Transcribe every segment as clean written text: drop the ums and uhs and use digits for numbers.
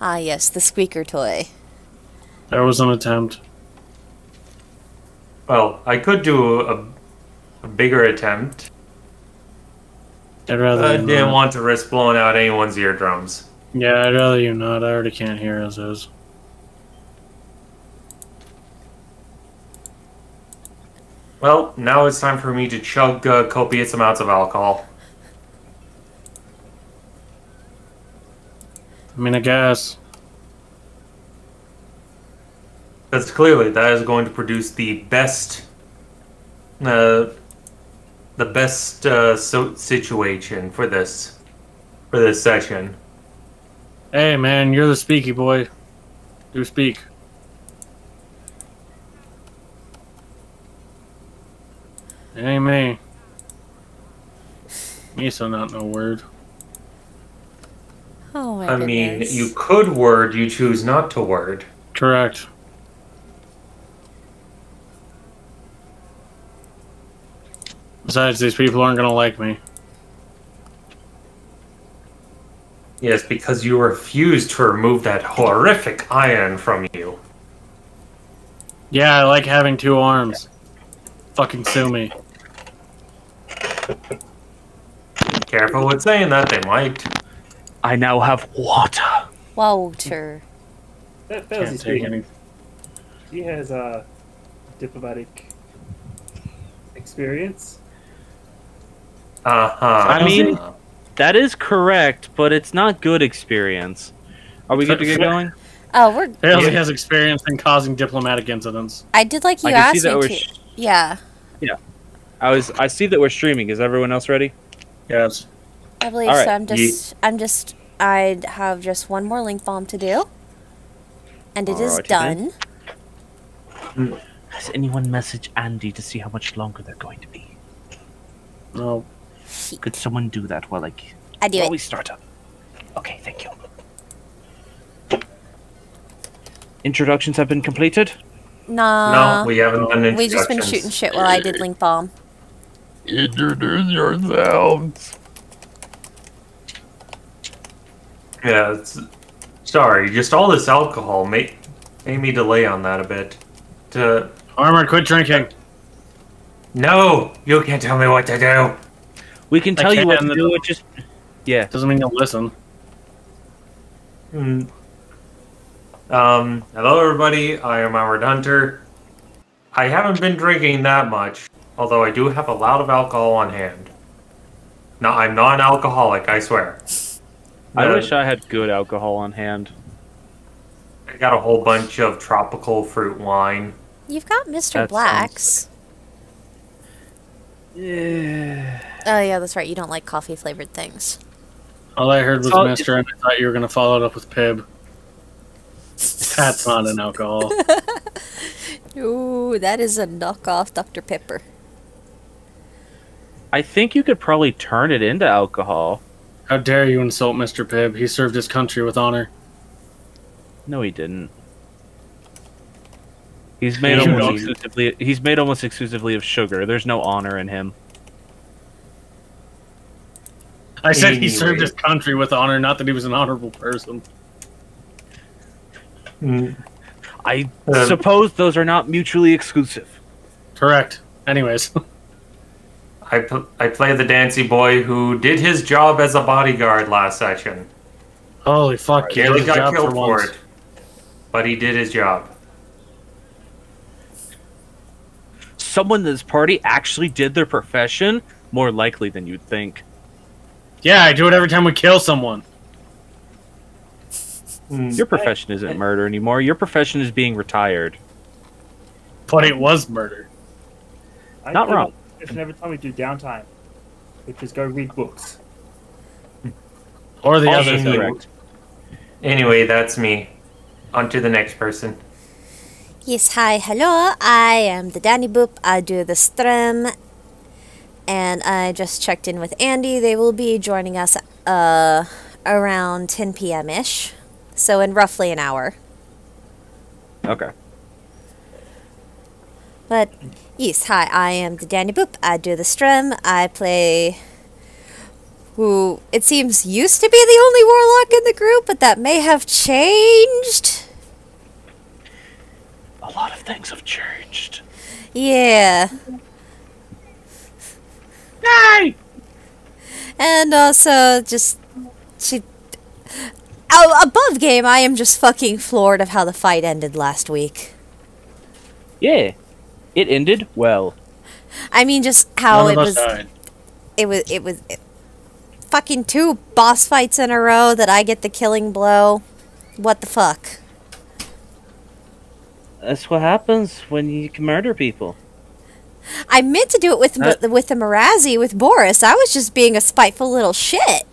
Ah, yes, the squeaker toy. There was an attempt. Well, I could do a bigger attempt. I'd rather I you didn't not. want to risk blowing out anyone's eardrums. Yeah, I'd rather you not. I already can't hear as is. Well, now it's time for me to chug copious amounts of alcohol. I mean, I guess. Because clearly that is going to produce the best, situation for this session. Hey, man, you're the speaky boy. Do speak. It ain't me. Me, so not no word. Oh my I goodness. mean, you could word, you choose not to word. Correct. Besides, these people aren't gonna like me. Yes, because you refused to remove that horrific iron from you. Yeah, I like having two arms. Fucking sue me. Careful with saying that, they might. I now have water. Walter. That Can't fails take speaking. any. He has diplomatic experience. Uh-huh. I mean, that is correct, but it's not good experience. Are we good to get going? Oh, we're. Apparently Yeah. has experience in causing diplomatic incidents. I did like you I can see asked that me we're to. Yeah, I see that we're streaming. Is everyone else ready? Yes. I believe All right, so. I have just one more link bomb to do, and it is Alrighty done. then. Has anyone messaged Andy to see how much longer they're going to be? No. Could someone do that while I do while it. we start up? Okay, thank you. Introductions have been completed. Nah. No, we haven't done introductions. We just been shooting shit while I did link bomb. Introduce yourselves. Yeah, sorry, just all this alcohol made me delay on that a bit. Armor, quit drinking. No, you can't tell me what to do. We can tell you what can, to do. It just Doesn't mean you'll listen. Hello everybody, I am Howard Hunter. I haven't been drinking that much, although I do have a lot of alcohol on hand. No, I'm not an alcoholic, I swear. I wish I had good alcohol on hand. I got a whole bunch of tropical fruit wine. You've got Mr. That Black's. Yeah. Oh yeah, that's right. You don't like coffee flavored things. All I heard was So- Mister, and I thought you were gonna follow it up with Pib. That's not an alcohol. Ooh, that is a knockoff Dr. Pepper. I think you could probably turn it into alcohol. How dare you insult Mr. Pibb? He served his country with honor. No, he didn't. He's made You almost know. exclusively. He's made almost exclusively of sugar. There's no honor in him. I said he served Anyway. his country with honor, not that he was an honorable person. I Um, suppose those are not mutually exclusive. Correct. Anyways. I play the Dancy boy who did his job as a bodyguard last session. Holy fuck, he did Nearly his got job killed for once. it, but he did his job. Someone in this party actually did their profession, more likely than you'd think. Yeah, I do it every time we kill someone. Your profession isn't murder anymore. Your profession is being retired. But it was murder. I Not play wrong. this every time we do downtime, which is go read books. Or the Also other thing. correct. Anyway, that's me. On to the next person. Yes, hi, hello. I am the Danny Boop. I do the stream. And I just checked in with Andy. They will be joining us around 10 p.m.-ish. So in roughly an hour. Okay. But yes, hi, I am the Danny Boop. I do the stream. I play who it seems used to be the only warlock in the group, but that may have changed. A lot of things have changed. Yeah. Yay! And also, just, above game, I am just fucking floored of how the fight ended last week. Yeah. It ended well. I mean, just how None it of us was, died. it was fucking 2 boss fights in a row that I get the killing blow. What the fuck? That's what happens when you can murder people. I meant to do it with the Marazi with Boris. I was just being a spiteful little shit.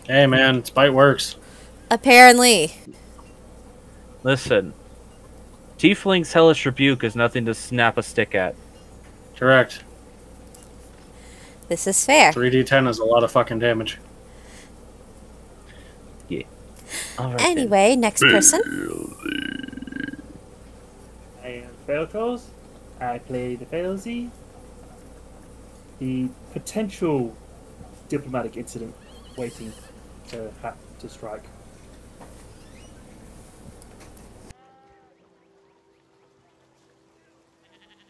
Hey man, spite works. Apparently. Listen. Tiefling's Hellish Rebuke is nothing to snap a stick at. Correct. This is fair. 3d10 is a lot of fucking damage. Yeah. All right, then. Anyway, next person. I am Failcross. I play the Failsy. The potential diplomatic incident waiting to strike.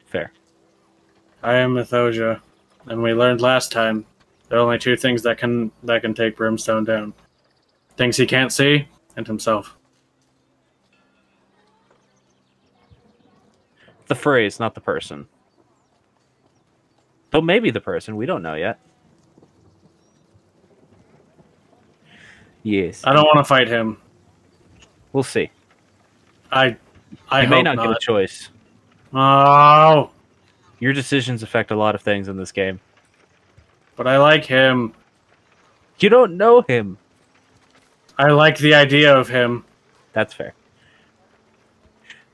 Fair. I am Mythosia, and we learned last time there are only 2 things that can take Brimstone down: things he can't see and himself. The phrase, not the person. Though maybe the person, we don't know yet. Yes. I don't want to fight him. We'll see. I You hope may not get a choice. Oh, Your decisions affect a lot of things in this game. but I like him. You don't know him. I like the idea of him. That's fair.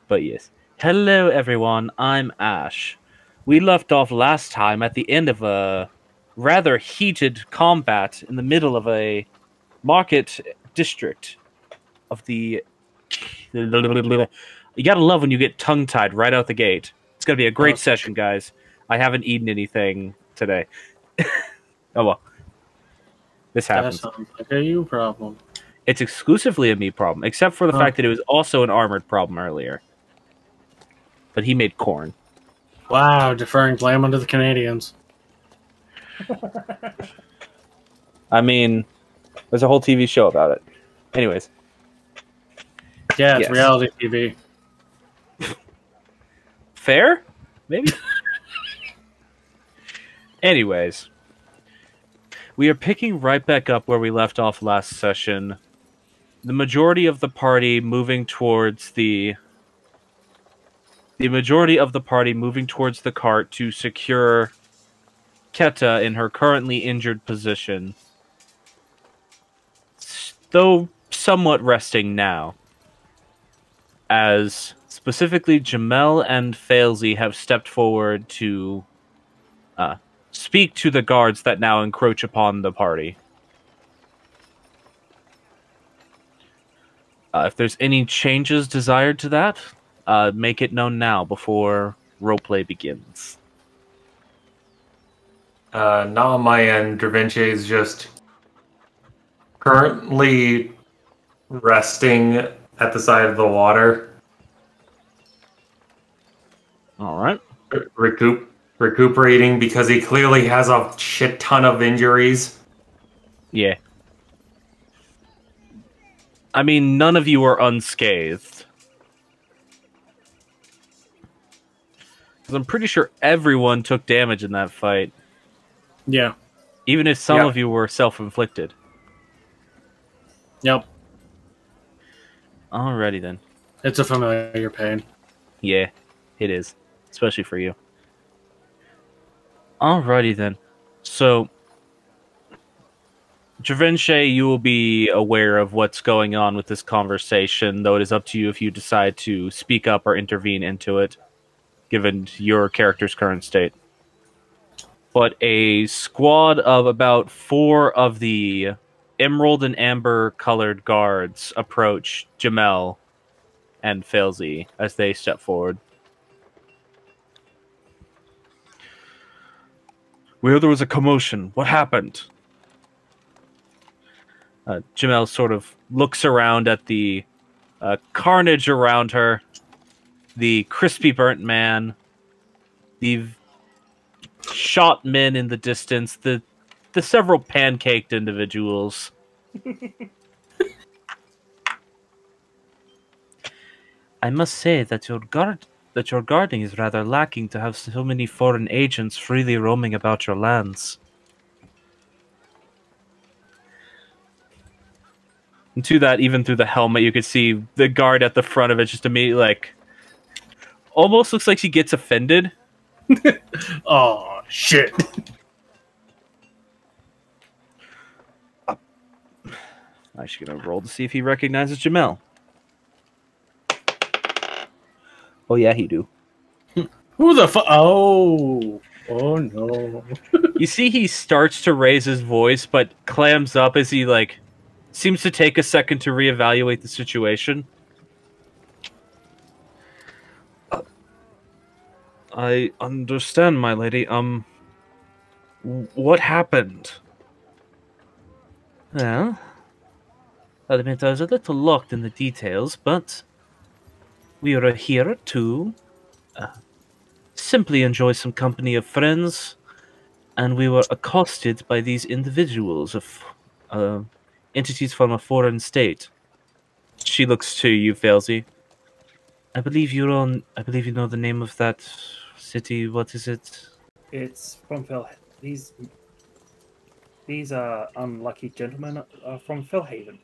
But yes. Hello, everyone. I'm Ash. We left off last time at the end of a rather heated combat in the middle of a market district of the... You gotta love when you get tongue-tied right out the gate. It's gonna be a great session, guys. I haven't eaten anything today. Oh well. This That happens. sounds like a you problem. It's exclusively a me problem, except for the fact that it was also an armored problem earlier. But he made corn. Wow, deferring blame onto the Canadians. I mean, there's a whole TV show about it. Anyways. Yeah, it's Yes. reality TV. Fair? Maybe? Anyways. We are picking right back up where we left off last session. The majority of the party moving towards the cart to secure Keta in her currently injured position. Though somewhat resting now. As specifically Jamel and Failsy have stepped forward to speak to the guards that now encroach upon the party. If there's any changes desired to that, make it known now before roleplay begins. Not on my end. Dravinci is just currently resting at the side of the water. Alright. Recuperating because he clearly has a shit ton of injuries. Yeah. I mean, none of you are unscathed. Because I'm pretty sure everyone took damage in that fight. Yeah. Even if some of you were self-inflicted. Yep. Alrighty then. It's a familiar pain. Yeah, it is. Especially for you. Alrighty then. So, Dravinci, you will be aware of what's going on with this conversation, though it is up to you if you decide to speak up or intervene into it, given your character's current state. But a squad of about 4 of the emerald and amber colored guards approach Jamel and Failsy as they step forward. Where there was a commotion. What happened? Jamel sort of looks around at the carnage around her, the crispy burnt man, the shot men in the distance, the several pancaked individuals. I must say that your guarding is rather lacking to have so many foreign agents freely roaming about your lands. And to that, even through the helmet, you could see the guard at the front of it just immediately, like, almost looks like she gets offended. Oh, shit. I'm actually gonna roll to see if he recognizes Jamel. Oh yeah, he do. Who the fuck? Oh. Oh, no. You see he starts to raise his voice, but clams up as he, like, seems to take a second to reevaluate the situation. I understand, my lady. What happened? Well, I'll admit I was a little locked in the details, but we are here to simply enjoy some company of friends, and we were accosted by these individuals of entities from a foreign state. She looks to you, Felzy. I believe you know the name of that city. What is it? It's from Fel. These are unlucky gentlemen are from Felhaven.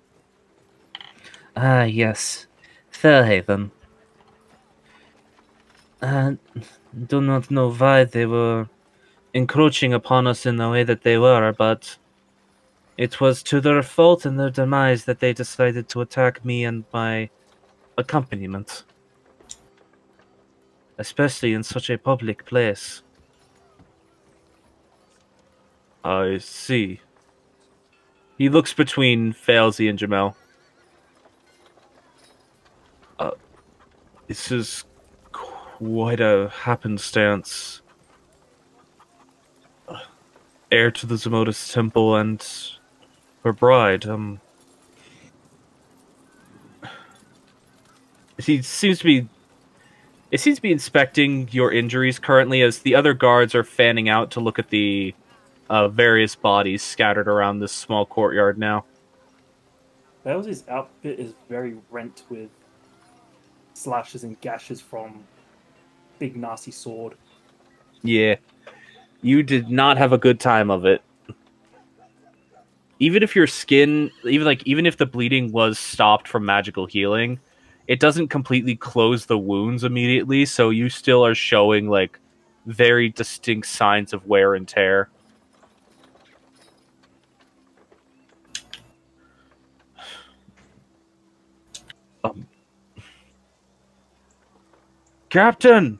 Ah, yes. Fairhaven. Do not know why they were encroaching upon us in the way that they were, but it was to their fault and their demise that they decided to attack me and my accompaniment. Especially in such a public place. I see. He looks between Failsy and Jamel. This is quite a happenstance. Heir to the Zemodis Temple and her bride. It seems to be inspecting your injuries currently as the other guards are fanning out to look at the various bodies scattered around this small courtyard now. Belzy's outfit is very rent with slashes and gashes from big nasty sword. Yeah. You did not have a good time of it. Even if your skin, even if the bleeding was stopped from magical healing, it doesn't completely close the wounds immediately, so you still are showing, like, very distinct signs of wear and tear. Captain!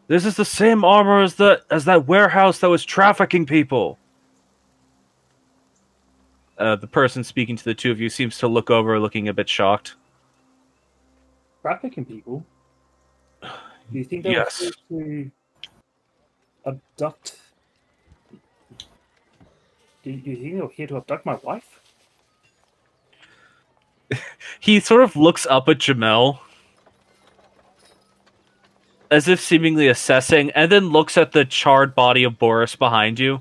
This is the same armor as that warehouse that was trafficking people! The person speaking to the two of you seems to look over, looking a bit shocked. Trafficking people? Do you think they Yes. were here to abduct? Do you think they were here to abduct my wife? He sort of looks up at Jamel, as if seemingly assessing, and then looks at the charred body of Boris behind you.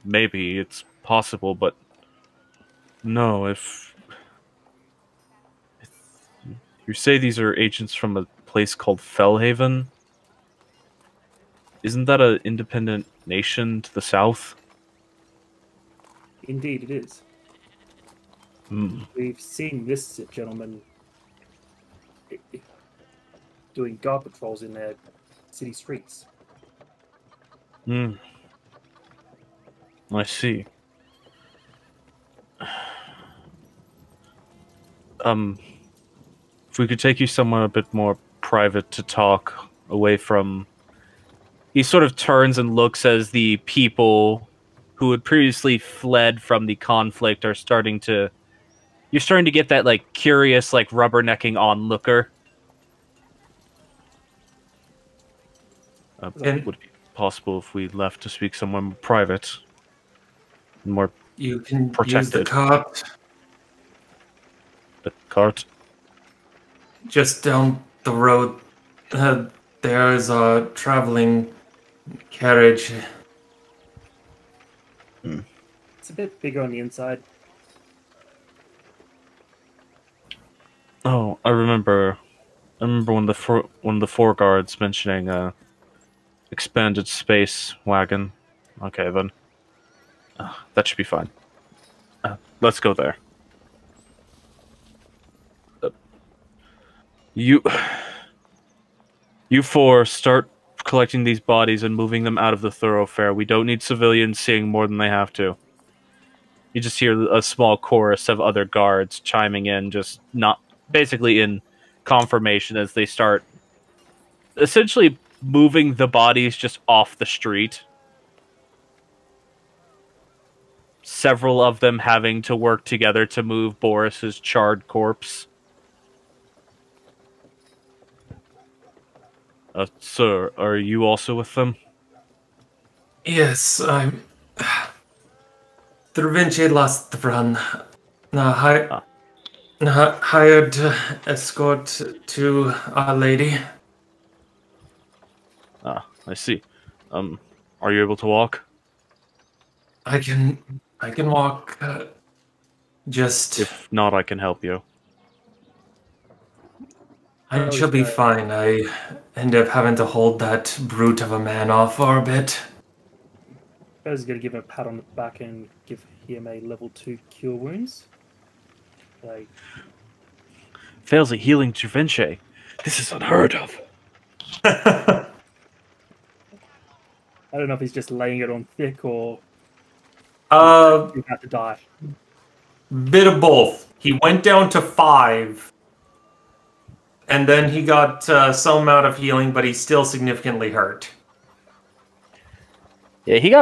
Maybe it's possible, but no, if you say these are agents from a place called Felhaven, isn't that an independent nation to the south? Indeed, it is. We've seen this gentleman doing guard patrols in their city streets. I see. If we could take you somewhere a bit more private to talk, away from... He sort of turns and looks as the people who had previously fled from the conflict are starting to... You're starting to get that, like, curious, like, rubbernecking onlooker. And- would it be possible if we left to speak somewhere more private, more You can use the Protected. cart the cart? just down the road. There is a traveling carriage. It's a bit bigger on the inside. Oh, I remember one of the four guards mentioning expanded space wagon. Okay, then. That should be fine. Let's go there. You four start collecting these bodies and moving them out of the thoroughfare. We don't need civilians seeing more than they have to. You just hear a small chorus of other guards chiming in, just not basically in confirmation as they start essentially moving the bodies just off the street. Several of them having to work together to move Boris's charred corpse. Sir, are you also with them? Yes, I'm. Dervinche Lastfran. Hired escort to Our Lady. I see. Are you able to walk? I can walk. Just. If not, I can help you. I shall be fine. I end up having to hold that brute of a man off for a bit. Bear's gonna give him a pat on the back and give him a level 2 cure wounds. Like, Fails at healing Dervinche. This is unheard of. I don't know if he's just laying it on thick or he's about to die. Bit of both. He went down to 5, and then he got some amount of healing, but he's still significantly hurt. Yeah, he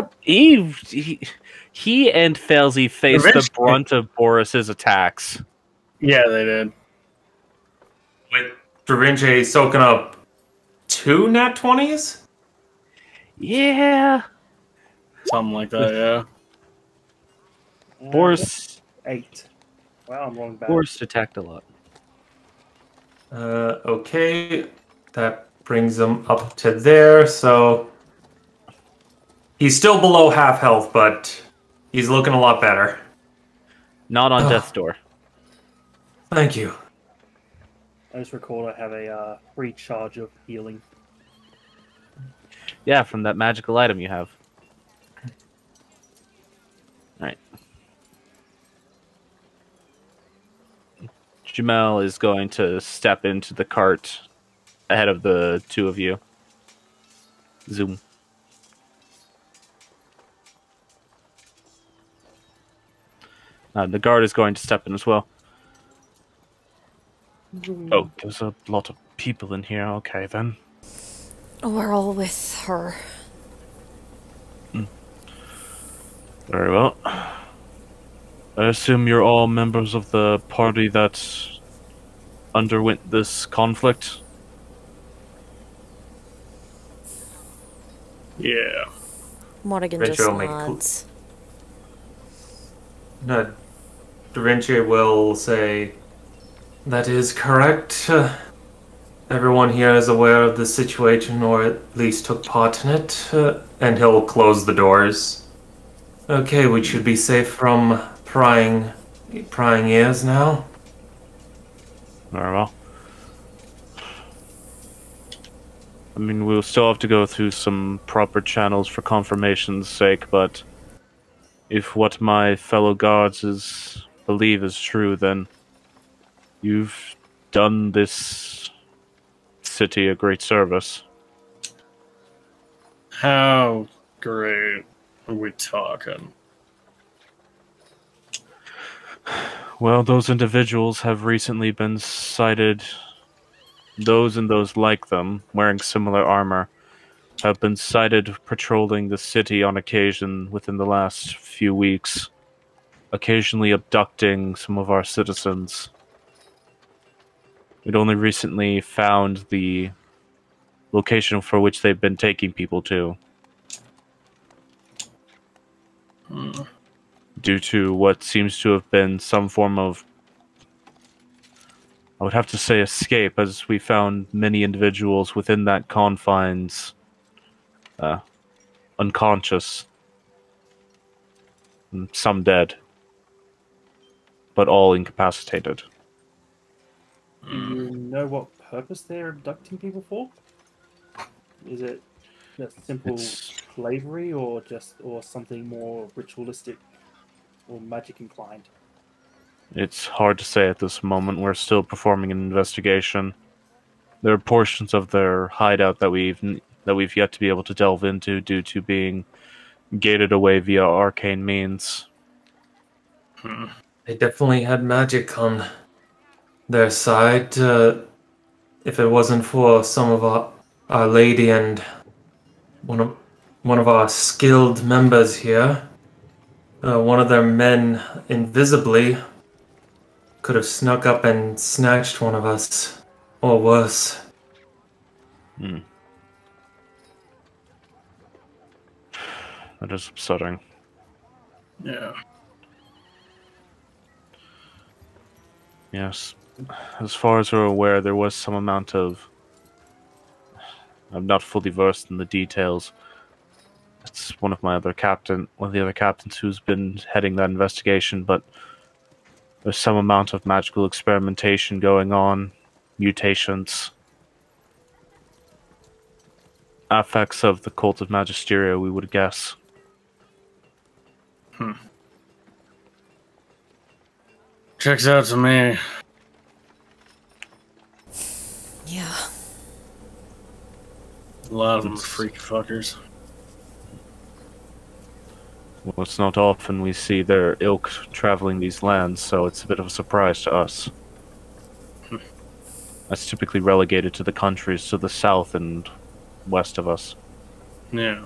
and Failsy faced the Eventually- brunt of Boris's attacks. Yeah, they did. With Dervinche soaking up 2 nat 20s? Yeah. Something like that, yeah. Boris 8. Wow, I'm wrong back. Boris attacked a lot. Okay. That brings him up to there, so... He's still below half health, but he's looking a lot better. Not on death's door. Thank you. I just recall I have a free charge of healing. Yeah, from that magical item you have. Alright. Jamel is going to step into the cart ahead of the two of you. Zoom. The guard is going to step in as well. Oh, there's a lot of people in here. Okay, then. We're all with her. Very well. I assume you're all members of the party that underwent this conflict? Yeah. Morrigan Rachel just make nods. No, Dervinche will say, that is correct. Everyone here is aware of the situation, or at least took part in it, and he'll close the doors. Okay, we should be safe from prying ears now. Very well. I mean, we'll still have to go through some proper channels for confirmation's sake, but if what my fellow guards believe is true, then you've done this city a great service. How great are we talking? Well, those individuals have recently been sighted. Those and those like them, wearing similar armor, have been sighted patrolling the city on occasion within the last few weeks, occasionally abducting some of our citizens. We'd only recently found the location for which they've been taking people to. Due to what seems to have been some form of, I would have to say, escape, as we found many individuals within that confines unconscious, and some dead, but all incapacitated. Do you know what purpose they're abducting people for? Is it just simple slavery, or something more ritualistic or magic inclined? It's hard to say at this moment. We're still performing an investigation. There are portions of their hideout that we've yet to be able to delve into due to being gated away via arcane means. They definitely had magic on their side. If it wasn't for some of our lady and one of our skilled members here, one of their men invisibly could have snuck up and snatched one of us, or worse. That is upsetting. Yeah. Yes. As far as we're aware, there was some amount of... I'm not fully versed in the details. It's one of the other captains who's been heading that investigation, but there's some amount of magical experimentation going on, mutations, effects of the cult of Magisteria, we would guess. Checks out to me. Yeah. A lot of them freak fuckers. Well, it's not often we see their ilk traveling these lands, so it's a bit of a surprise to us. That's typically relegated to the countries to the south and west of us. Yeah.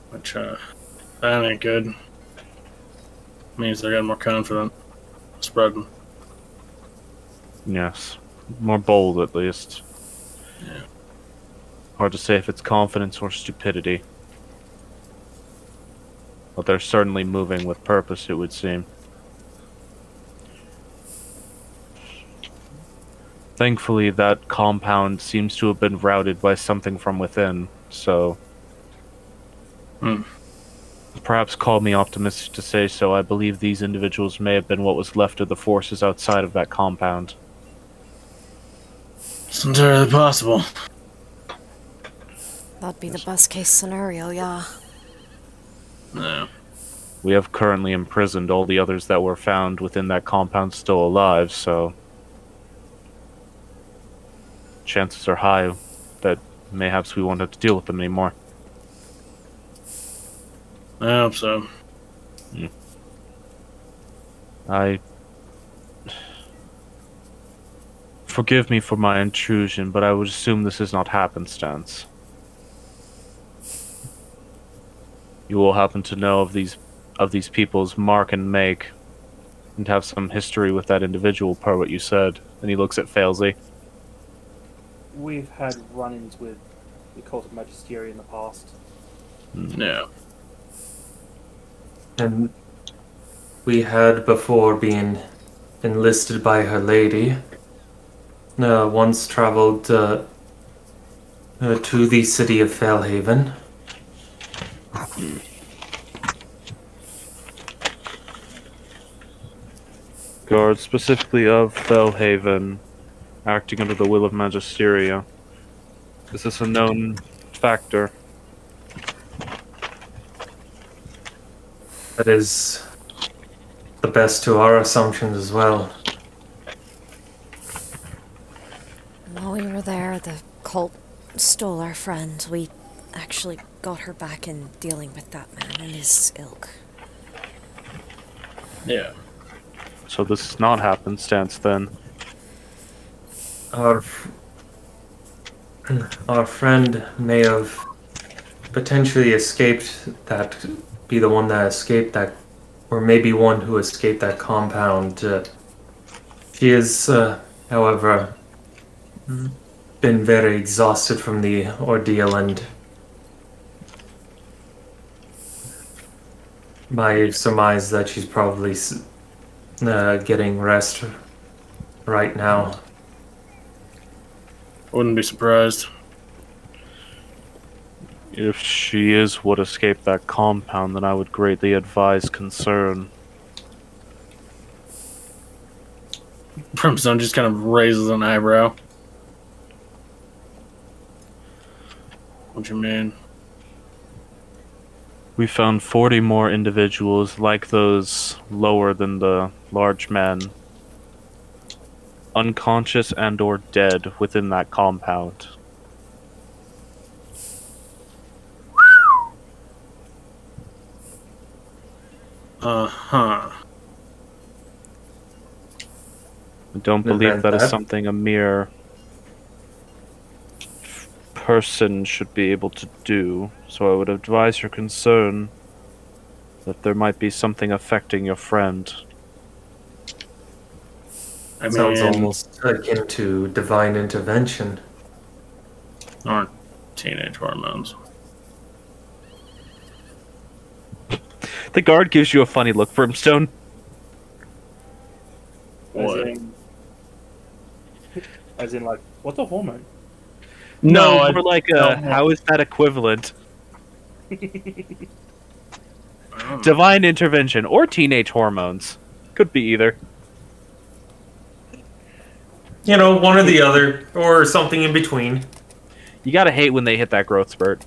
Which, that ain't good. Means they're getting more confident. Spreading. Yes. More bold, at least. Yeah. Hard to say if it's confidence or stupidity. But they're certainly moving with purpose, it would seem. Thankfully, that compound seems to have been routed by something from within, so... Perhaps call me optimistic to say so. I believe these individuals may have been what was left of the forces outside of that compound. It's entirely possible. That'd be the best case scenario, yeah. No. We have currently imprisoned all the others that were found within that compound still alive, so... chances are high that mayhaps we won't have to deal with them anymore. I hope so. Forgive me for my intrusion, but I would assume this is not happenstance. You will happen to know of these people's mark and make, and have some history with that individual, per what you said. And he looks at Failsy. We've had run-ins with the cult of Magisteria in the past. No. And we had, before being enlisted by her lady, once traveled to the city of Failhaven. Guards specifically of Failhaven, acting under the will of Magisteria. Is this a known factor? That is the best to our assumptions as well. While we were there, the cult stole our friend. We actually got her back in dealing with that man and his ilk. Yeah. So this is not happenstance then. Our friend may have potentially escaped that, be the one that escaped that, or maybe one who escaped that compound. She is, however, been very exhausted from the ordeal, and my surmise that she's probably getting rest right now. Wouldn't be surprised. If she is what escaped that compound, then I would greatly advise concern. Brimstone just kind of raises an eyebrow. What you mean? We found 40 more individuals like those lower than the large men, unconscious and or dead within that compound. Uh-huh. I don't believe that is something a mere person should be able to do, so I would advise your concern that there might be something affecting your friend. It sounds almost akin to divine intervention. Or teenage hormones. The guard gives you a funny look, Brimstone. What? As in, like, what's a hormone? No, more like how is that equivalent? Divine intervention or teenage hormones. Could be either. You know, one or the other, or something in between. You gotta hate when they hit that growth spurt.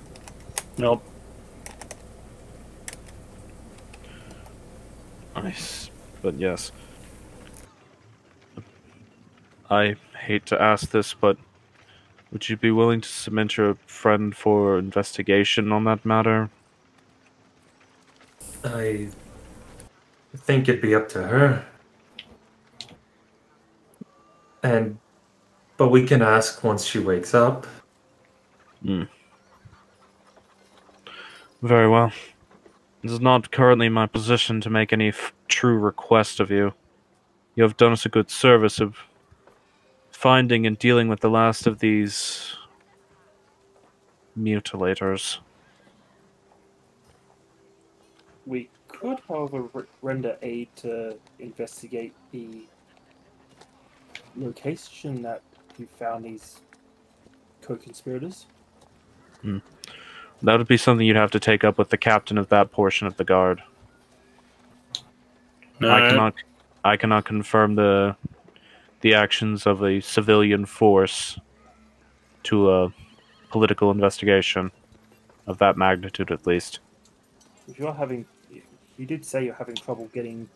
Nope. Nice. But yes. I hate to ask this, but would you be willing to submit your friend for investigation on that matter? I think it'd be up to her. But we can ask once she wakes up. Very well. It is not currently my position to make any true request of you. You have done us a good service of finding and dealing with the last of these mutilators. We could, however, render aid to investigate the location that you found these co-conspirators. That would be something you'd have to take up with the captain of that portion of the guard. I cannot confirm the actions of a civilian force to a political investigation of that magnitude, at least. If you're having, you did say you're having trouble getting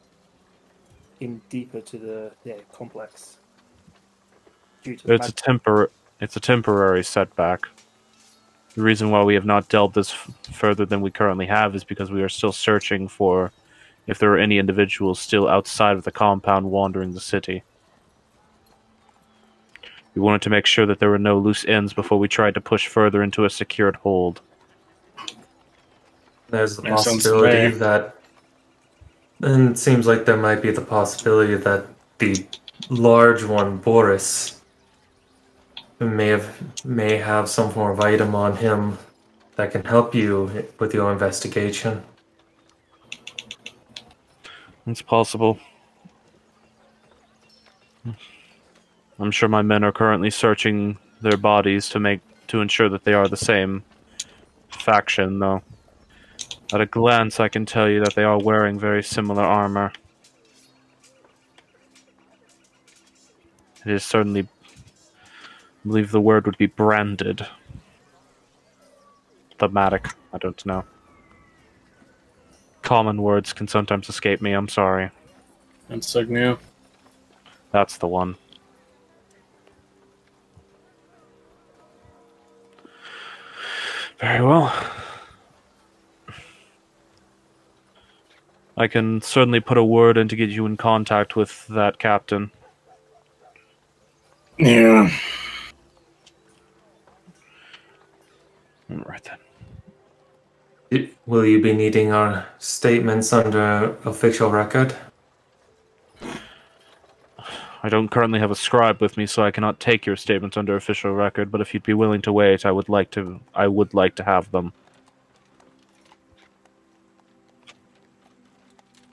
in deeper to the complex. Due to it's a temporary setback. The reason why we have not delved this further than we currently have is because we are still searching for if there are any individuals still outside of the compound wandering the city. We wanted to make sure that there were no loose ends before we tried to push further into a secured hold. There's the possibility that... And it seems like there might be the possibility that the large one, Boris, may have some form of item on him that can help you with your investigation. It's possible. I'm sure my men are currently searching their bodies to ensure that they are the same faction, though. At a glance, I can tell you that they are wearing very similar armor. It is certainly, I believe the word would be branded. Thematic, I don't know. Common words can sometimes escape me, I'm sorry. Insignia. That's the one. Very well. I can certainly put a word in to get you in contact with that captain. Yeah. Right then. Will you be needing our statements under official record? I don't currently have a scribe with me, so I cannot take your statements under official record, but if you'd be willing to wait, I would like to have them.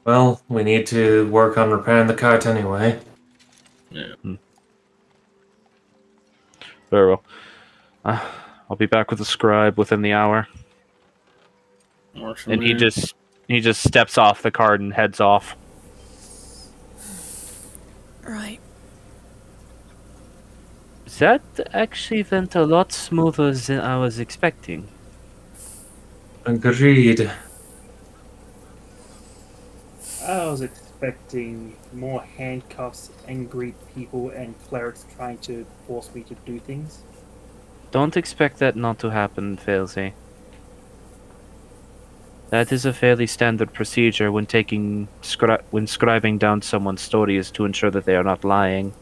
Well, we need to work on repairing the cart anyway. Yeah. Very well. I'll be back with the scribe within the hour. Works for And me. he just steps off the cart and heads off. Right. That actually went a lot smoother than I was expecting. Agreed. I was expecting more handcuffs, angry people, and clerics trying to force me to do things. Don't expect that not to happen, Failsy. That is a fairly standard procedure when when scribing down someone's story is to ensure that they are not lying.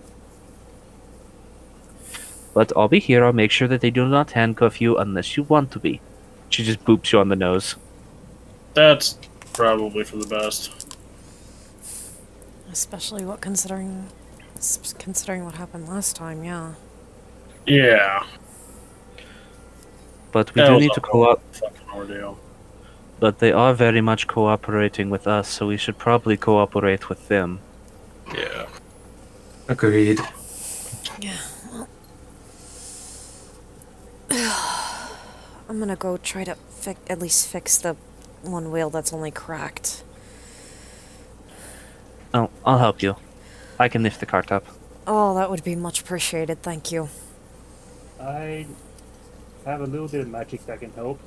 But I'll be here, I'll make sure that they do not handcuff you unless you want to be. She just boops you on the nose. That's probably for the best. Especially considering what happened last time, yeah. Yeah. But we That do was need a to whole co-op. fucking ordeal. But they are very much cooperating with us, so we should probably cooperate with them. Yeah. Agreed. Yeah. I'm gonna go try to at least fix the one wheel that's only cracked. Oh, I'll help you. I can lift the cart up. Oh, that would be much appreciated, thank you. I have a little bit of magic that can help.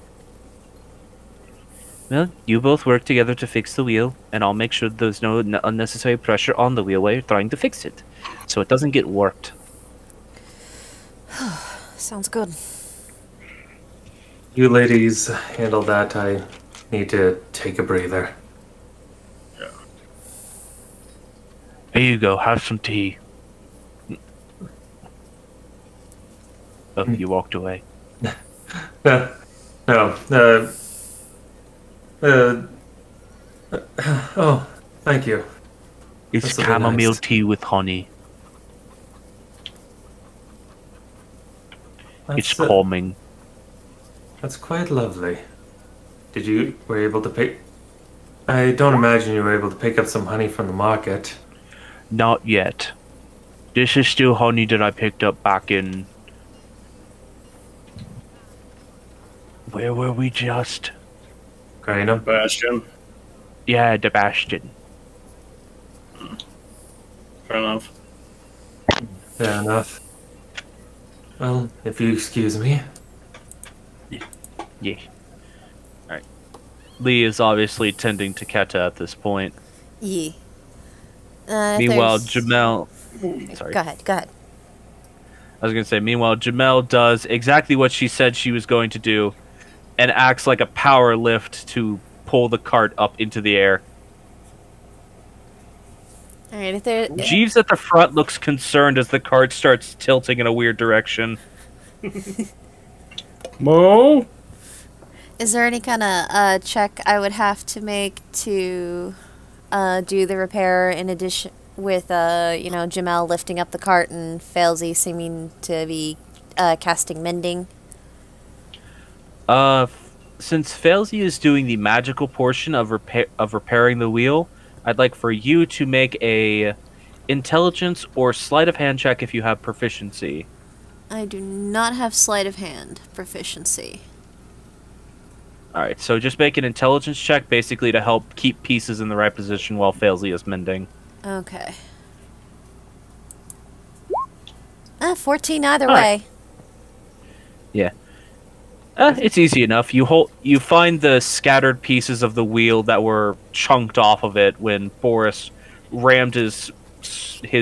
Well, you both work together to fix the wheel, and I'll make sure there's no unnecessary pressure on the wheel while you're trying to fix it, so it doesn't get warped. Sounds good. You ladies handle that. I need to take a breather. Here you go, have some tea. Oh, you walked away. No. Oh, thank you. It's That's really chamomile nice. tea with honey. It's That's, calming. that's quite lovely. Were you able to pick? I don't imagine you were able to pick up some honey from the market. Not yet. This is still honey that I picked up back in... Where were we just? Grainham? Bastion. Yeah, the Bastion. Fair enough. Fair enough. Well, if you excuse me. Yeah. Alright. Lee is obviously tending to Keta at this point. Yeah. Meanwhile, Jamel... Sorry. Go ahead. I was going to say, meanwhile, Jamel does exactly what she said she was going to do and acts like a power lift to pull the cart up into the air. Alright, if there... Jeeves at the front looks concerned as the cart starts tilting in a weird direction. Mo? Is there any kind of check I would have to make to do the repair in addition with, Jamel lifting up the cart and Failsy seeming to be casting mending? Since Failsy is doing the magical portion of repairing the wheel, I'd like for you to make a intelligence or sleight of hand check if you have proficiency. I do not have sleight of hand proficiency. Alright, so just make an intelligence check basically to help keep pieces in the right position while Failsy is mending. Okay. 14 either Alright. way. Yeah. It's easy enough. You find the scattered pieces of the wheel that were chunked off of it when Boris rammed his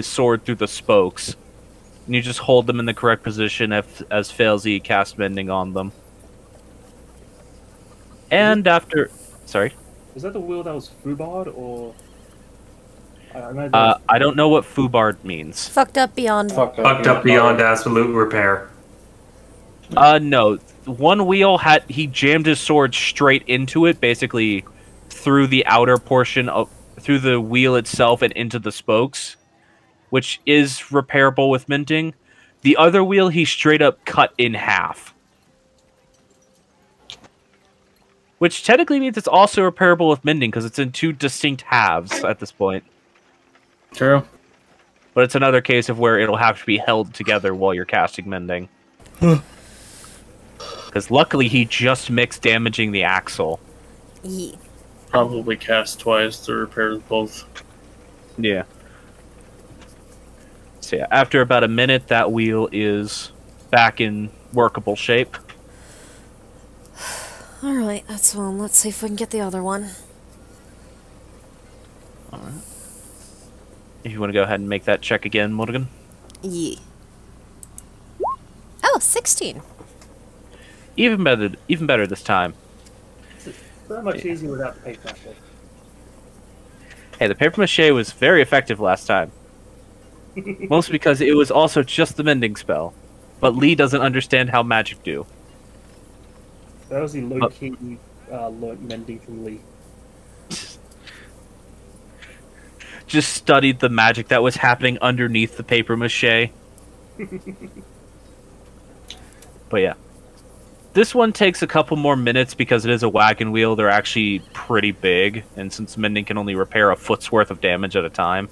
sword through the spokes. And you just hold them in the correct position as Failsy cast mending on them. And after... Sorry? Was that the wheel that was Fubard, or... I know that I don't know what Fubard means. Fucked up beyond... Fucked up beyond absolute repair. No. One wheel he jammed his sword straight into it, basically through the outer portion through the wheel itself and into the spokes. which is repairable with mending. The other wheel he straight up cut in half. Which technically means it's also repairable with mending because it's in 2 distinct halves at this point. True. But it's another case of where it'll have to be held together while you're casting mending. Because luckily he just mixed damaging the axle. Yeah. Probably cast twice to repair both. Yeah. So yeah, after about a minute, that wheel is back in workable shape. Alright, that's one. Let's see if we can get the other one. Alright. If you want to go ahead and make that check again, Morgan. Yeah. Oh, 16. Even better this time. It's so much easier without the paper mache. Hey, the paper mache was very effective last time. Mostly because it was also just the mending spell. But Lee doesn't understand how magic do. That was the low-key learnt mending from Lee. Just studied the magic that was happening underneath the paper mache. But yeah. This one takes a couple more minutes because it is a wagon wheel. They're actually pretty big, and since mending can only repair a foot's worth of damage at a time,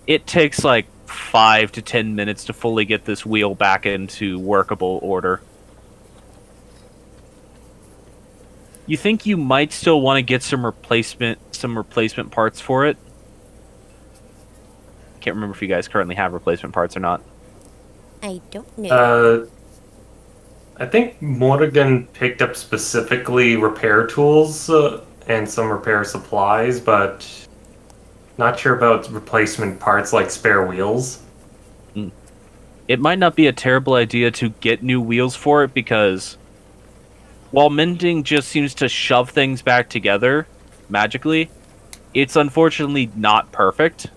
it takes like 5 to 10 minutes to fully get this wheel back into workable order. You think you might still want to get some replacement parts for it? Can't remember if you guys currently have replacement parts or not. I don't know. I think Morrigan picked up specifically repair tools and some repair supplies, but not sure about replacement parts like spare wheels. It might not be a terrible idea to get new wheels for it because while mending just seems to shove things back together magically, it's unfortunately not perfect.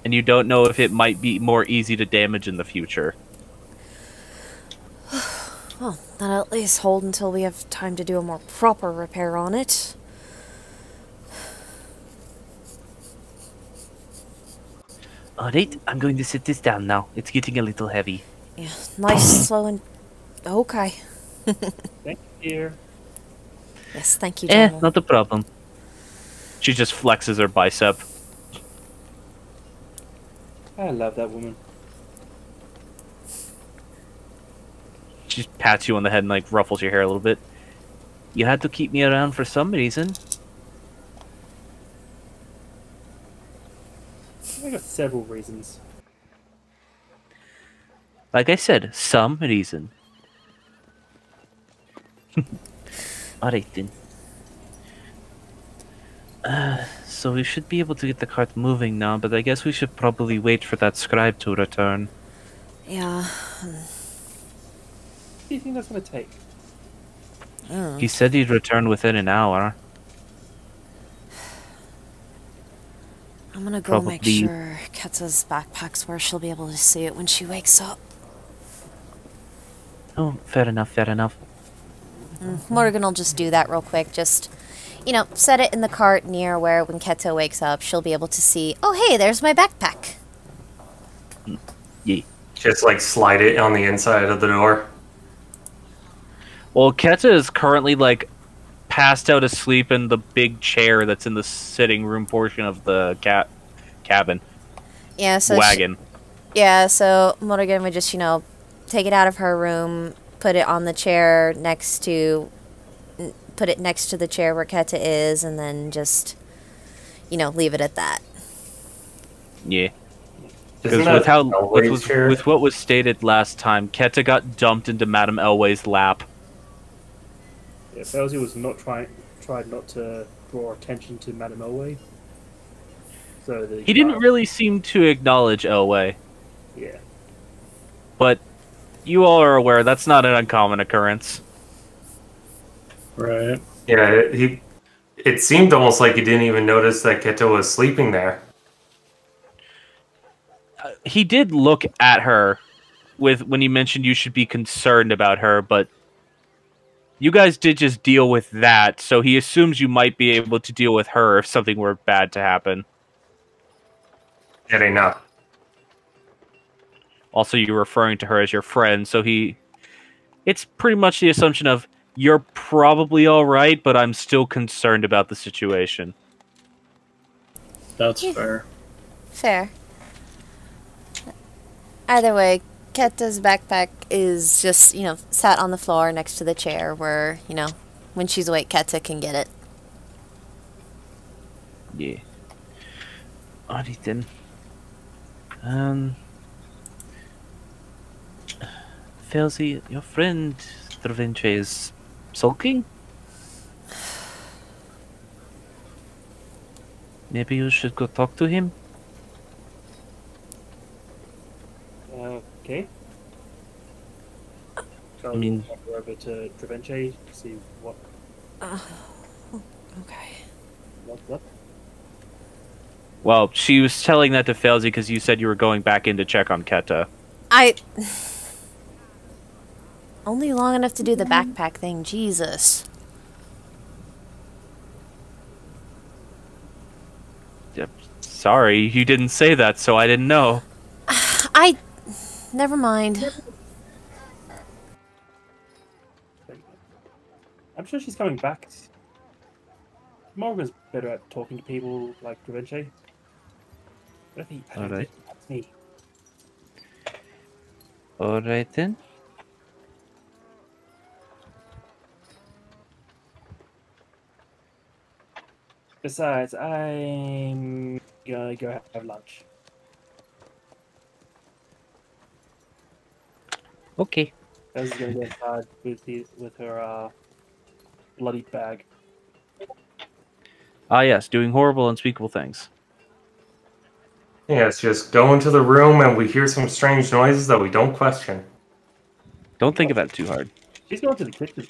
And you don't know if it might be more easy to damage in the future. Well, that'll at least hold until we have time to do a more proper repair on it. Alright, I'm going to sit this down now. It's getting a little heavy. Yeah, nice, slow, and... Okay. Thank you. Yes, thank you, General. Not a problem. She just flexes her bicep. I love that woman. She just pats you on the head and like ruffles your hair a little bit. You had to keep me around for some reason. I got several reasons. Like I said, some reason. Alright then. So we should be able to get the cart moving now, but I guess we should probably wait for that scribe to return. Yeah. What do you think that's going to take? He said he'd return within an hour. I'm gonna go make Probably. sure Ketsa's backpack's where she'll be able to see it when she wakes up. Oh, fair enough, fair enough. Morgan will just do that real quick. Just, you know, set it in the cart near where when Keta wakes up, she'll be able to see, oh, hey, there's my backpack. Yeah. Just like slide it on the inside of the door. Well, Keta is currently, like, passed out asleep in the big chair that's in the sitting room portion of the cabin. Yeah, so Wagon. so Morgan would just, you know, take it out of her room, put it on the chair put it next to the chair where Keta is, and then just, you know, leave it at that. Yeah. Isn't Because that with what was stated last time, Keta got dumped into Madame Elway's lap. Yeah, Belzy was tried not to draw attention to Madame Elway. So He didn't really seem to acknowledge Elway, Yeah. but you all are aware that's not an uncommon occurrence. Right. Yeah, it seemed almost like he didn't even notice that Keto was sleeping there. He did look at her when he mentioned you should be concerned about her, but you guys did just deal with that, so he assumes you might be able to deal with her if something were bad to happen. getting up. Also, you're referring to her as your friend, so it's pretty much the assumption of you're probably all right, but I'm still concerned about the situation. That's fair. Fair. Either way, Keta's backpack is just, sat on the floor next to the chair where, when she's awake, Keta can get it. Yeah. Alright then. Felsi, your friend Stravinche is sulking? Maybe you should go talk to him? Okay. So I mean- I'll go over to Travince, see what. Okay. What? Well, she was telling that to Felsi because you said you were going back in to check on Keta. Only long enough to do the backpack thing, Jesus. Yep. Sorry, you didn't say that, so I didn't know. Never mind. I'm sure she's coming back. Morgan's better at talking to people like Travince. What if he Alright. That's me. Alright then. Besides, I'm gonna go have lunch. Okay. Ezra's gonna go inside with her bloody bag. Ah yes, doing horrible, unspeakable things. Yes, just go into the room and we hear some strange noises that we don't question. Don't think about it too hard. She's going to the kitchen.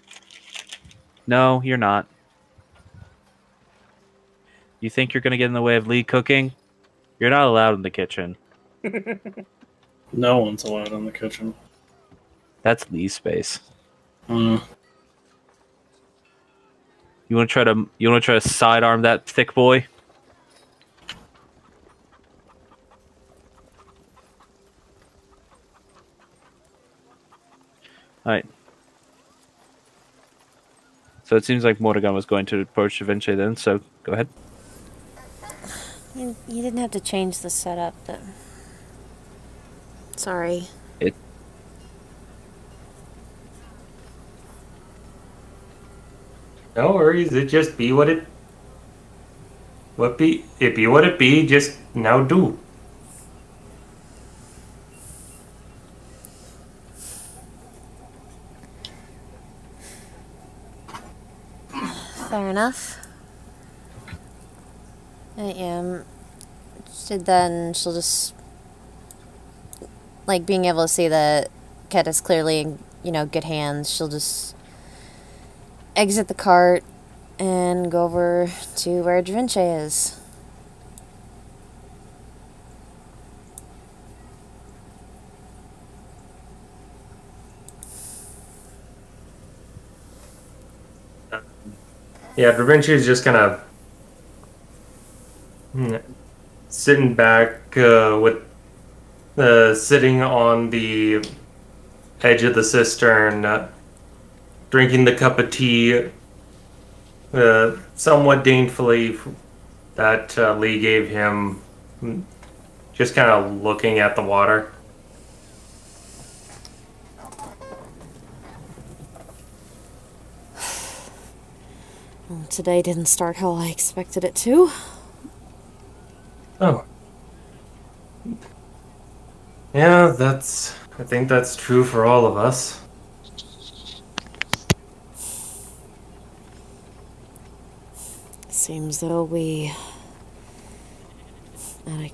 No, you're not. You think you're gonna get in the way of Lee cooking? You're not allowed in the kitchen. No one's allowed in the kitchen. That's Lee's space. Hmm. You wanna try to sidearm that thick boy? Alright. So it seems like Mordegon was going to approach Vinci then, so go ahead. You didn't have to change the setup, but... Sorry. No worries, it just be what it be what it be, just now do. Fair enough. Yeah, then she'll just... Like, being able to see that Keta's clearly in, good hands, she'll just exit the cart and go over to where Dravince is. Yeah, Da Vinci is just kind of sitting back with sitting on the edge of the cistern, drinking the cup of tea, somewhat daintily that Lee gave him, just kind of looking at the water. Well, today didn't start how I expected it to. Oh. Yeah, I think that's true for all of us. Seems though I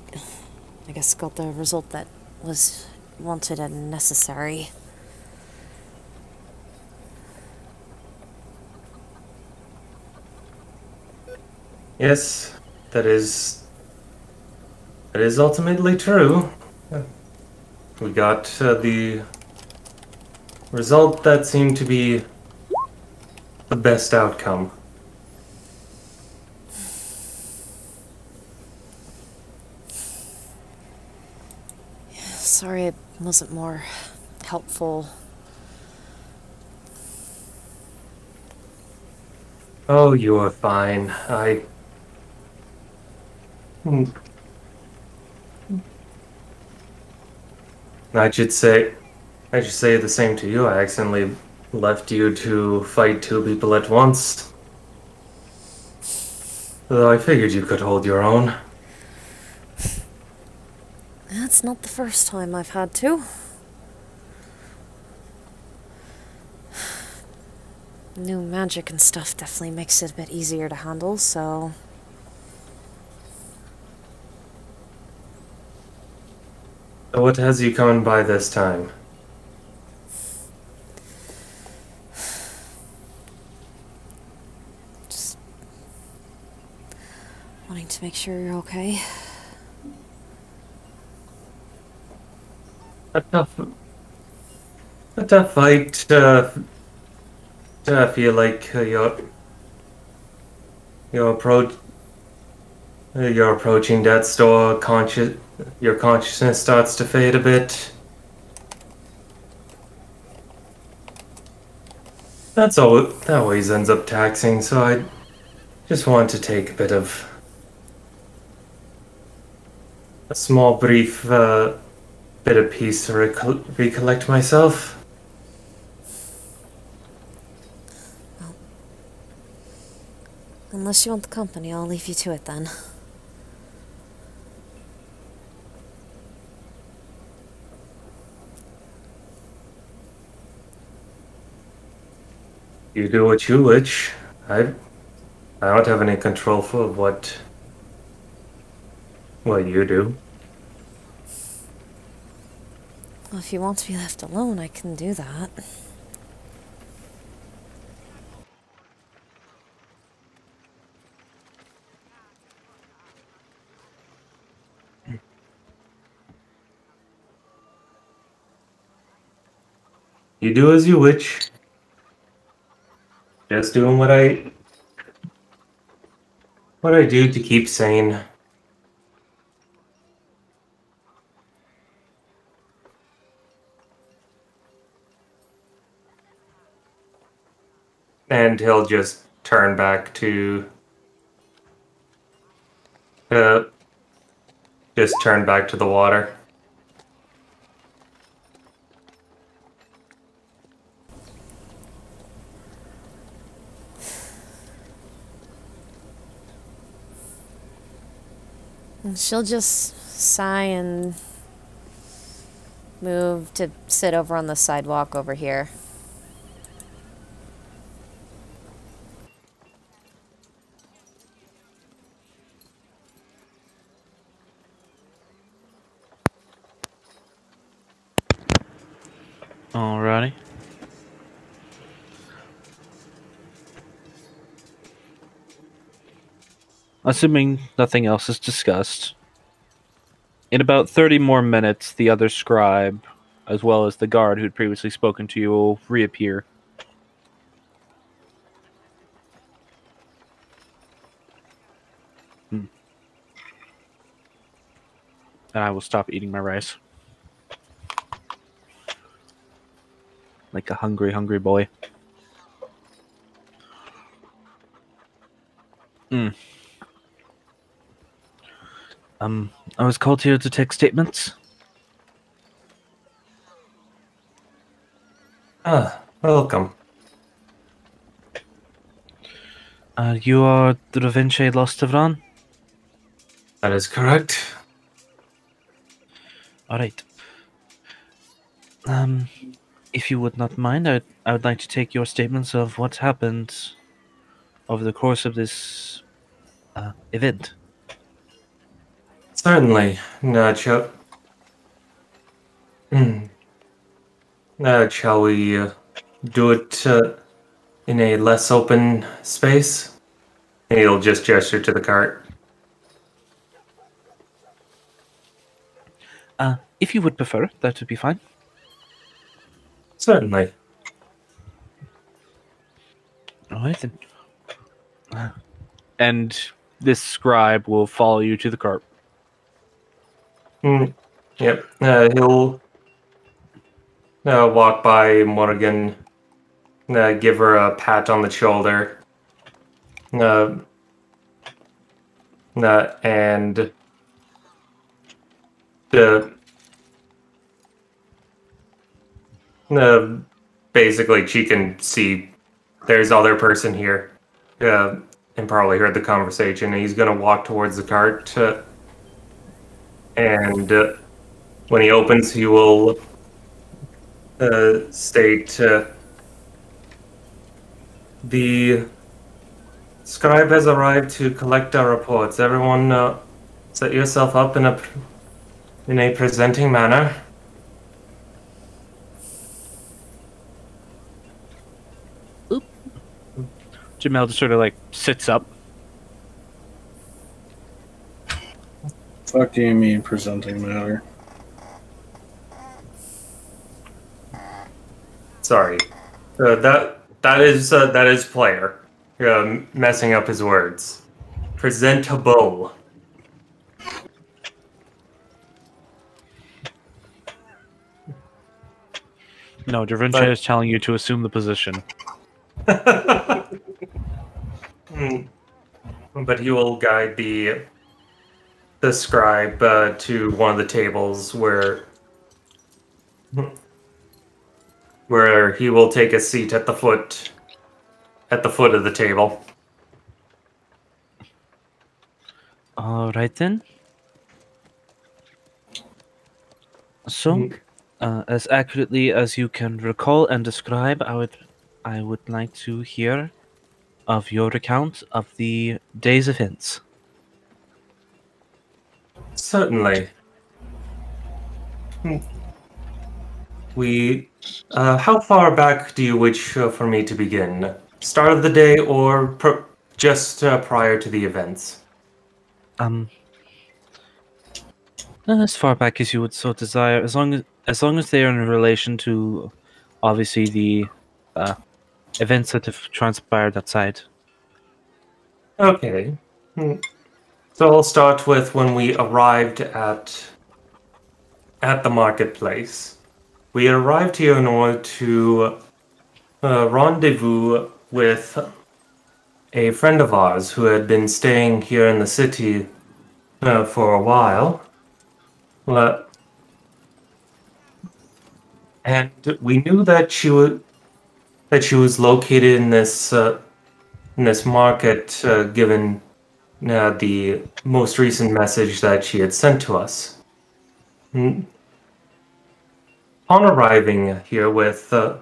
guess got the result that was wanted and necessary. Yes, that is ultimately true. We got the result that seemed to be the best outcome. Sorry it wasn't more helpful. Oh, you are fine. Hmm, I should say, I should say the same to you. I accidentally left you to fight two people at once. Though I figured you could hold your own. That's not the first time I've had to. New magic and stuff definitely makes it a bit easier to handle, so... So what has you coming by this time? Just wanting to make sure you're okay. A tough fight. I feel like you're approach you're approaching death's door. Your consciousness starts to fade a bit. That always ends up taxing. So I just want to take a bit of a small, brief bit of peace to recollect myself. Unless you want the company, I'll leave you to it then. You do what you wish. I don't have any control for what you do. Well, if you want to be left alone, I can do that. You do as you wish. Just doing what I do to keep sane. And he'll just turn back to the water. And she'll just sigh and move to sit over on the sidewalk over here. Alrighty. Assuming nothing else is discussed, in about 30 more minutes, the other scribe, as well as the guard who'd previously spoken to you, will reappear. And I will stop eating my rice. Like a hungry, hungry boy. I was called here to take statements. Welcome. You are the Revenge Lostavran? That is correct. Alright. If you would not mind, I would like to take your statements of what happened over the course of this event. Certainly. Shall we do it in a less open space? And he'll just gesture to the cart. If you would prefer, that would be fine. Certainly. Alright then. And this scribe will follow you to the cart. Yep. He'll walk by Morgan, give her a pat on the shoulder, and basically she can see there's other person here, and probably heard the conversation. And he's gonna walk towards the cart, and when he opens, he will state, the scribe has arrived to collect our reports. Everyone, set yourself up in a presenting manner. Jamel just sort of like sits up. Fuck do you mean presenting matter? Sorry, that is player messing up his words. Presentable. No, Da Vinci is telling you to assume the position. But he will guide the scribe to one of the tables where he will take a seat at the foot of the table. All right then. So, as accurately as you can recall and describe, I would like to hear of your account of the day's events. Certainly. How far back do you wish for me to begin? Start of the day or just prior to the events? As far back as you would so desire, as long as they are in relation to, obviously, the events that have transpired outside. Okay. So I'll start with when we arrived at the marketplace. We arrived here in order to rendezvous with a friend of ours who had been staying here in the city for a while. And we knew that she was located in this market, given the most recent message that she had sent to us. Upon arriving here with Our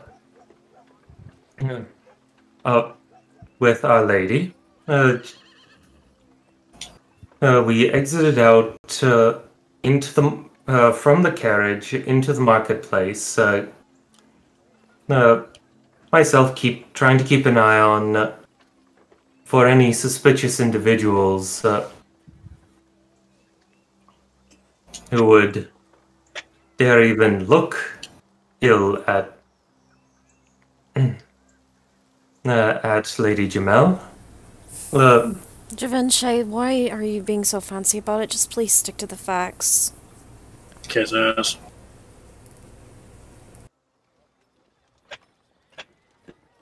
Lady, we exited out from the carriage into the marketplace. Myself trying to keep an eye on for any suspicious individuals who would dare even look ill at Lady Jamel. Givenchy, why are you being so fancy about it? Just please stick to the facts. Kiss ass.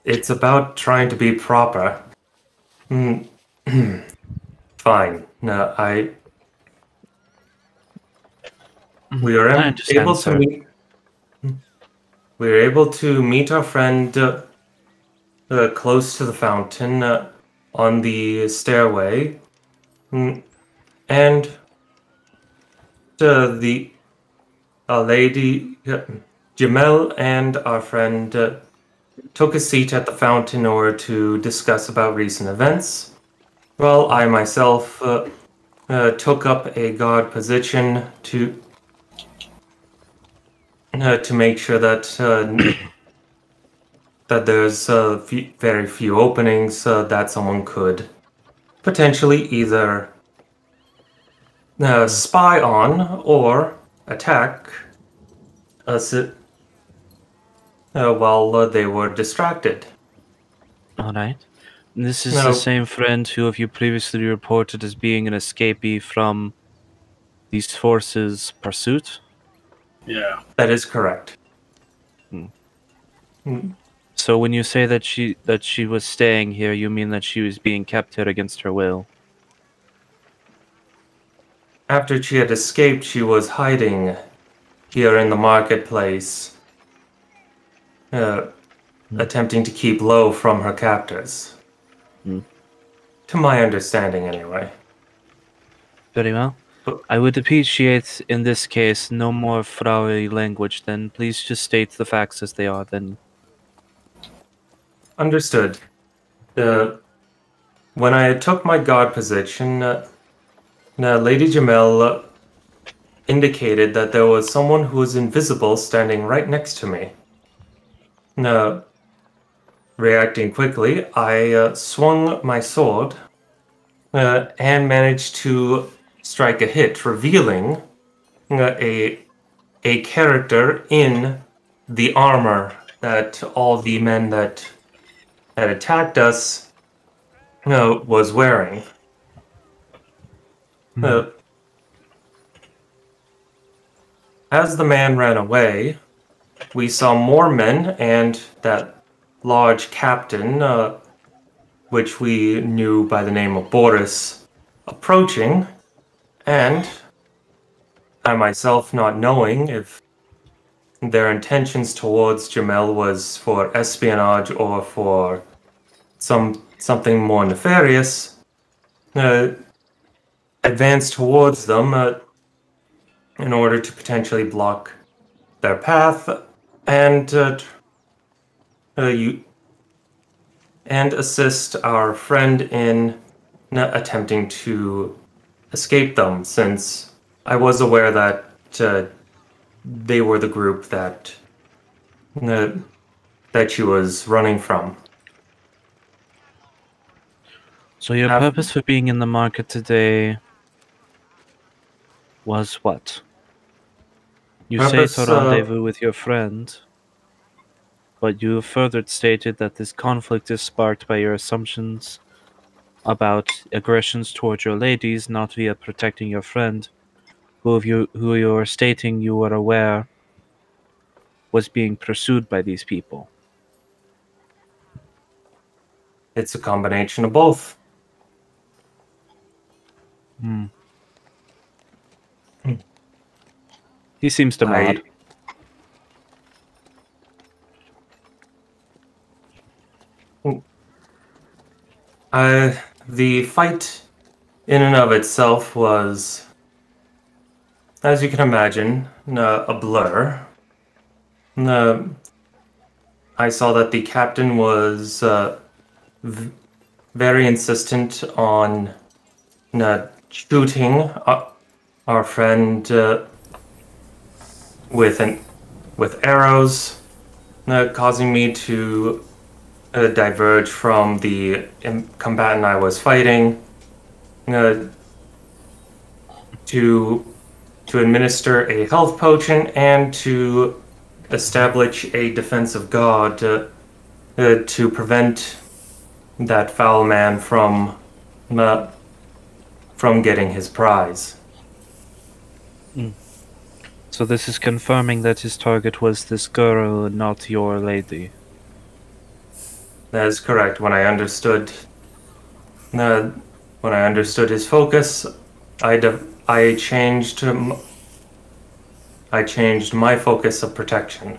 It's about trying to be proper. Fine. No, we were able to meet. We were able to meet our friend close to the fountain on the stairway, and the Lady Jamel and our friend took a seat at the fountain in order to discuss about recent events, while I myself took up a guard position to make sure that that there's very few openings that someone could potentially either spy on or attack us while they were distracted. Alright. This is the same friend who have you previously reported as being an escapee from these forces' pursuit? Yeah. That is correct. So when you say that she was staying here, you mean that she was being kept here against her will? After she had escaped, she was hiding here in the marketplace, attempting to keep low from her captors. To my understanding, anyway. Very well. I would appreciate, in this case, no more flowery language then. Please just state the facts as they are then. Understood. When I took my guard position, Lady Jamel indicated that there was someone who was invisible standing right next to me. Reacting quickly, I swung my sword and managed to strike a hit, revealing a character in the armor that all the men that had attacked us was wearing. As the man ran away, we saw more men and that large captain, which we knew by the name of Boris, approaching, and I myself not knowing if their intentions towards Jamel was for espionage or for something more nefarious, advanced towards them in order to potentially block their path and assist our friend in attempting to escape them, since I was aware that they were the group that she was running from. So your purpose for being in the market today was what? You say to rendezvous with your friend, but you further stated that this conflict is sparked by your assumptions about aggressions towards your ladies, not via protecting your friend, who you're stating you were aware was being pursued by these people. It's a combination of both. He seems to nod. The fight in and of itself was, as you can imagine, a blur. I saw that the captain was very insistent on shooting our friend with arrows, causing me to diverge from the combatant I was fighting, to administer a health potion and to establish a defensive guard to prevent that foul man from getting his prize. So this is confirming that his target was this girl, not your lady. That is correct. When I understood his focus, I changed my focus of protection.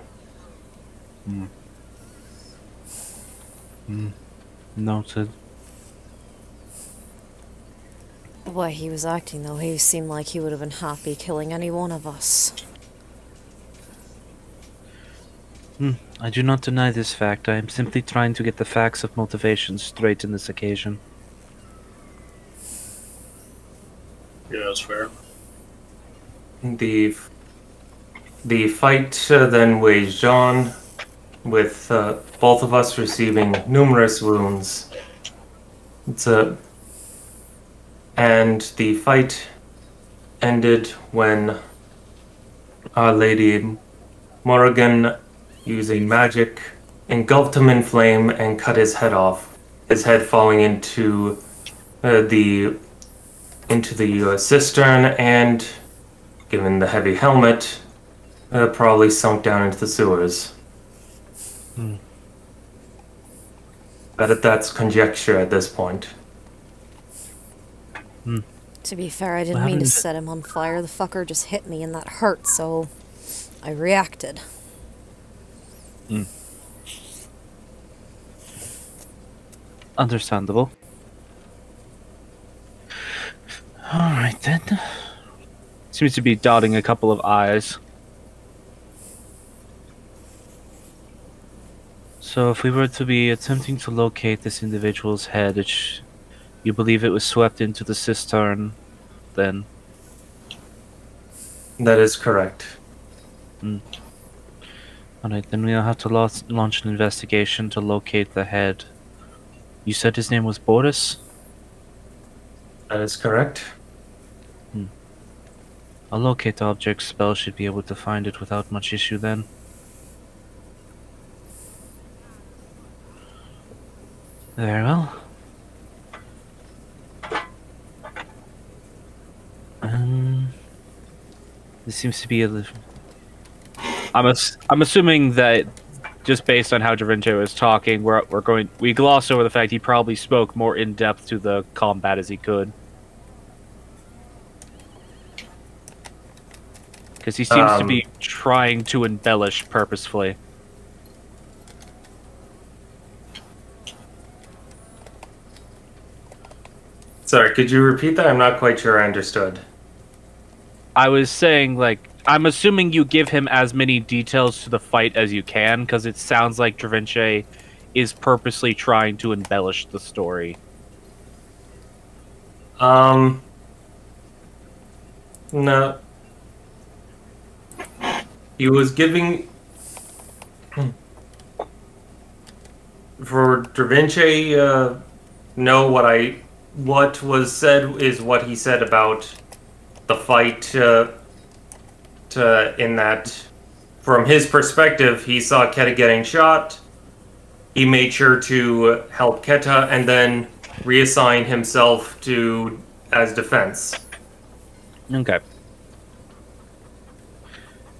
Noted. The way he was acting, though, he seemed like he would have been happy killing any one of us. I do not deny this fact. I am simply trying to get the facts of motivation straight in this occasion. Yeah, that's fair. The fight then waged on, with both of us receiving numerous wounds. And the fight ended when Our Lady Morrigan, using magic, engulfed him in flame and cut his head off. His head falling into the cistern, and given the heavy helmet, Probably sunk down into the sewers. But that's conjecture at this point. To be fair, I didn't Well, mean to haven't- set him on fire. The fucker just hit me and that hurt, so I reacted. Understandable. Alright then. Seems to be dotting a couple of I's. So if we were to be attempting to locate this individual's head, you believe it was swept into the cistern, then? That is correct. Alright, then we'll have to launch an investigation to locate the head. You said his name was Boris? That is correct. A locate object spell should be able to find it without much issue then. Very well. This seems to be I'm assuming that just based on how Davinci was talking, we gloss over the fact he probably spoke more in depth to the combat as he could. Because he seems to be trying to embellish purposefully. Sorry, could you repeat that? I'm not quite sure I understood. I was saying, like, I'm assuming you give him as many details to the fight as you can, because it sounds like Davinci is purposely trying to embellish the story. No. He was giving... For Davinci, no, what was said is what he said about the fight, in that, from his perspective, he saw Keta getting shot, he made sure to help Keta, and then reassign himself as defense. Okay.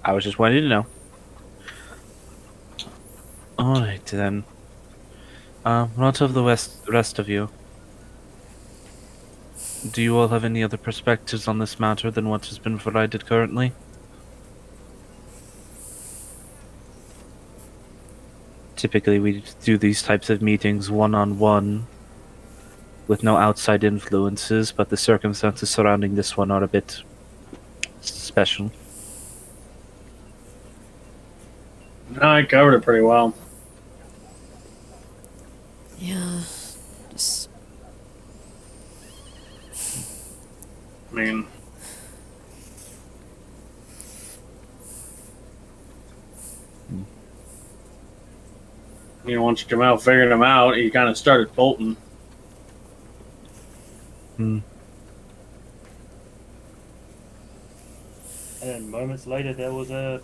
I was just wanting to know. Alright then. What of the rest of you? Do you all have any other perspectives on this matter than what has been provided currently? Typically we do these types of meetings one-on-one with no outside influences, but the circumstances surrounding this one are a bit special. No, I covered it pretty well. Yeah. Just... I mean... once Jamal figured him out, he kind of started bolting. And then moments later, there was a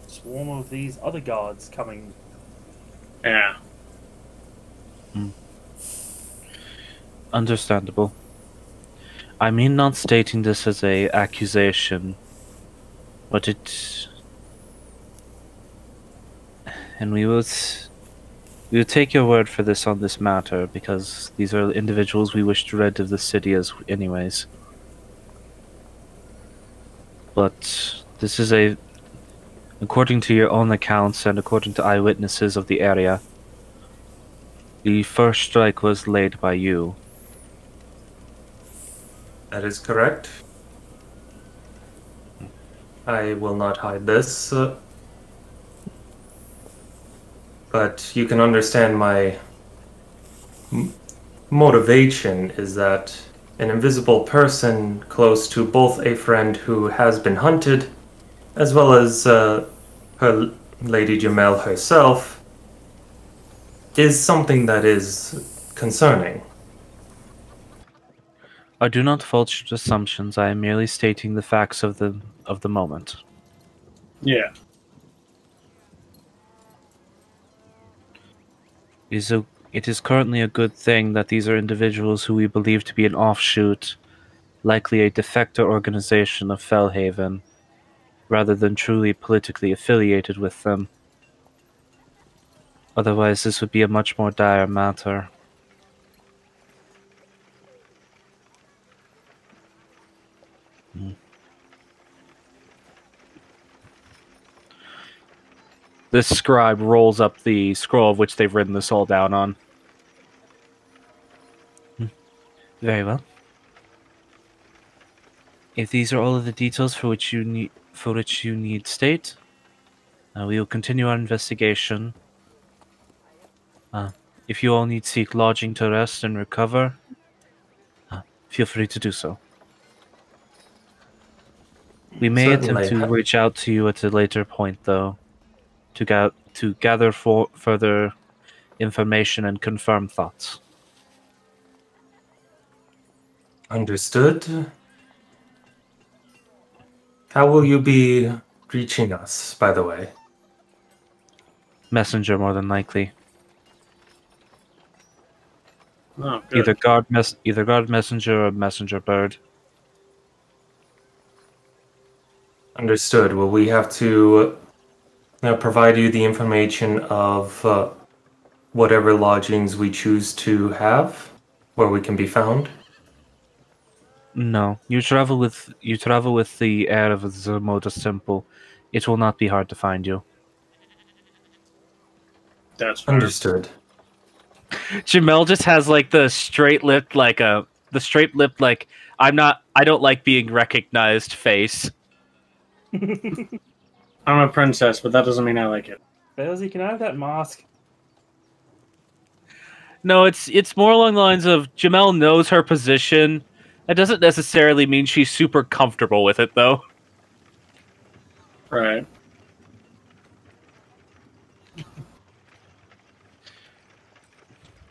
swarm of these other guards coming. Yeah. Understandable. I mean not stating this as a accusation, but and we will take your word for this on this matter, because these are individuals we wish to rid of the city as anyways. But this is according to your own accounts and according to eyewitnesses of the area, the first strike was laid by you. That is correct. I will not hide this. But you can understand my motivation is that an invisible person close to both a friend who has been hunted, as well as her Lady Jamel herself, is something that is concerning. I do not fault your assumptions. I am merely stating the facts of the moment. Yeah. It is currently a good thing that these are individuals who we believe to be an offshoot, likely a defector organization of Fellhaven, rather than truly politically affiliated with them. Otherwise, this would be a much more dire matter. This scribe rolls up the scroll of which they've written this all down on. Very well. If these are all of the details for which you need state, we will continue our investigation. If you all need seek lodging to rest and recover, feel free to do so. We may Certainly. attempt to reach out to you at a later point, though, to gather further information and confirm thoughts. Understood. How will you be reaching us, by the way? Messenger, more than likely. Oh, good. Either guard messenger or messenger bird. Understood. Will we have to provide you the information of whatever lodgings we choose to have, where we can be found? No, you travel with the heir of the Zermodus Temple. It will not be hard to find you. That's fair. Understood. Jamel just has like the straight lipped I don't like being recognized face. I'm a princess, but that doesn't mean I like it. Belzy, can I have that mask? No, it's more along the lines of Jamel knows her position. That doesn't necessarily mean she's super comfortable with it, though. Right.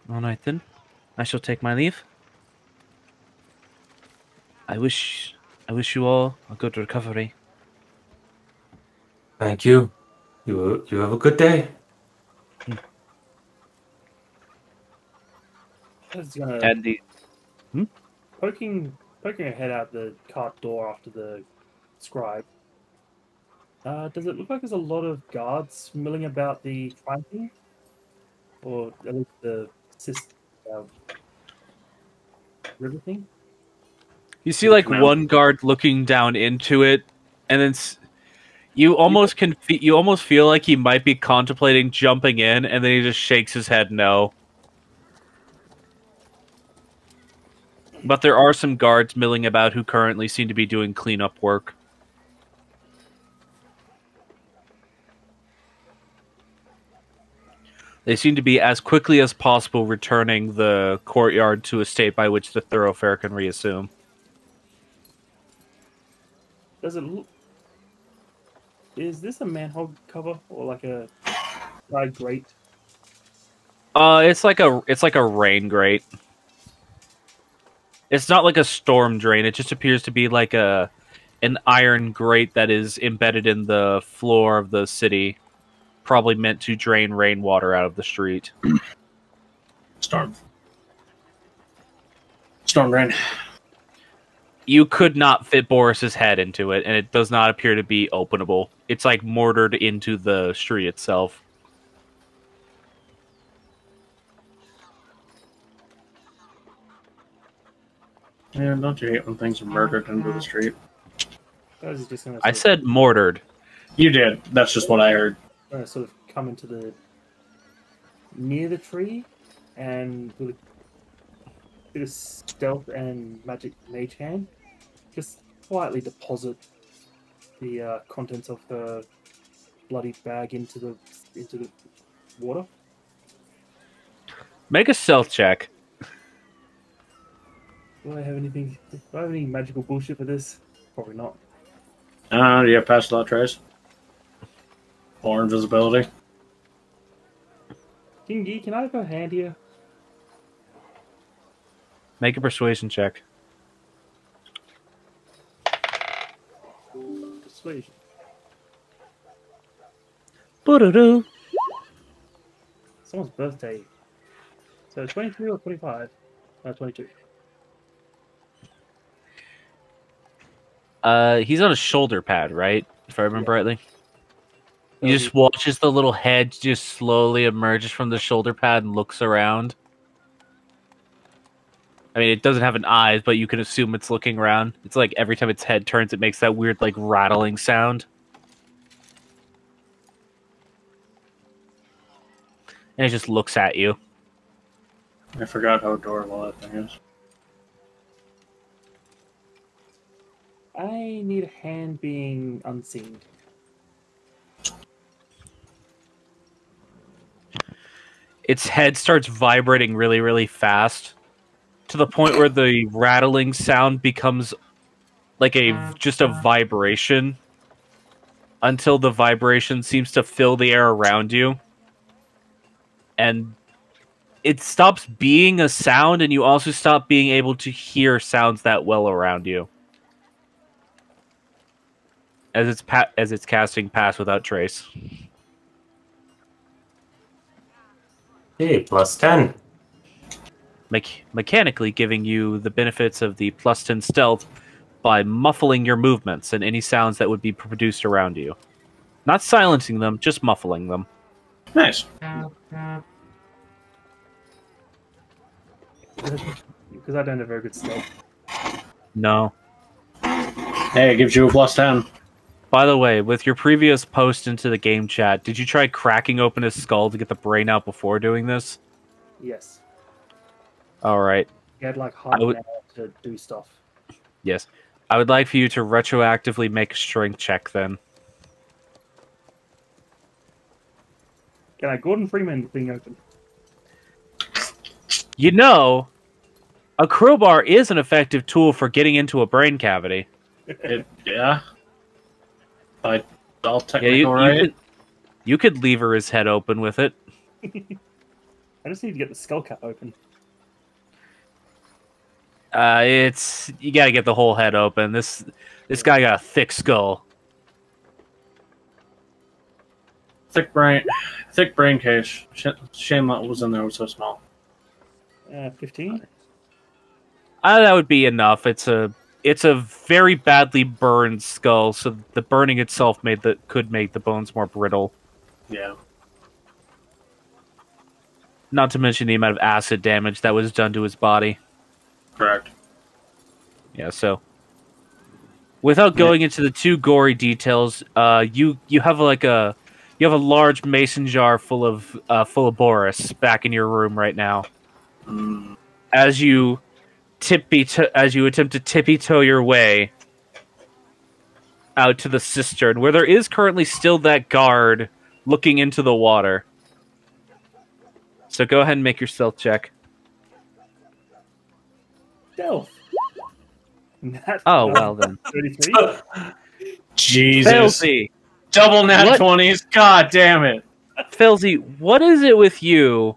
All right, then. I shall take my leave. I wish you all a good recovery. Thank you. You have a good day. Belzy's gonna And the poking her head out the cart door after the scribe. Does it look like there's a lot of guards milling about the fighting? Or at least the river thing? you see like No. one guard looking down into it, and then you almost feel like he might be contemplating jumping in, and then he just shakes his head no. But there are some guards milling about who currently seem to be doing cleanup work. They seem to be as quickly as possible returning the courtyard to a state by which the thoroughfare can reassume. Does it look... Is this a manhole cover or like a side grate? It's like a rain grate. It's not like a storm drain. It just appears to be like an iron grate that is embedded in the floor of the city, probably meant to drain rainwater out of the street. Storm rain. You could not fit Boris's head into it, and it does not appear to be openable. It's like mortared into the street itself. Yeah, don't you hate when things are murdered into the street? Belzy's just gonna I said mortared. You did. That's just what I heard. sort of come into the near the tree and with a bit of stealth and magic mage hand, just quietly deposit the contents of her bloody bag into the water. Make a stealth check. Do I have anything? Do I have any magical bullshit for this? Probably not. Do you have past lot trace? Or invisibility? Kingi, can I have a hand here? Make a persuasion check. Persuasion. Boo-doo-doo. Someone's birthday. So 23 or 25? 22. He's on a shoulder pad, right? if I remember rightly. You just watch as the little head just slowly emerges from the shoulder pad and looks around. I mean, it doesn't have an eyes, but you can assume it's looking around. It's like every time its head turns, it makes that weird, like, rattling sound. And it just looks at you. I forgot how adorable that thing is. I need a hand being unseen. Its head starts vibrating really, really fast to the point where the rattling sound becomes like just a vibration until the vibration seems to fill the air around you. And it stops being a sound, and you also stop being able to hear sounds that well around you. As it's casting Pass Without Trace. Hey, plus 10. Mechanically giving you the benefits of the plus 10 stealth by muffling your movements and any sounds that would be produced around you. Not silencing them, just muffling them. Nice. Because I don't have very good stealth. No. Hey, it gives you a plus 10. By the way, with your previous post into the game chat, did you try cracking open his skull to get the brain out before doing this? Yes. Alright. You had like half an hour to do stuff. Yes. I would like for you to retroactively make a strength check then. Can I Gordon Freeman thing open? You know, a crowbar is an effective tool for getting into a brain cavity. Yeah. I'll Yeah, technically right. you could lever his head open with it. I just need to get the skull cap open. You gotta get the whole head open. This guy got a thick skull. Thick brain cage. Shame that was in there. It was so small. 15? That would be enough. It's a very badly burned skull, so the burning itself could make the bones more brittle. Yeah. Not to mention the amount of acid damage that was done to his body. Correct. Yeah, so without going into the too gory details, you have a large mason jar full of Boris back in your room right now. Mm. As you attempt to tippy-toe your way out to the cistern, where there is currently still that guard looking into the water. So go ahead and make your stealth check. Stealth. Oh, well then. 33? Jesus. Filthy. Double nat What? 20s. God damn it. Filthy, what is it with you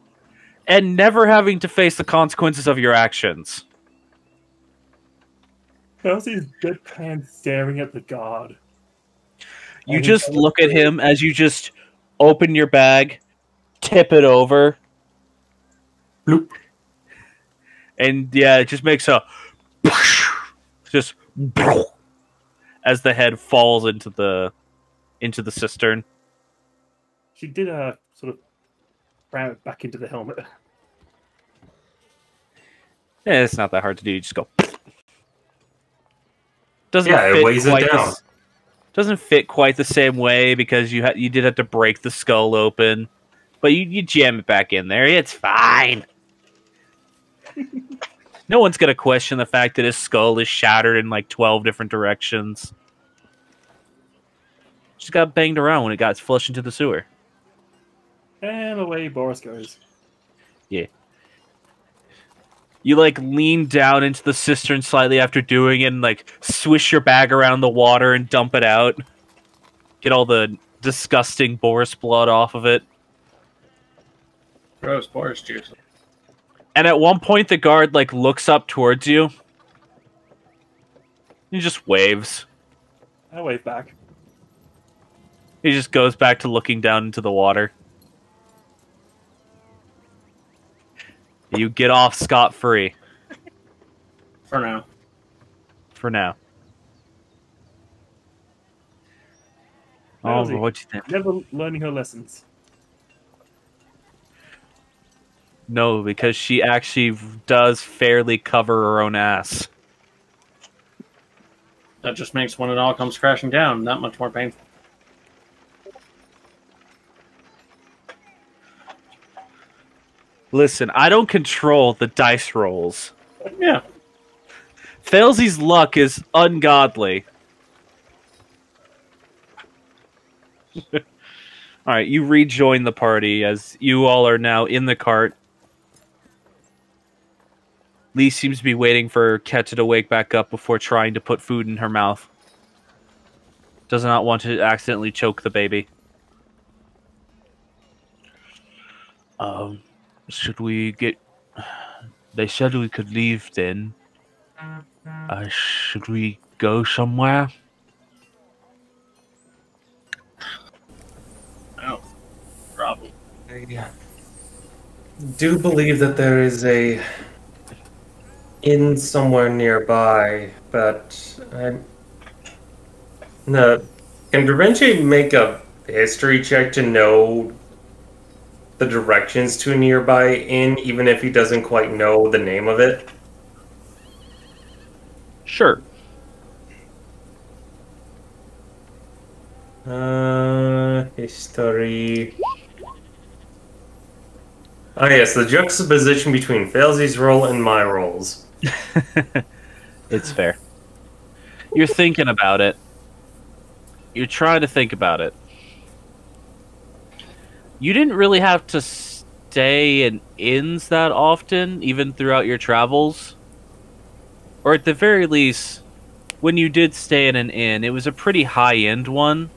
and never having to face the consequences of your actions? Kelsey's deadpan staring at the guard. You just look at him as you just open your bag, tip it over. Bloop. And yeah, it just makes a just as the head falls into the cistern. She did a sort of ram it back into the helmet. Yeah, it's not that hard to do. You just go. Doesn't Yeah, it fit weighs it quite down. Doesn't fit quite the same way because you did have to break the skull open, but you jam it back in there. It's fine. No one's gonna question the fact that his skull is shattered in like 12 different directions. Just got banged around when it got flushed into the sewer. And away Boris goes. Yeah. You like lean down into the cistern slightly after doing it and like swish your bag around the water and dump it out. Get all the disgusting Boris blood off of it. Gross Boris juice. And at one point the guard like looks up towards you. He just waves. I wave back. He just goes back to looking down into the water. You get off scot-free. For now. For now. Oh, Rosie, what you think? never learning her lessons. No, because she actually does fairly cover her own ass. That just makes when it all comes crashing down that much more painful. Listen, I don't control the dice rolls. Yeah. Failsy's luck is ungodly. Alright, you rejoin the party as you all are now in the cart. Lee seems to be waiting for Keta to wake back up before trying to put food in her mouth. Does not want to accidentally choke the baby. Should we get... They said we could leave then. Should we go somewhere? Oh, probably. I do believe that there is a inn somewhere nearby, but I'm... No. Can Da Vinci make a history check to know the directions to a nearby inn, even if he doesn't quite know the name of it? Sure. History. Ah, yes, the juxtaposition between Failsy's role and my roles. It's fair. You're thinking about it. You're trying to think about it. You didn't really have to stay in inns that often, even throughout your travels. Or at the very least, when you did stay in an inn, it was a pretty high-end one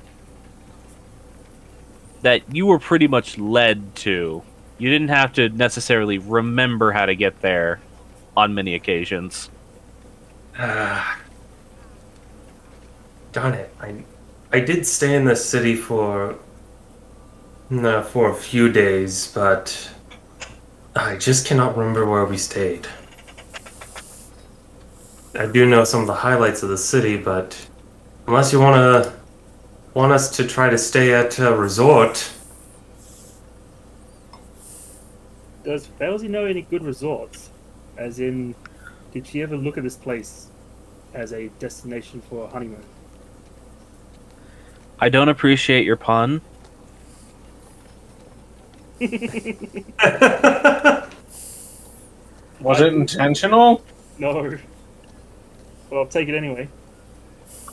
that you were pretty much led to. You didn't have to necessarily remember how to get there on many occasions. Darn it. I did stay in this city for a few days, but I just cannot remember where we stayed. I do know some of the highlights of the city, but unless you want us to try to stay at a resort. Does Failsy know any good resorts? As in, did she ever look at this place as a destination for a honeymoon? I don't appreciate your pun. Was it intentional? No. Well, I'll take it anyway.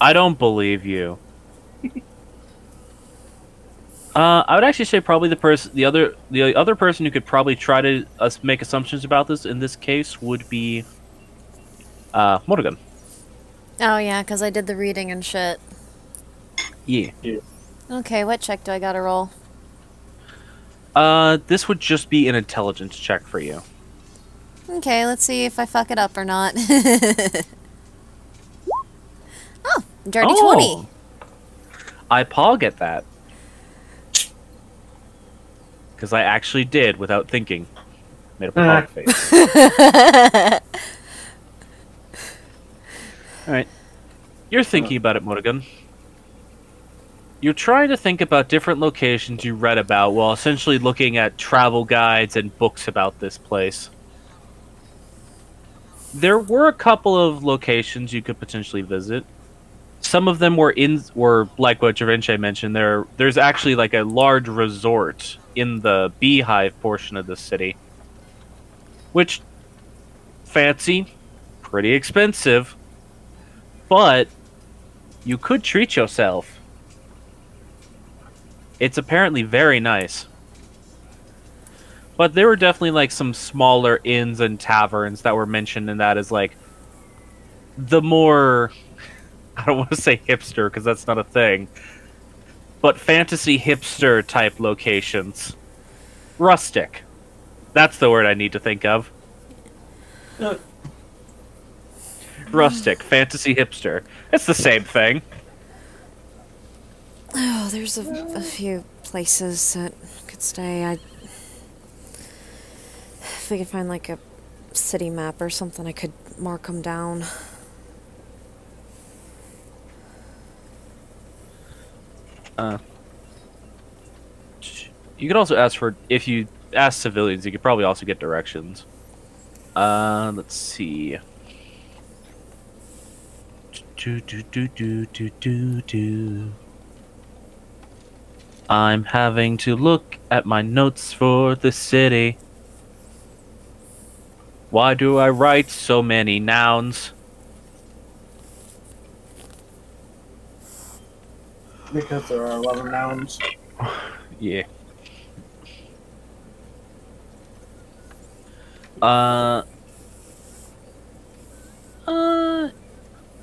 I don't believe you. I would actually say probably the other person who could probably try to make assumptions about this in this case would be Morrigan. Oh, yeah, because I did the reading and shit. Yeah. Okay, what check do I gotta roll? This would just be an intelligence check for you. Okay, let's see if I fuck it up or not. Oh, dirty 20. I pog at that. Because I actually did without thinking. Made a pog face. Alright. You're thinking about it, Morrigan. You're trying to think about different locations you read about while essentially looking at travel guides and books about this place. There were a couple of locations you could potentially visit. Some of them were like what Da Vinci mentioned. There's actually like a large resort in the Beehive portion of the city, which fancy, pretty expensive, but you could treat yourself. It's apparently very nice. But there were definitely like some smaller inns and taverns that were mentioned in that as like the more, I don't want to say hipster because that's not a thing, but fantasy hipster type locations. Rustic. That's the word I need to think of. Rustic, fantasy hipster. It's the same thing. Oh, there's a few places that could stay. If we could find like a city map or something, I could mark them down. You could also ask for, if you ask civilians, you could probably also get directions. Let's see. I'm having to look at my notes for the city. Why do I write so many nouns? Because there are 11 nouns. Yeah.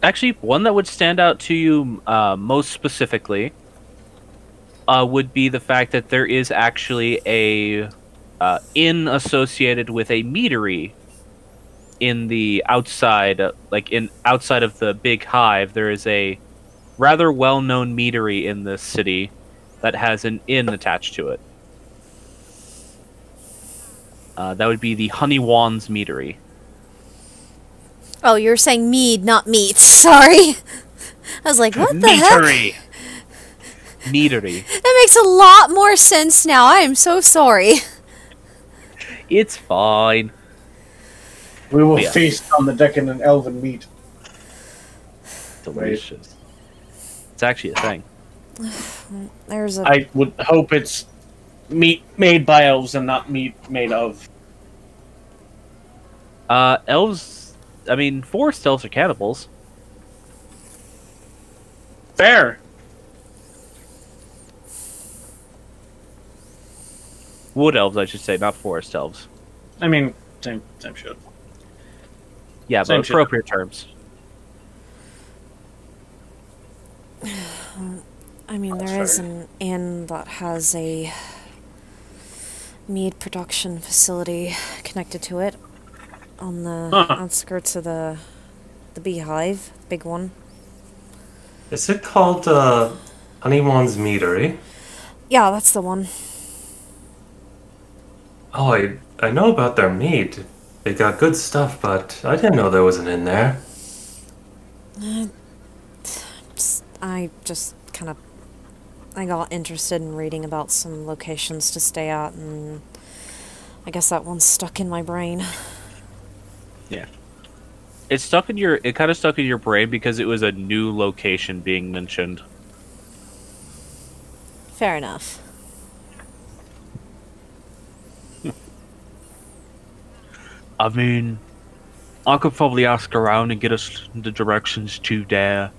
Actually, one that would stand out to you most specifically would be the fact that there is actually a inn associated with a meadery in the outside, outside of the big hive. There is a rather well-known meadery in this city that has an inn attached to it. That would be the Honey Wands Meadery. Oh, you're saying mead, not meat. Sorry. I was like, what the heck? Meadery. That makes a lot more sense now. I am so sorry. It's fine. We will feast on the decadent elven meat. Delicious. It's actually a thing. There's a... I would hope it's meat made by elves and not meat made of. Elves... I mean, forest elves are cannibals. Fair. Wood elves, I should say, not forest elves. I mean, same shit. Yeah, Same but appropriate terms. I mean, there is an inn that has a mead production facility connected to it on the outskirts of the beehive, big one. Is it called Honeywan's Meadery? Yeah, that's the one. Oh, I know about their meat. They got good stuff, but I didn't know there was an inn there. I just kind of... I got interested in reading about some locations to stay at, and I guess that one's stuck in my brain. Yeah. It kind of stuck in your brain because it was a new location being mentioned. Fair enough. I mean, I could probably ask around and get us the directions to there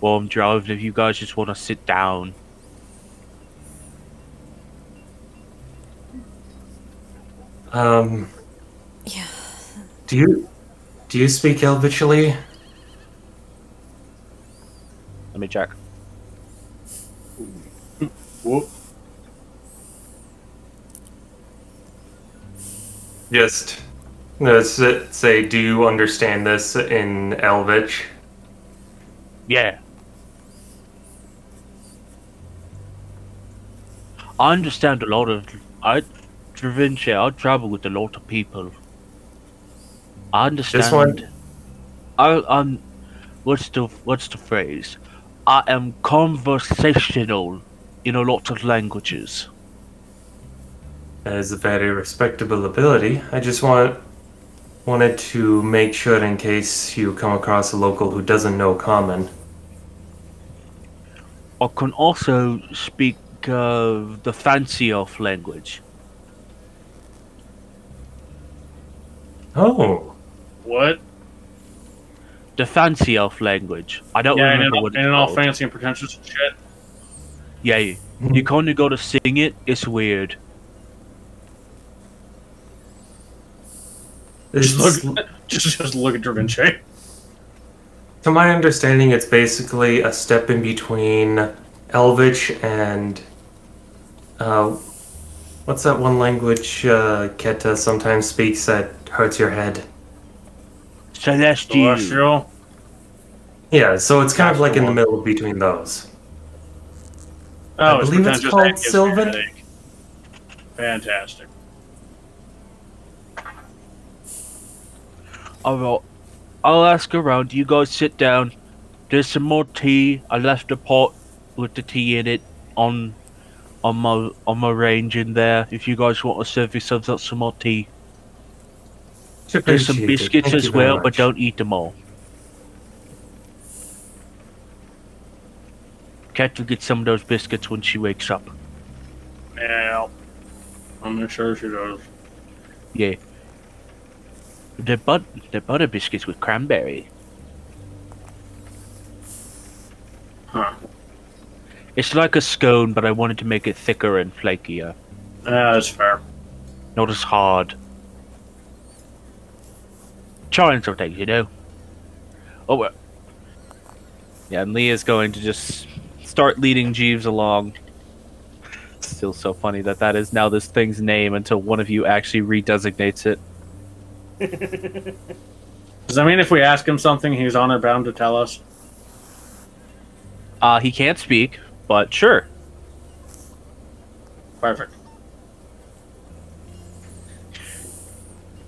while I'm driving if you guys just want to sit down. Yeah. Do you speak Elvish? Let me check. Whoop. Just let's say, do you understand this in Elvish? Yeah. I understand a lot of... Dravinci, I travel with a lot of people. I understand... This one? I'm... What's the phrase? I am conversational in a lot of languages. That is a very respectable ability. I just wanted to make sure in case you come across a local who doesn't know Common. I can also speak the fancy elf language. Oh. What? The fancy elf language. I don't remember what it's all called. fancy and pretentious and shit. Yeah, you kind of gotta sing it. It's weird. Just look at Dravinci. To my understanding, it's basically a step in between Elvish and what's that one language Keta sometimes speaks that hurts your head? Celestial. Yeah, so it's kind of like in the middle between those. Oh, I believe it's called Sylvan. Fantastic. I'll ask around. You guys sit down. There's some more tea. I left a pot with the tea in it. my range in there. If you guys want to serve yourselves up some more tea, there's some Appreciate it. biscuits Thank as you very well, but much. don't eat them all. Cat will get some of those biscuits when she wakes up. Yeah, I'm sure she does. Yeah. They're butter biscuits with cranberry. Huh. It's like a scone, but I wanted to make it thicker and flakier. Yeah, that's fair. Not as hard. Trying some things, you know. Oh well. Yeah, and Leah's going to just start leading Jeeves along. It's still so funny that is now this thing's name until one of you actually redesignates it. Does that mean if we ask him something, he's honor bound to tell us? He can't speak, but sure. Perfect.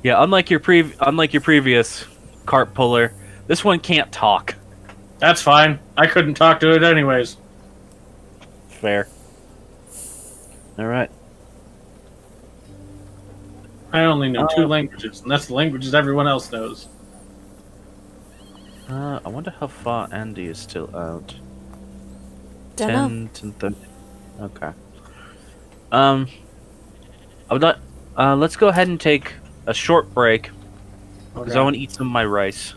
Yeah, unlike your previous cart puller, this one can't talk. That's fine. I couldn't talk to it anyways. Fair. All right. I only know 2 languages, and that's the languages everyone else knows. I wonder how far Andy is still out. Don't know. 10 to 30. Okay. I would like. Let's go ahead and take a short break because I want to eat some of my rice.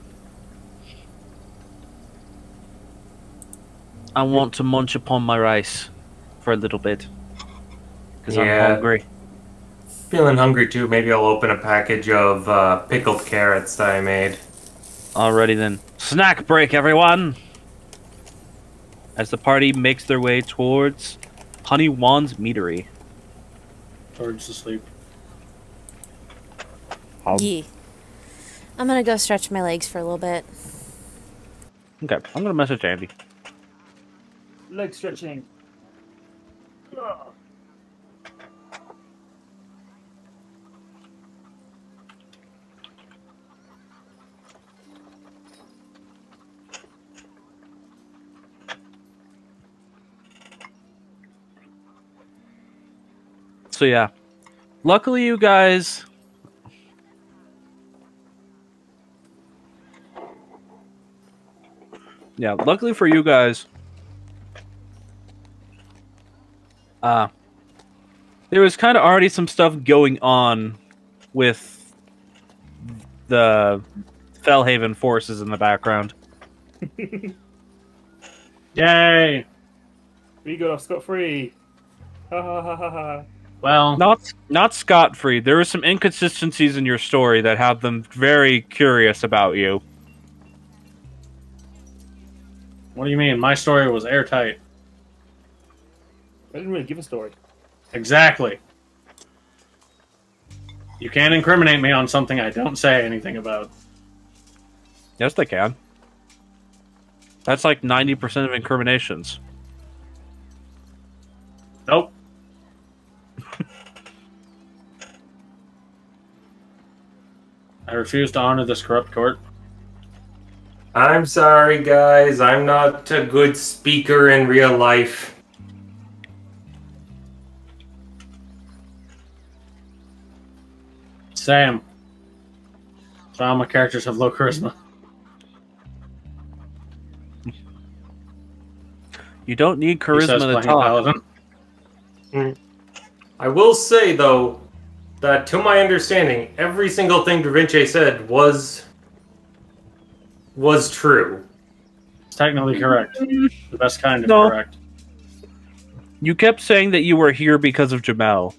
I want to munch upon my rice for a little bit because I'm Yeah. hungry. Feeling hungry too. Maybe I'll open a package of pickled carrots that I made. Alrighty then. Snack break, everyone! As the party makes their way towards Honey Wan's meadery. Towards the sleep. Yeah. I'm gonna go stretch my legs for a little bit. Okay, I'm gonna message Andy. Leg stretching. So yeah, luckily you guys. Yeah, luckily for you guys. There was kind of already some stuff going on with the Fellhaven forces in the background. Yay! We got off scot-free. Ha ha ha ha ha. Well, Not scot-free. There were some inconsistencies in your story that have them very curious about you. what do you mean? My story was airtight. I didn't really give a story. Exactly. You can't incriminate me on something I don't say anything about. Yes, they can. That's like 90% of incriminations. Nope. I refuse to honor this corrupt court. I'm sorry, guys. I'm not a good speaker in real life. Sam. So all my characters have low charisma. You don't need He says charisma to playing talk. Paladin. I will say, though, that to my understanding, every single thing Da Vinci said was true. It's technically correct. The best kind of No. correct. You kept saying that you were here because of Jamel.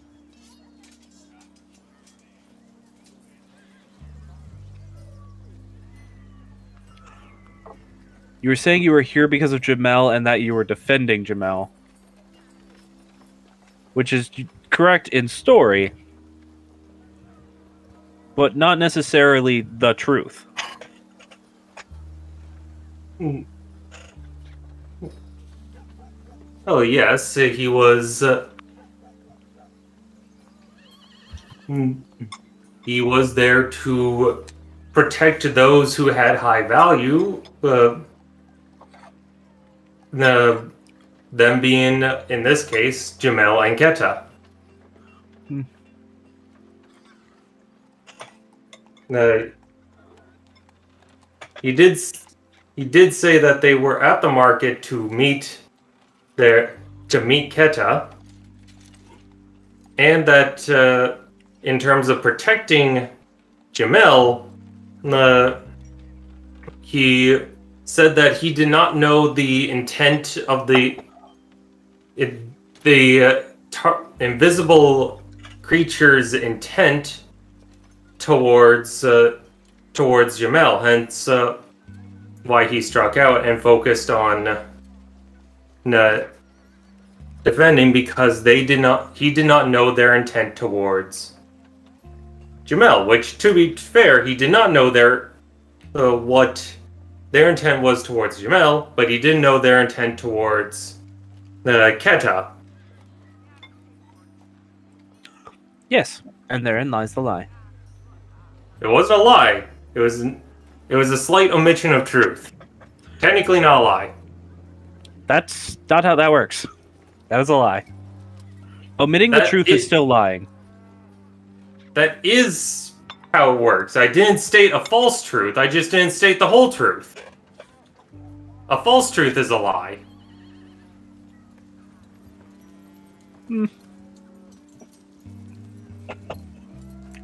You were saying you were here because of Jamel and that you were defending Jamel. Which is correct in story, but not necessarily the truth. Oh, yes, he was... he was there to protect those who had high value. The them being, in this case, Jamel and Keta. He did say that they were at the market to meet Keta, and that in terms of protecting Jamel, he said that he did not know the intent of the invisible creature's intent towards Jamel, hence why he struck out and focused on defending, because he did not know their intent towards Jamel, which, to be fair, he did not know what their intent was towards Jamel, but he didn't know their intent towards Keta. Yes, and therein lies the lie. It wasn't a lie. It was a slight omission of truth. Technically not a lie. That's not how that works. That is a lie. Omitting the truth is still lying. That is how it works. I didn't state a false truth. I just didn't state the whole truth. A false truth is a lie.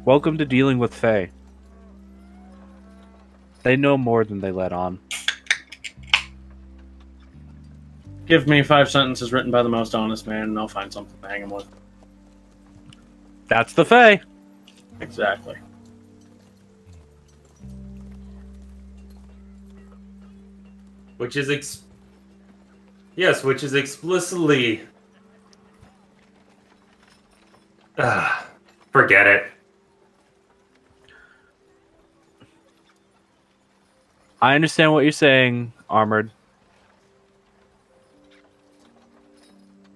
Welcome to dealing with Fae. They know more than they let on. Give me 5 sentences written by the most honest man, and I'll find something to hang him with. That's the Fae. Exactly. Which is explicitly... forget it. I understand what you're saying, Armored.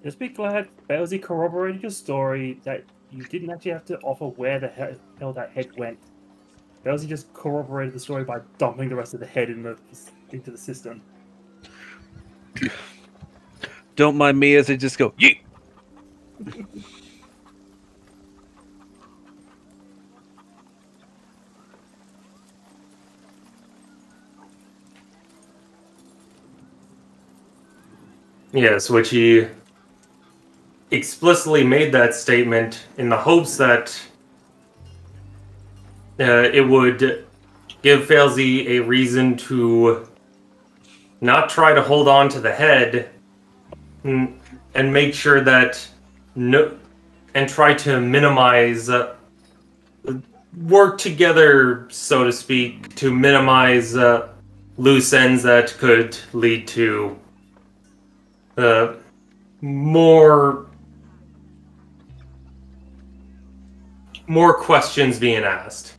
Just be glad Bowsy corroborated your story that you didn't actually have to offer where the hell that head went. Bowsy just corroborated the story by dumping the rest of the head into the system. Don't mind me as I just go, yeet! Yes, which he explicitly made that statement in the hopes that it would give Failsy a reason to not try to hold on to the head and make sure that and try to minimize work together, so to speak, to minimize loose ends that could lead to more questions being asked.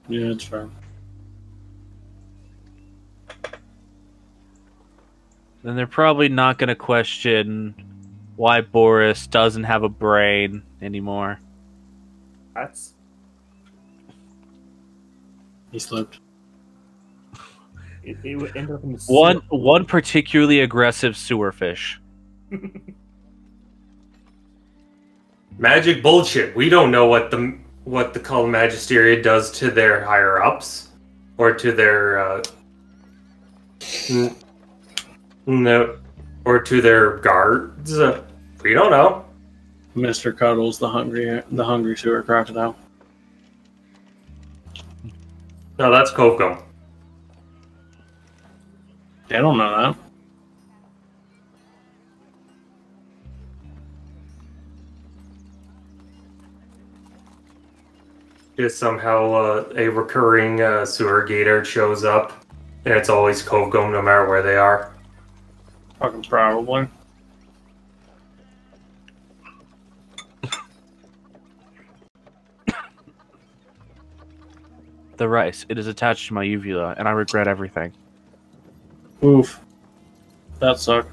Yeah, it's fair. Then they're probably not going to question why Boris doesn't have a brain anymore. He slipped. It ended up in the One particularly aggressive sewer fish. Magic bullshit. We don't know what the Cult Magisteria does to their higher ups or to their or to their guards. We don't know. Mr. Cuddles, the hungry sewer crocodile. No, that's Coco. They don't know that. Just somehow a recurring sewer gator shows up, and it's always Kovgum no matter where they are. Fucking probably. The rice. It is attached to my uvula, and I regret everything. Oof. That sucked.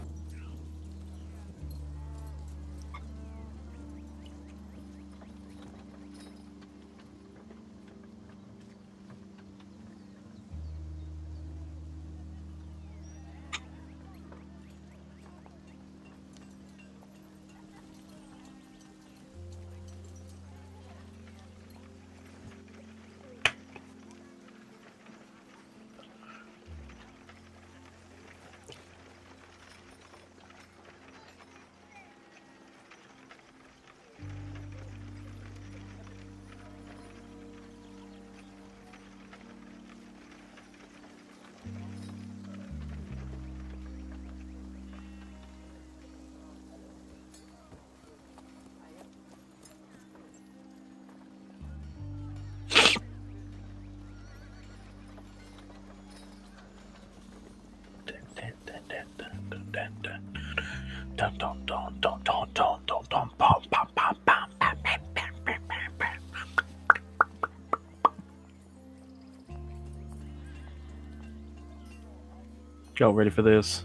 Dun, dun, dun, dun, dun, dun, dun, dun, pom, pom, pom, pom, pom, pom, pom, pom, pom. Y'all ready for this?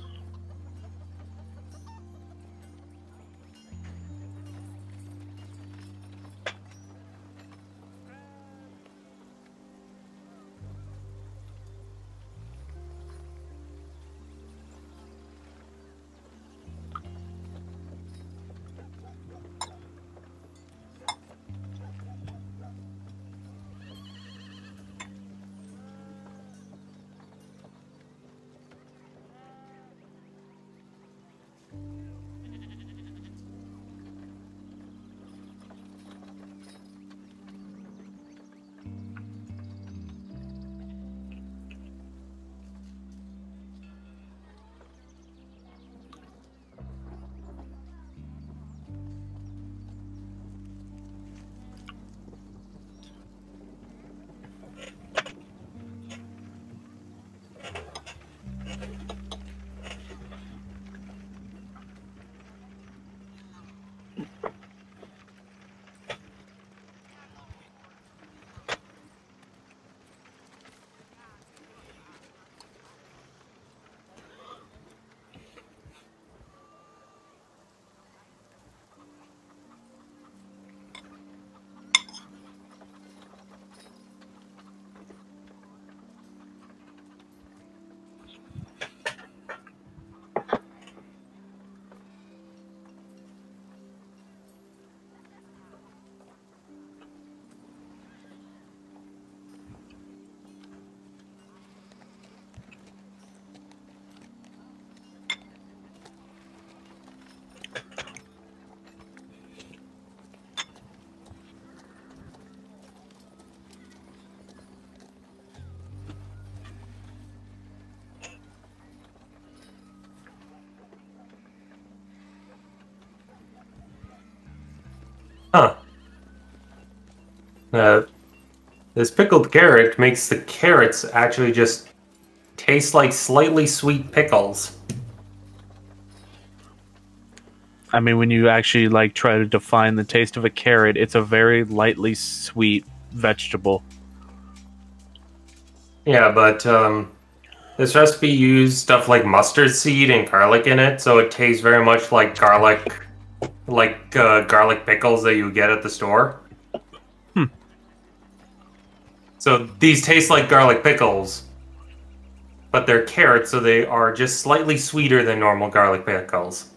Huh. This pickled carrot makes the carrots actually just taste like slightly sweet pickles. I mean, when you actually like try to define the taste of a carrot, it's a very lightly sweet vegetable. Yeah, but this recipe used stuff like mustard seed and garlic in it, so it tastes very much like garlic pickles that you get at the store. So these taste like garlic pickles, but they're carrots, so they are just slightly sweeter than normal garlic pickles.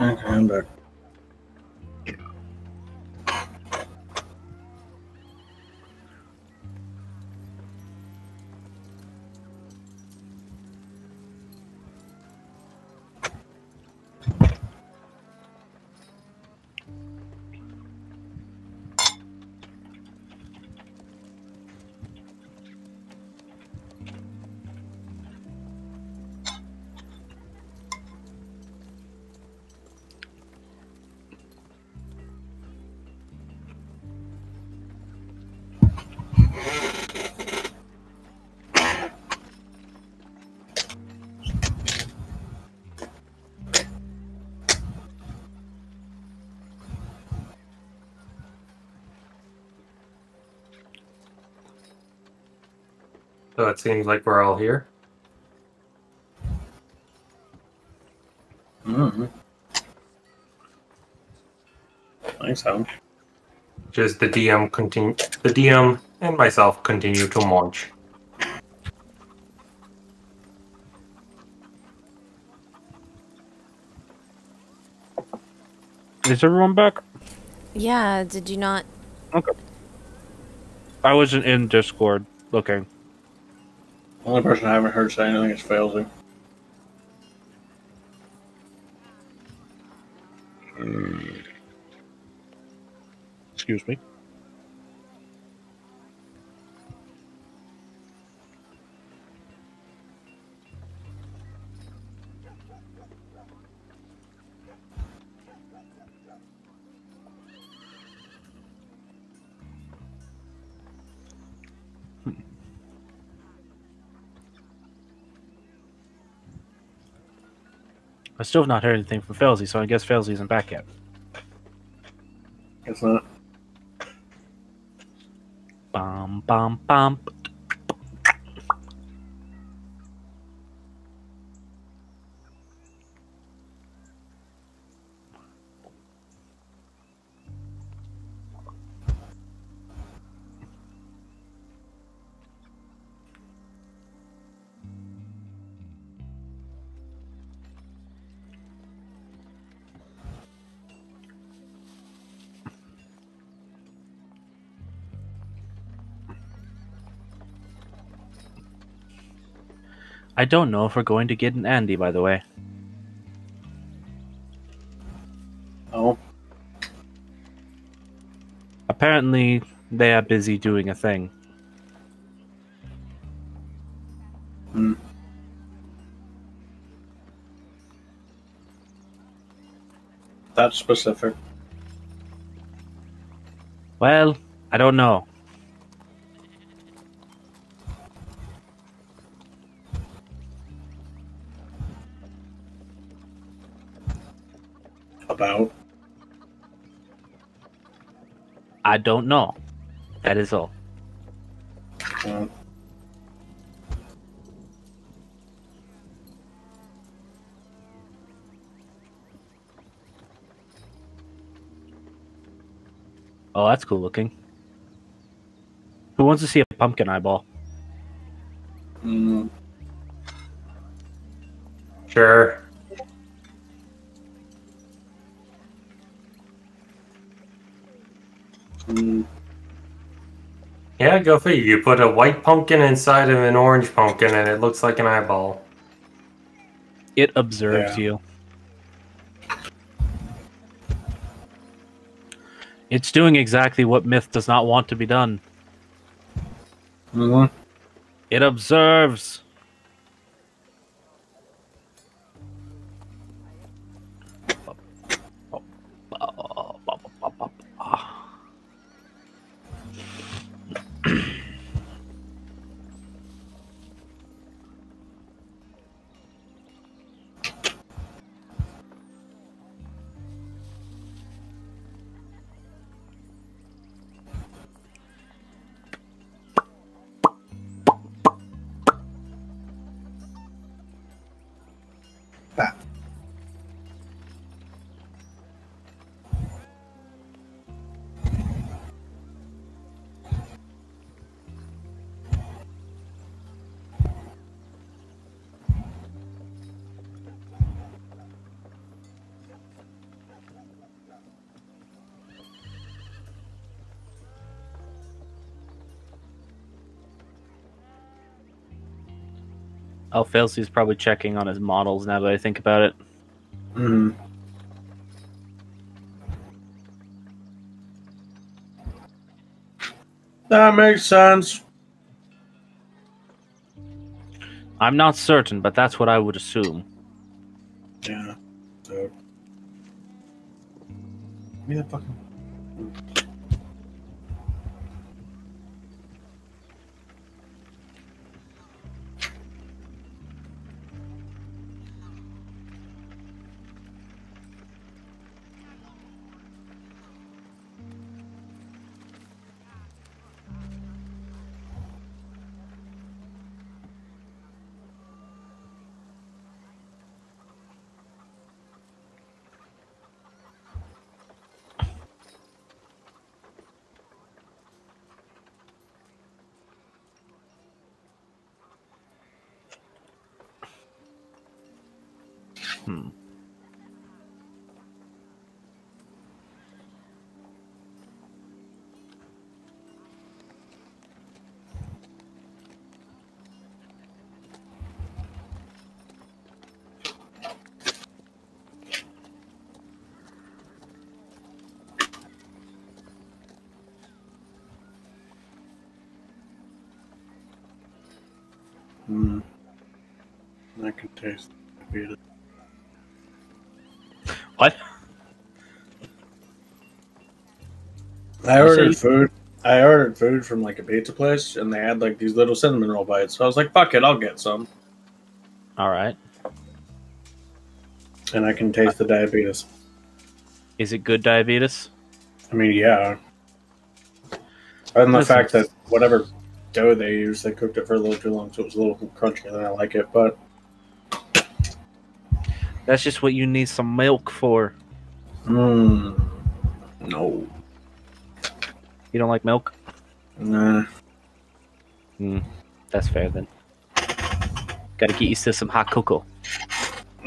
Okay, I'm back. So it seems like we're all here. Mm-hmm. I think so. Just the DM and myself continue to march. Is everyone back? Yeah, did you not? Okay. I wasn't in Discord looking. The only person I haven't heard say anything is Failsy. Excuse me. I still have not heard anything from Felzy, so I guess Felzy isn't back yet. It's not. Bum bum bum. I don't know if we're going to get an Andy, by the way. Oh. Apparently, they are busy doing a thing. Hmm. That's specific. Well, I don't know. About. I don't know. That is all. Um, Oh, that's cool looking. Who wants to see a pumpkin eyeball? mm, Sure. mm, Yeah, go figure. You put a white pumpkin inside of an orange pumpkin and it looks like an eyeball. It observes Yeah. you. It's doing exactly what Myth does not want to be done. mhm. It observes. Alfelsi's probably checking on his models now that I think about it. Hmm. That makes sense. I'm not certain, but that's what I would assume. Yeah. So. Give me that fucking. Hmm. Hmm. I can taste it. What? I You ordered say- food. I ordered food from like a pizza place, and they had like these little cinnamon roll bites. So I was like, "Fuck it, I'll get some." All right. And I can taste the diabetes. Is it good diabetes? I mean, yeah. And the Listen. fact that whatever dough they used, they cooked it for a little too long, so it was a little crunchier than I like it. But That's just what you need some milk for. no, You don't like milk? nah. That's fair then. Gotta get used to some hot cocoa.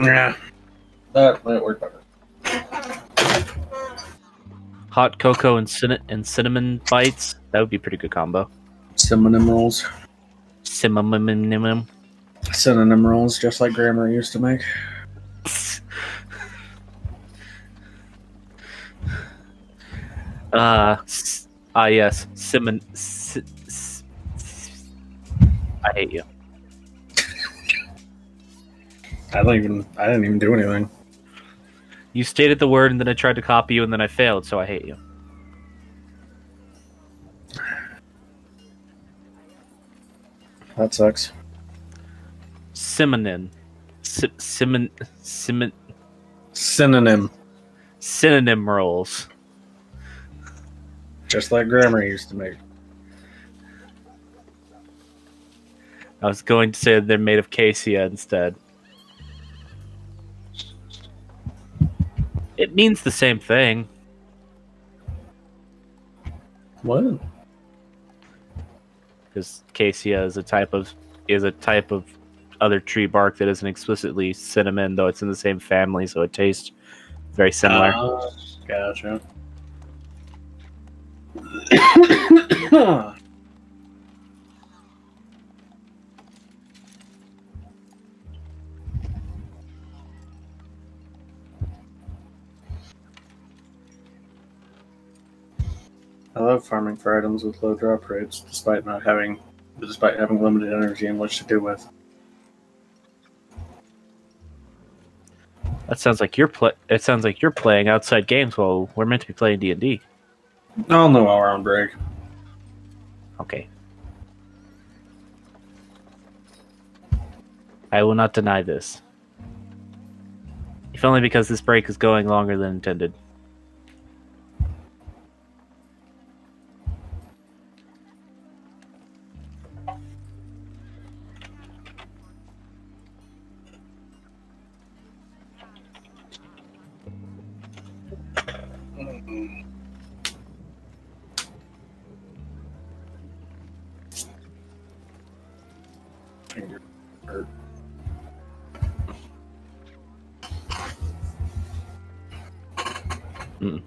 Yeah, that might work better. Hot cocoa and cinnamon bites. That would be a pretty good combo. Cinnamon rolls, Cinnamon. synonym rolls, just like Grandma used to make. Yes. I hate you. I didn't even do anything. You stated the word and then I tried to copy you and then I failed, so I hate you. That sucks. Synonym. Synonym, Synonym rolls. just like Grandma used to make. I was going to say they're made of cassia instead. It means the same thing. What? Because cassia is a type of other tree bark that isn't explicitly cinnamon, though it's in the same family, so it tastes very similar. Gotcha. I love farming for items with low drop rates, despite having limited energy in which to do with. That sounds like it sounds like you're playing outside games while we're meant to be playing D&D. I'll know while we're on break. Okay. I will not deny this. If only because this break is going longer than intended. Finger hurt. Mm.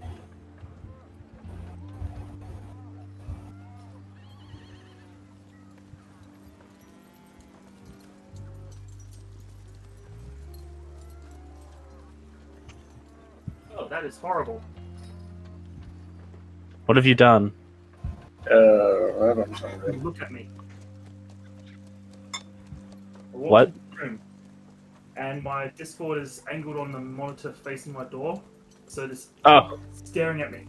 That is horrible. What have you done? I don't know. Look at me. I walked What? into the room, and my Discord is angled on the monitor facing my door, so it's Oh. staring at me.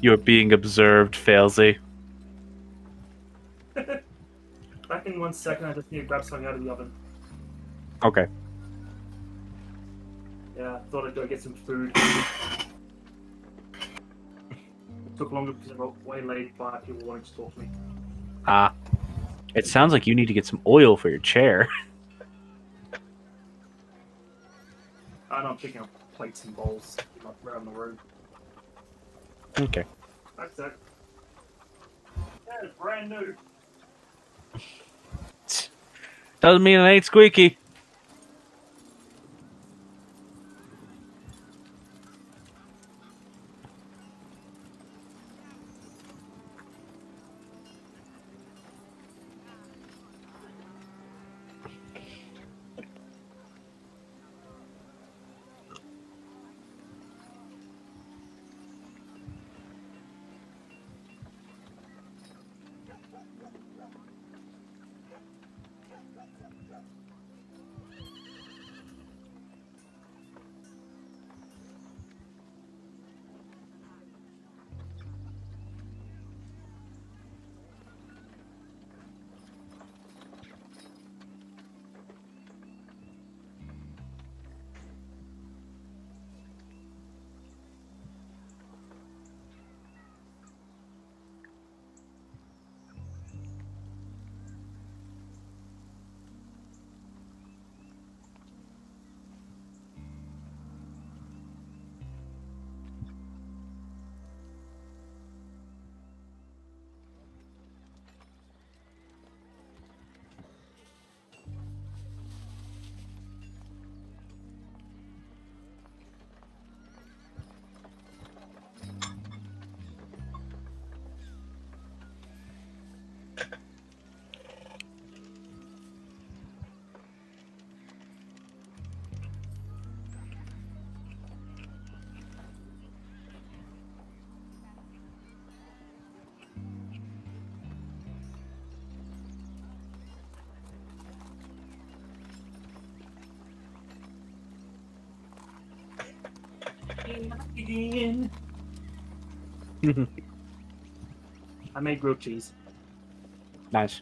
You're being observed, Failsy. Back in 1 second, I just need to grab something out of the oven. Okay. Yeah, I thought I'd go get some food. It took longer because I got waylaid by people wanting to talk to me. Ah. It sounds like you need to get some oil for your chair. I know I'm picking up plates and bowls around the room. Okay. That's it. That is brand new. Doesn't mean it ain't squeaky. I made grilled cheese. Nice.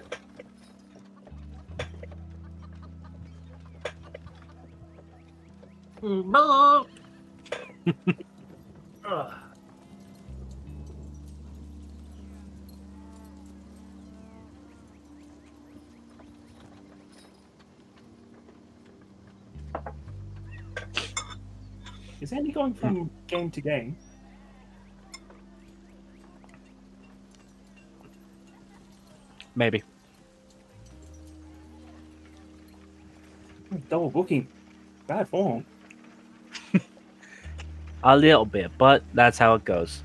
Ugh. Is Andy going from game to game? Maybe. Double booking. Bad form. A little bit, but that's how it goes.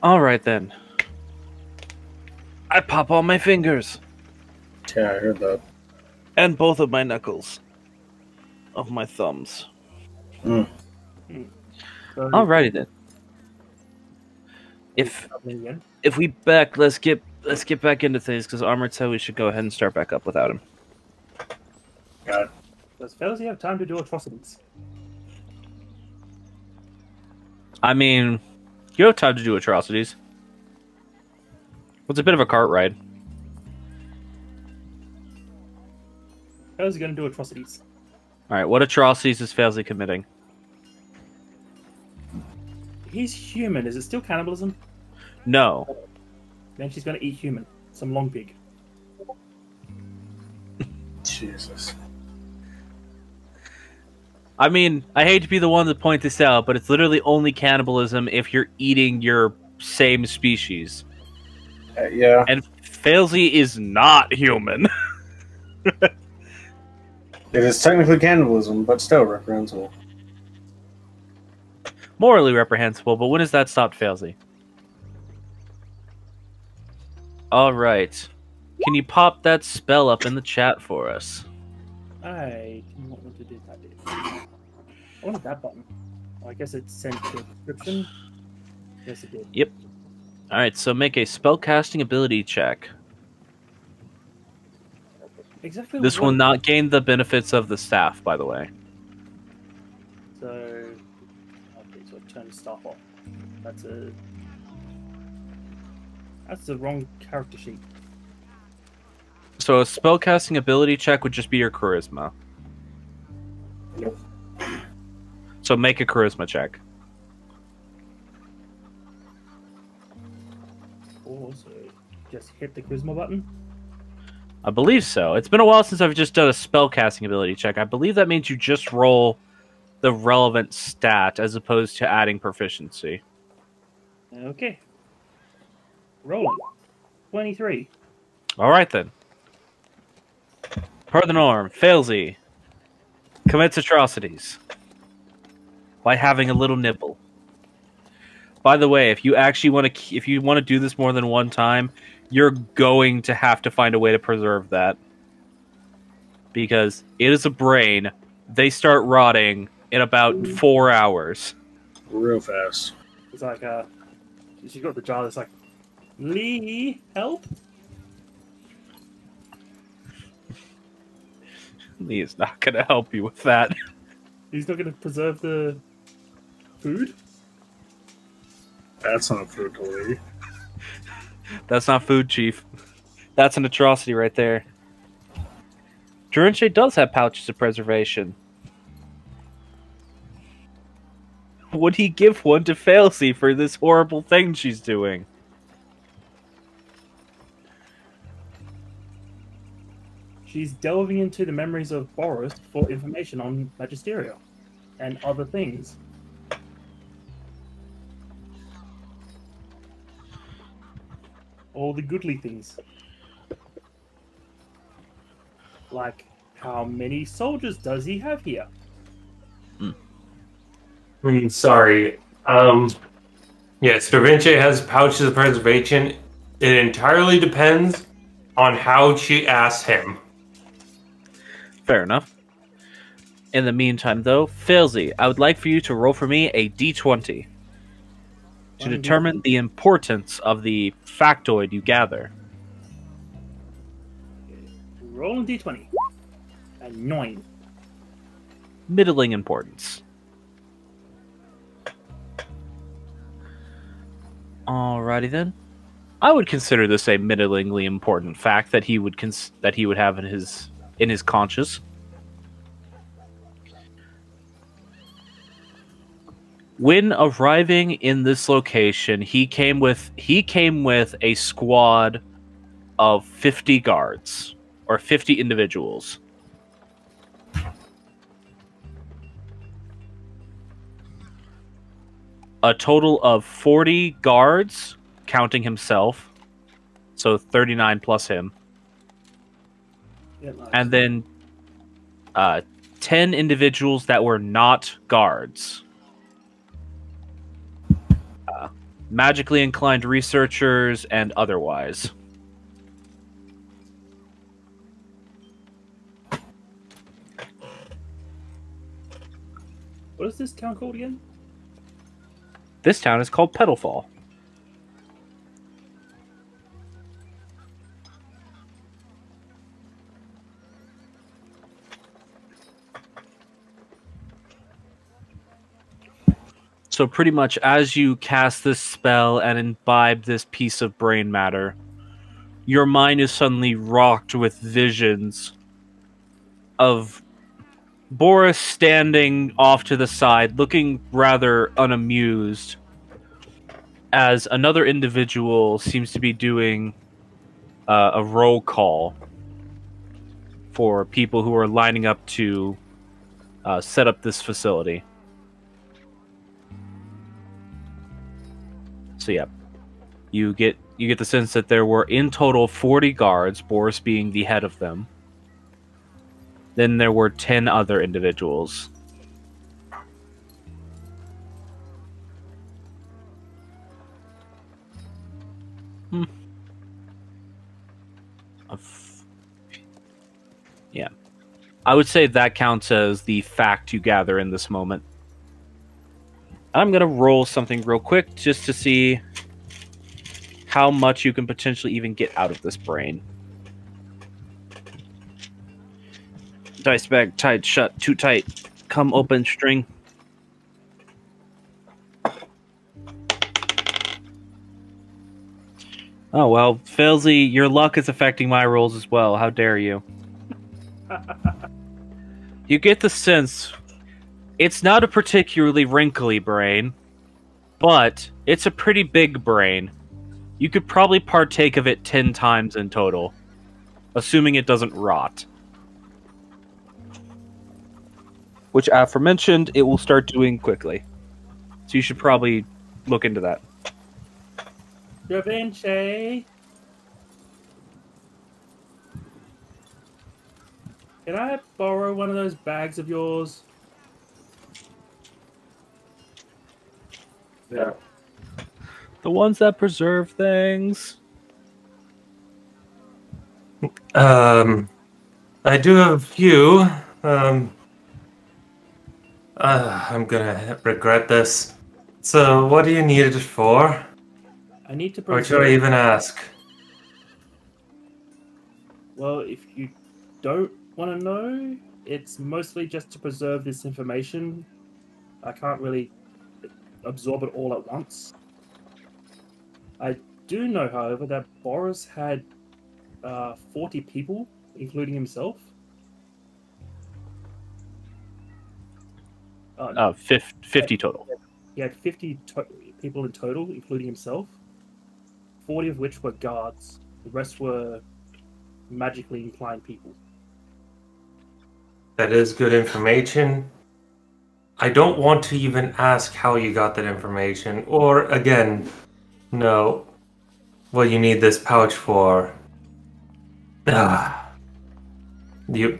All right then. I pop all my fingers Yeah, I heard that. and both of my knuckles of my thumbs. Mm. So, Alrighty then. If we back, let's get back into things because Armored said we should go ahead and start back up without him. Got it. Does Felzy have time to do atrocities? I mean, you have time to do atrocities. It's a bit of a cart ride. Felzy going to do atrocities? All right, what atrocities is Failsy committing? He's human. Is it still cannibalism? No. Then she's going to eat human. Some long pig. Jesus. I mean, I hate to be the one to point this out, but it's literally only cannibalism if you're eating your same species. Yeah. And Failsy is not human. It is technically cannibalism, but still reprehensible. Morally reprehensible, but when has that stopped, Failsy? All right. Can you pop that spell up in the chat for us? I do not want to do that. I wanted that button. Oh, I guess it sent the description. Yes, it did. Yep. All right, so make a spellcasting ability check. Exactly. This will not gain the benefits of the staff, by the way. So, okay, so turn staff off. That's the wrong character sheet. So a spellcasting ability check would just be your charisma. Yep. So make a charisma check. Oh, so just hit the charisma button. I believe so. It's been a while since I've just done a spellcasting ability check. I believe that means you just roll the relevant stat as opposed to adding proficiency. Okay. Rolling. 23. All right, then. Per the norm, Failsy commits atrocities by having a little nibble. By the way, if you actually want to do this more than one time, you're going to have to find a way to preserve that, because it is a brain. They start rotting in about 4 hours. Real fast. It's like she got the jar that's like, Lee, help. Lee is not going to help you with that. He's not going to preserve the food. That's not food to eat. That's not food, Chief. That's an atrocity right there. Durinche does have pouches of preservation. Would he give one to Failsy for this horrible thing she's doing? She's delving into the memories of Boris for information on Magisteria and other things. All the goodly things. Like, how many soldiers does he have here? Sorry. Yes, Da Vinci has pouches of preservation. It entirely depends on how she asks him. Fair enough. In the meantime, though, Failsy, I would like for you to roll for me a d20 to determine the importance of the factoid you gather. Rolling d20. And 9. Middling importance. Alrighty then. I would consider this a middlingly important fact that he would have in his conscious. When arriving in this location, he came with a squad of 50 guards, or 50 individuals. A total of 40 guards, counting himself, so 39 plus him. Yeah, nice. And then 10 individuals that were not guards. Magically inclined researchers and otherwise. What is this town called again? This town is called Petalfall. So pretty much as you cast this spell and imbibe this piece of brain matter, your mind is suddenly rocked with visions of Boris standing off to the side, looking rather unamused, as another individual seems to be doing a roll call for people who are lining up to set up this facility. So yeah, you get the sense that there were in total 40 guards, Boris being the head of them. Then there were 10 other individuals. Yeah. I would say that counts as the fact you gather in this moment. I'm going to roll something real quick just to see how much you can potentially even get out of this brain. Dice bag tied shut, too tight. Come open string. Oh, well, Failsy, your luck is affecting my rolls as well. How dare you? You get the sense it's not a particularly wrinkly brain, but it's a pretty big brain. You could probably partake of it 10 times in total, assuming it doesn't rot. Which, aforementioned, it will start doing quickly. So you should probably look into that. Da Vinci. Can I borrow one of those bags of yours? Yeah. The ones that preserve things. I do have a few. I'm gonna regret this. So, what do you need it for? I need to Or should I even ask? Well, if you don't want to know, it's mostly just to preserve this information. I can't really absorb it all at once. I do know, however, that Boris had 40 people, including himself. 50 total. He had 50 people in total, including himself. 40 of which were guards. The rest were magically inclined people. That is good information. I don't want to even ask how you got that information, or again, no, what you need this pouch for. You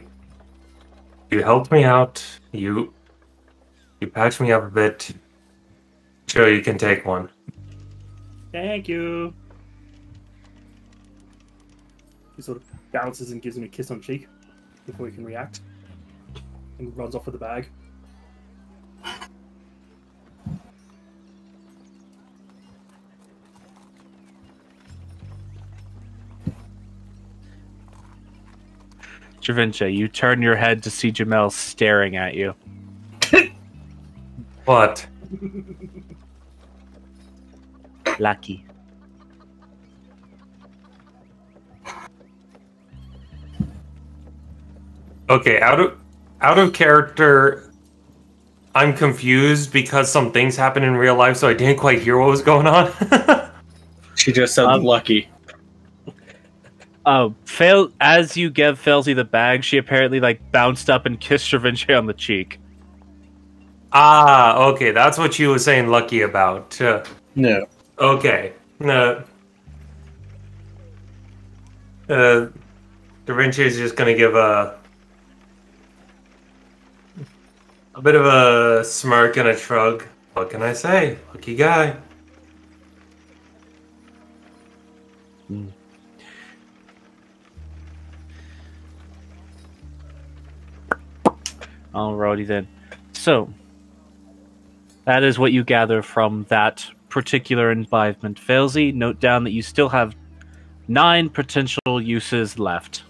helped me out. You patched me up a bit. Sure, you can take one. Thank you. He sort of bounces and gives him a kiss on the cheek before he can react, and runs off with the bag. Javinci, you turn your head to see Jamel staring at you. What? Lucky. Okay, out of character, I'm confused because some things happen in real life, so I didn't quite hear what was going on. She just said lucky. As you give Failsy the bag, she apparently bounced up and kissed Javinci on the cheek. Ah, okay, that's what you were saying lucky about. No. Okay. Da Vinci is just gonna give a bit of a smirk and a shrug. What can I say? Lucky guy. Alrighty then. So, that is what you gather from that particular imbibement. Failsy, note down that you still have 9 potential uses left.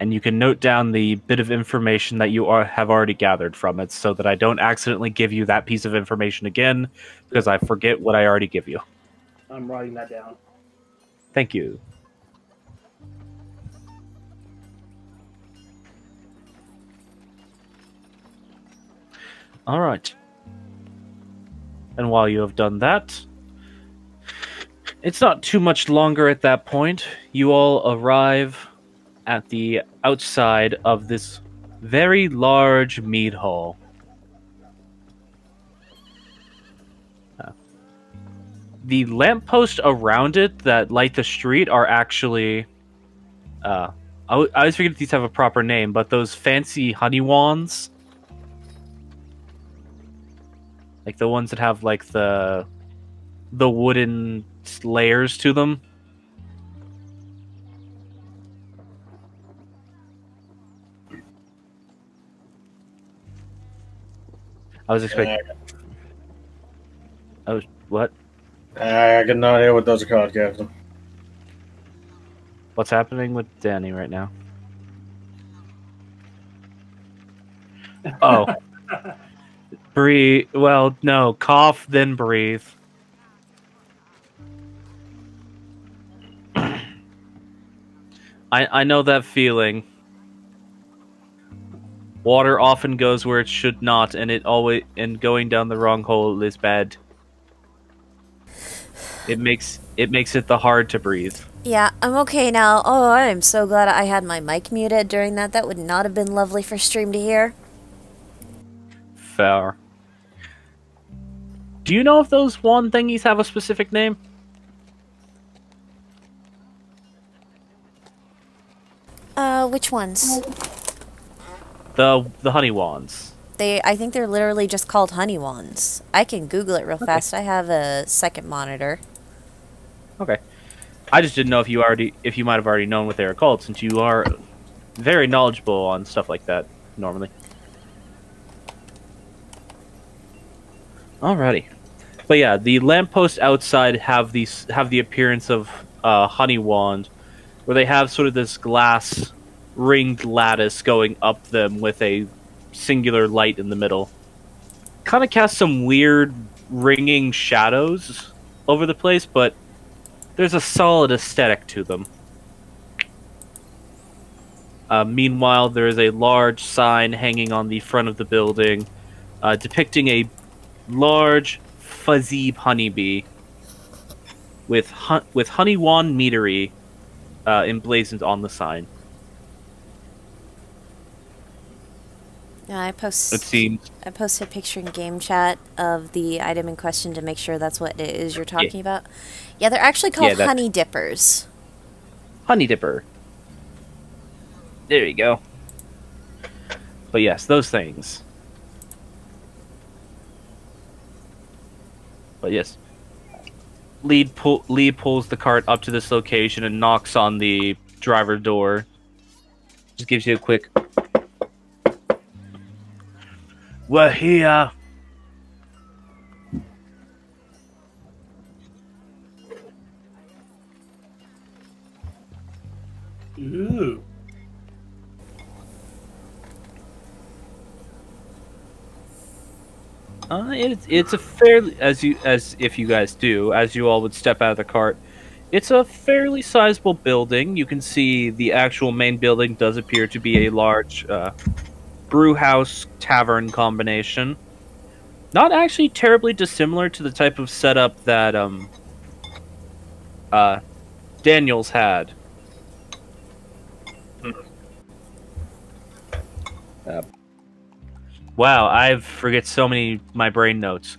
And you can note down the bit of information that you have already gathered from it, so that I don't accidentally give you that piece of information again, because I forget what I already give you. I'm writing that down. Thank you. All right. And while you have done that, it's not too much longer at that point. You all arrive at the outside of this very large mead hall. The lampposts around it that light the street are actually... I always forget if these have a proper name, but those fancy honey wands. Like the ones that have like the wooden layers to them. I was expecting. What? I got no idea what those are called, Captain. What's happening with Danny right now? Oh. Breathe. Well, no. Cough, then breathe. I know that feeling. Water often goes where it should not, and going down the wrong hole is bad. It makes it the hard to breathe. Yeah, I'm okay now. Oh, I'm so glad I had my mic muted during that. That would not have been lovely for stream to hear. Fair. Do you know if those wand thingies have a specific name? Which ones? The honey wands. I think they're literally just called honey wands. I can Google it real fast. I have a second monitor. Okay. I just didn't know if you might have already known what they were called, since you are very knowledgeable on stuff like that normally. Alrighty. But yeah, the lampposts outside have the appearance of honey wand, where they have sort of this glass ringed lattice going up them with a singular light in the middle. Kind of casts some weird ringing shadows over the place, but there's a solid aesthetic to them. Meanwhile, there is a large sign hanging on the front of the building depicting a large fuzzy honeybee with honey wand meadery emblazoned on the sign. Yeah, I It posted a picture in game chat of the item in question to make sure that's what it is you're talking about. Yeah, they're actually called honey dippers. Honey dipper. There you go. But yes, those things. But yes. Lee pulls the cart up to this location and knocks on the driver door. Just gives you a quick... We're here. Ooh. It's a fairly, as if you guys do, as you all would step out of the cart, it's a fairly sizable building. You can see the actual main building does appear to be a large brew house tavern combination. Not actually terribly dissimilar to the type of setup that Daniels had. Wow, I forget so many my brain notes.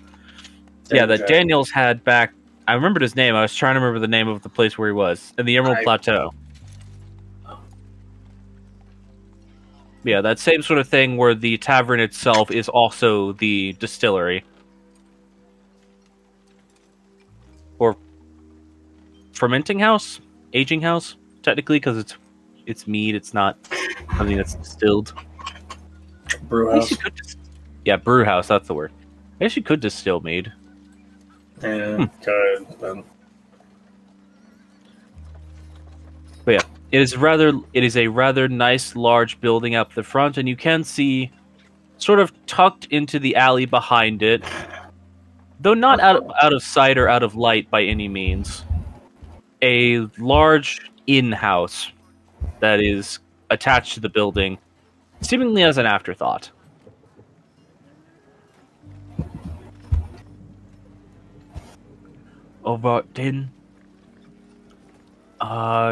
Yeah, that Daniels had back. I remembered his name. I was trying to remember the name of the place where he was in the Emerald Plateau. Yeah, that same sort of thing where the tavern itself is also the distillery. Or fermenting house? Aging house? Technically, because it's mead, it's not something that's distilled. Brew house. Yeah, brew house, that's the word. I guess you could distill mead. Yeah, good. But yeah, it is a rather nice large building up the front, and you can see, sort of tucked into the alley behind it, though not out of sight or out of light by any means, a large inn-house that is attached to the building, seemingly as an afterthought. Alright then.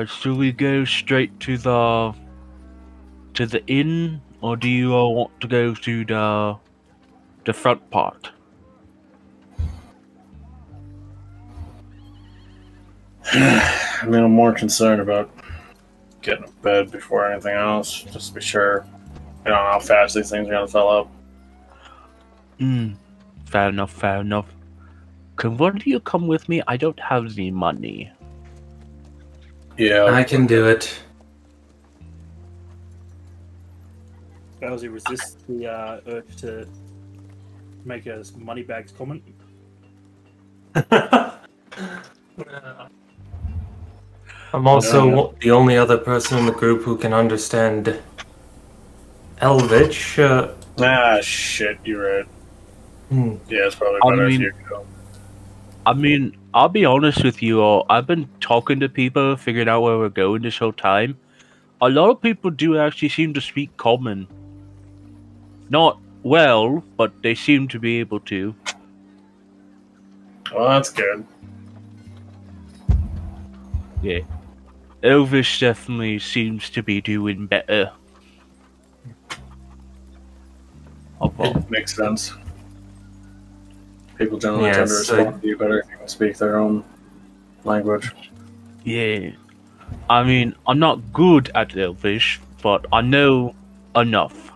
Should we go straight to the inn, or do you all want to go to the front part? I mean, I'm more concerned about getting to bed before anything else, just to be sure. I don't know how fast these things are gonna fill up. Fair enough, fair enough. Can one of you come with me? I don't have any money. Yeah. I can do it. Bowsy resists the urge to make a moneybags comment. I'm also the only other person in the group who can understand Elvish. Shit, you're right. Hmm. Yeah, it's probably I better if mean- you go. I mean, I'll be honest with you all. I've been talking to people, figuring out where we're going this whole time. A lot of people do actually seem to speak common. Not well, but they seem to be able to. Well, that's good. Yeah. Elvish definitely seems to be doing better. Oh, well. It makes sense. People generally Yeah, tend to so- respond to you better if you can speak their own language. Yeah. I mean, I'm not good at Elvish, but I know enough.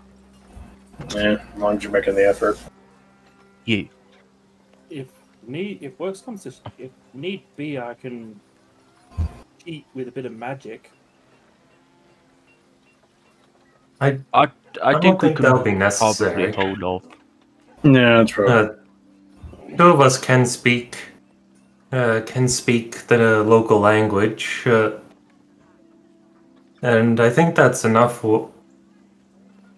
Yeah, as long as you're making the effort. Yeah. If worse comes to if need be, I can cheat with a bit of magic. I I don't think we think can that'll be necessary. probably hold off. Yeah, that's right. Two of us can speak the local language, and I think that's enough for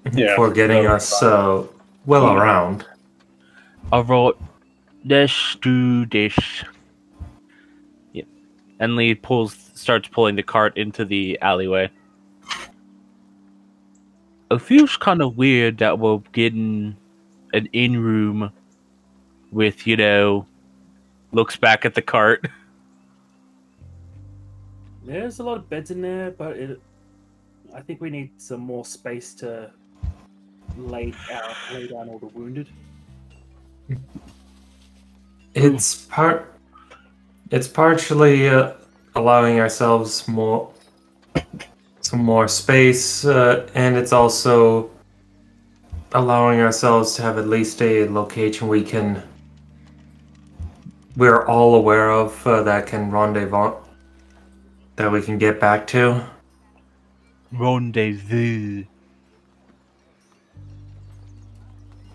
getting that'll be us fine. well around. Alright, let's do this. Yeah. And Lee starts pulling the cart into the alleyway. It feels kind of weird that we're getting an in-room with, looks back at the cart. There's a lot of beds in there, but I think we need some more space to lay down all the wounded. It's partially allowing ourselves some more space, and it's also allowing ourselves to have at least a location we're all aware of that can rendezvous, that we can get back to. Rendezvous.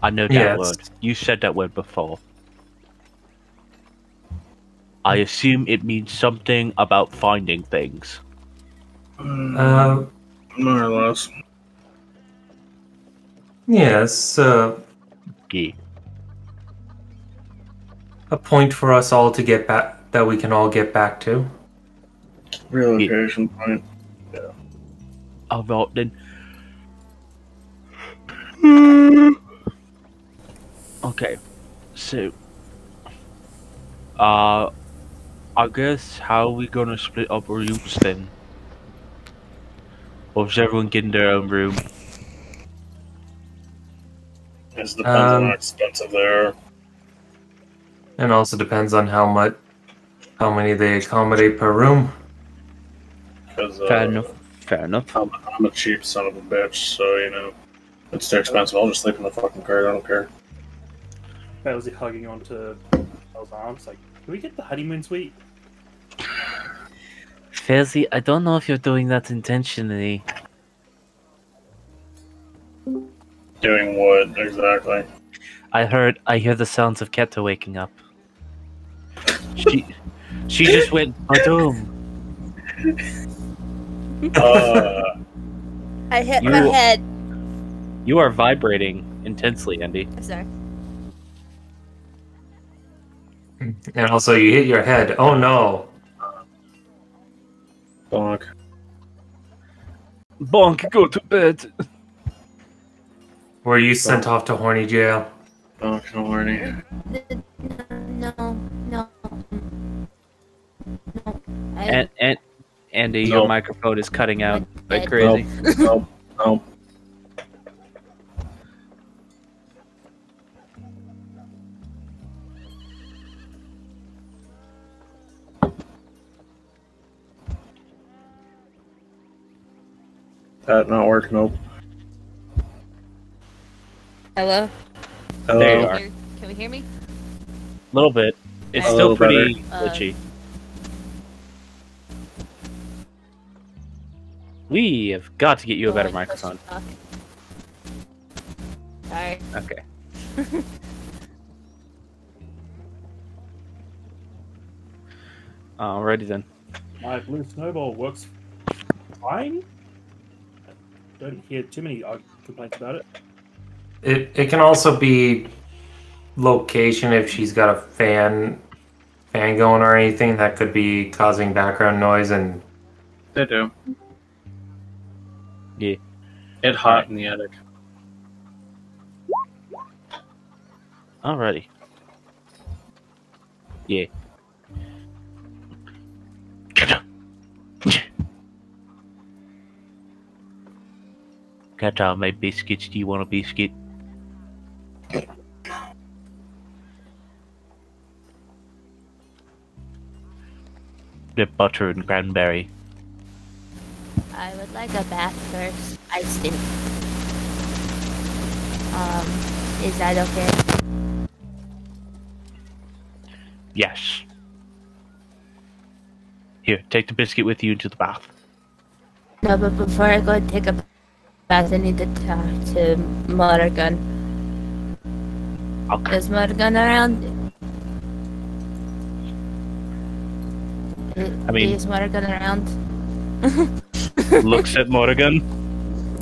I know that Yes. word. You said that word before. I assume it means something about finding things. Uh, More or less. yes, Yeah. a point for us all to get back, that we can all get back to. Relocation point. Alright then. Okay. So I guess how are we gonna split up rooms then? Or is everyone getting their own room? It depends on how expensive they are. And also depends on how many they accommodate per room. Because Fair enough. Fair enough. I'm a cheap son of a bitch, so it's too expensive. I'll just sleep in the fucking car. I don't care. Bowsy hugging onto Belle's arms, like, can we get the honeymoon suite? Fezzy, I don't know if you're doing that intentionally. Doing what exactly? I hear the sounds of Keta waking up. She just went Badum. I hit You- my head. You are vibrating intensely, Andy. I'm sorry. And also you hit your head. Oh no. Bonk. Bonk, go to bed. Were you sent off to horny jail? Bonk, horny. No. And Andy, No. your microphone is cutting out like Nope. crazy. Nope. Nope. That not work. Nope. Hello? Hello. There you are. Can we hear me? A little bit. It's A still little pretty better. glitchy. We have got to get you a better Like, push microphone. talk. Sorry. Okay. Alrighty then. My blue snowball works fine. I don't hear too many complaints about it. It can also be location if she's got a fan going or anything that could be causing background noise, and They do. Yeah. It's hot in the attic. Alrighty. Yeah. Got all my biscuits. Do you want a biscuit? The butter and cranberry. I would like a bath first. Iced it. Is that okay? Yes. Here, take the biscuit with you into the bath. No, but before I go take a bath, I need to talk to Morgan. Okay. Is Morgan around? I mean- Is Morgan around? Looks at Morrigan.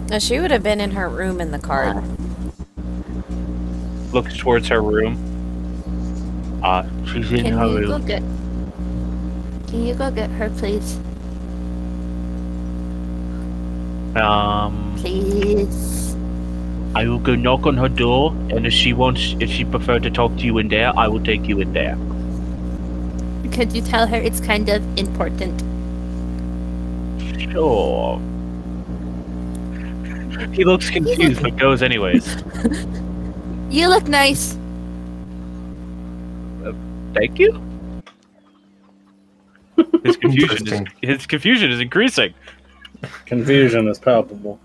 No, she would have been in her room in the card. Looks towards her room. She's in her room. Can you go get her, please? Please. I will go knock on her door, and if she prefer to talk to you in there, I will take you in there. Could you tell her it's kind of important? Sure. He looks confused, but goes anyways. You look nice. Thank you. His confusion is increasing. Confusion is palpable.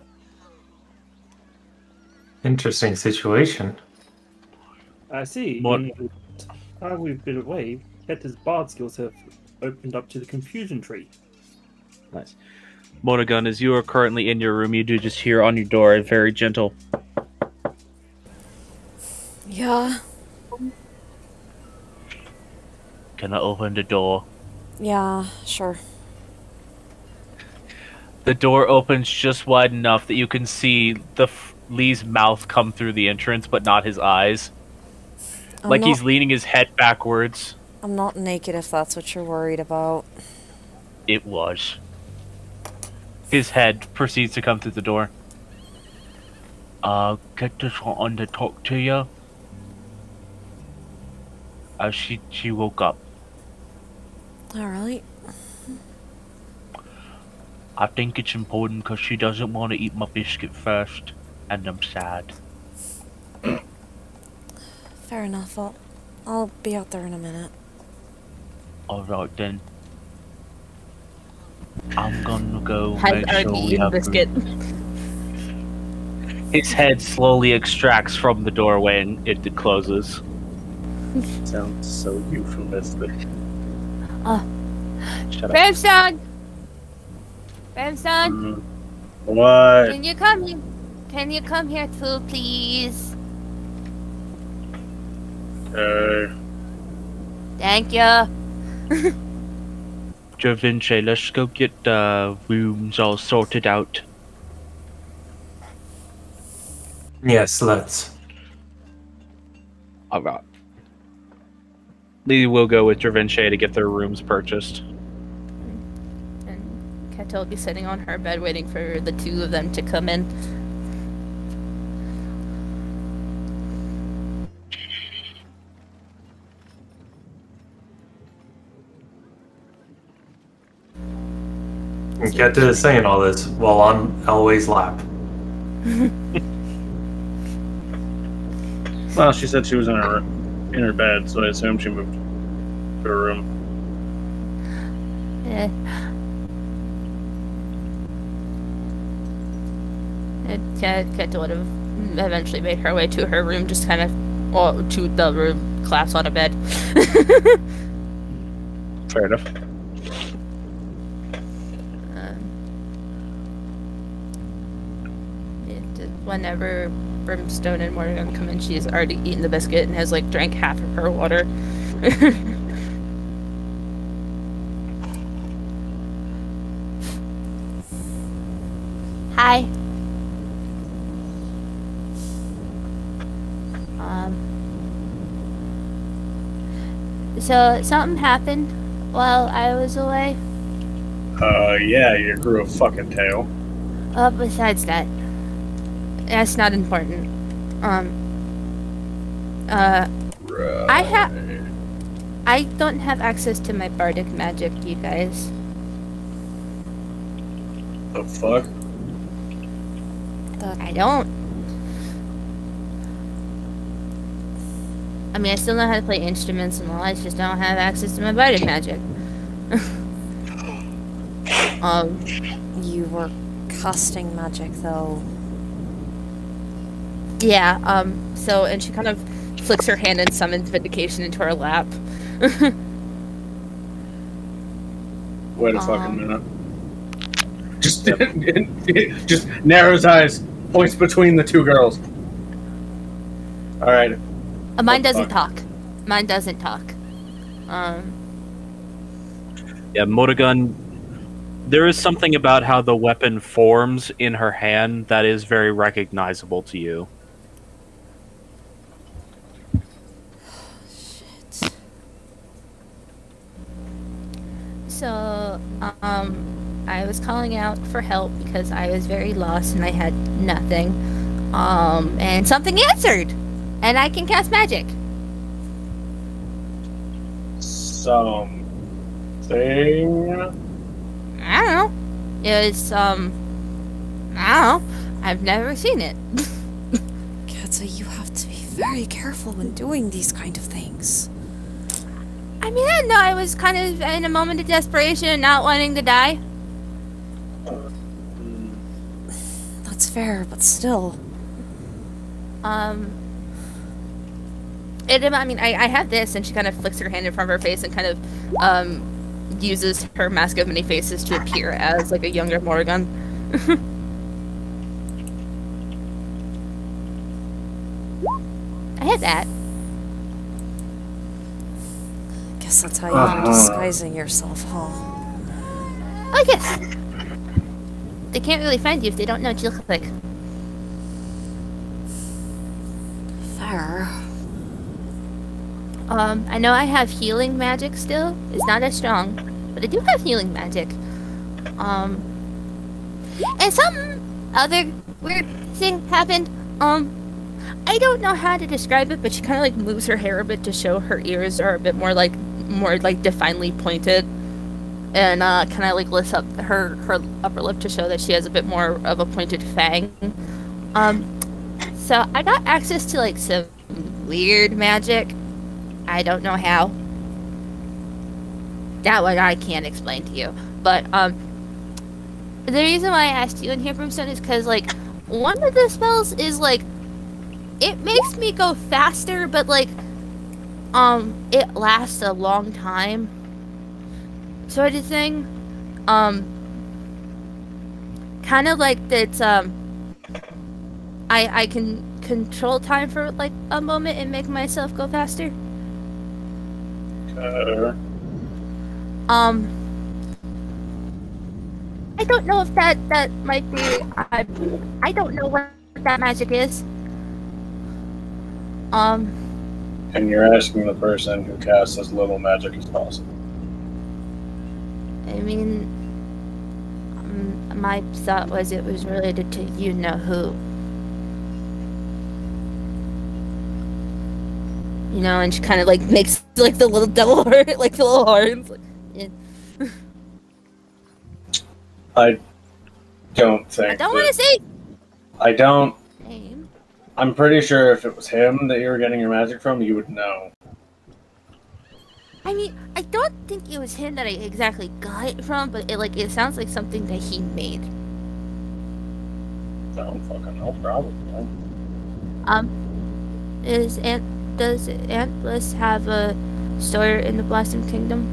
interesting situation. I see. What? In the time we've been away, Hector's bard skills have opened up to the confusion tree. Nice. Monogun, as you are currently in your room, you do just hear on your door a very gentle. Yeah. Can I open the door? Yeah, sure. The door opens just wide enough that you can see Lee's mouth come through the entrance, but not his eyes. He's leaning his head backwards. I'm not naked if that's what you're worried about. It was. His head proceeds to come through the door. Get this on to talk to you. She woke up. Alright. I think it's important because she doesn't want to eat my biscuit first, and I'm sad. Fair enough. I'll be out there in a minute. Alright then. I'm gonna go Has make already sure we eaten have biscuit. His head slowly extracts from the doorway and it closes. Sounds so euphemistic. Shut up. Brimstone! Brimstone, What? can you come here? Can you come here too, please? Thank you. Da Vinci, let's go get the rooms all sorted out. Yes, let's. Alright. Lee will go with Da Vinci to get their rooms purchased. And Keta will be sitting on her bed waiting for the two of them to come in. And Keta is saying all this while on Elway's lap. Well, she said she was in her bed, so I assume she moved to her room. Eh. Keta would have eventually made her way to her room, just kind of or to the room, collapse on a bed. Fair enough. Whenever Brimstone and Morgan come in, she's already eaten the biscuit and has like drank half of her water. Hi. So something happened while I was away. Yeah, you grew a fucking tail. Besides that, that's not important. I don't have access to my bardic magic, you guys. The fuck? I don't. I mean, I still know how to play instruments and all. I just don't have access to my bardic magic. You were casting magic, though. Yeah, so, and she kind of flicks her hand and summons Vindication into her lap. Wait a fucking minute. Just, just narrows eyes, points between the two girls. Alright. Mine doesn't talk. Mine doesn't talk. Yeah, Morrigan, there is something about how the weapon forms in her hand that is very recognizable to you. Shit. So, I was calling out for help because I was very lost and I had nothing. And something answered! And I can cast magic. Something. I don't know. It's, I don't know. I've never seen it. Kata, you have to be very careful when doing these kind of things. I mean, I know I was kind of in a moment of desperation and not wanting to die. That's fair, but still. I mean, I have this, and she kind of flicks her hand in front of her face and kind of, uses her Mask of Many Faces to appear as, like, a younger Morrigan. I had that. Guess that's how you're disguising yourself, huh? I guess. They can't really find you if they don't know what you look like. Fair. I know I have healing magic still. It's not as strong, but I do have healing magic. And some other weird thing happened. I don't know how to describe it, but she kind of like moves her hair a bit to show her ears are a bit more definely pointed, and kind of like lifts up her upper lip to show that she has a bit more of a pointed fang. So I got access to like some weird magic. I don't know how. That one I can't explain to you. But the reason why I asked you in here, Brimstone, is because like one of the spells is like it makes me go faster, but like it lasts a long time, sort of thing. Kind of like that's I can control time for like a moment and make myself go faster. I don't know if that might be. I don't know what that magic is. And you're asking the person who casts as little magic as possible. I mean, my thought was it was related to you know who. You know, and she kind of like makes like the little devil heart, like the little horns. Like, yeah. I don't think. I don't want to say. I don't. Name. I'm pretty sure if it was him that you were getting your magic from, you would know. I mean, I don't think it was him that I exactly got it from, but it sounds like something that he made. I don't fucking know, probably. does Aunt Bliss have a store in the Blossom Kingdom?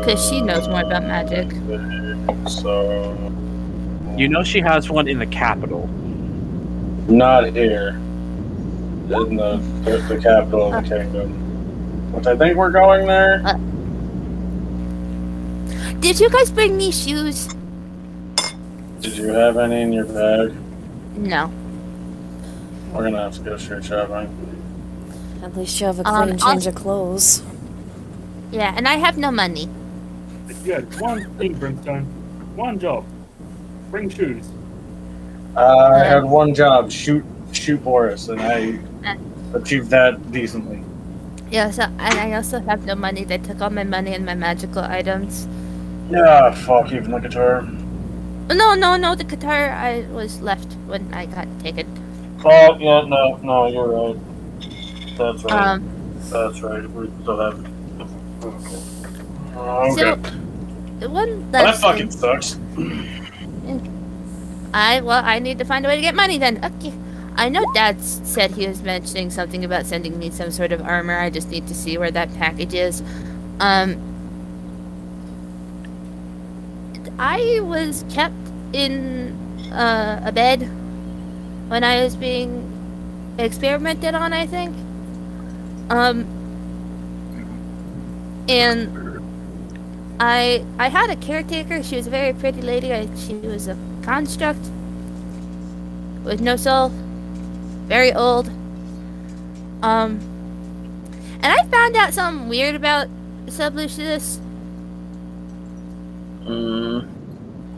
Because she knows more about magic. So You know she has one in the capital. not here. In the capital of the kingdom. Which I think we're going there. Did you guys bring me shoes? Did you have any in your bag? No. We're gonna have to go shoe shopping. At least you have a clean change of clothes. Yeah, and I have no money. You had one thing, Brimstone. One job. Bring shoes. I had one job, shoot Boris, and I achieved that decently. Yeah, so, and I also have no money. They took all my money and my magical items. Yeah, fuck, even the guitar. No, the guitar I was left when I got taken. Oh, yeah, no, you're right. That's right. That's right. We still have it. Okay. So, one Well, that last fucking thing. sucks. I need to find a way to get money then. Okay. I know Dad said he was mentioning something about sending me some sort of armor. I just need to see where that package is. I was kept in a bed when I was being experimented on, I think. And I had a caretaker. She was a very pretty lady. She was a construct with no soul, very old. And I found out something weird about Sublucius.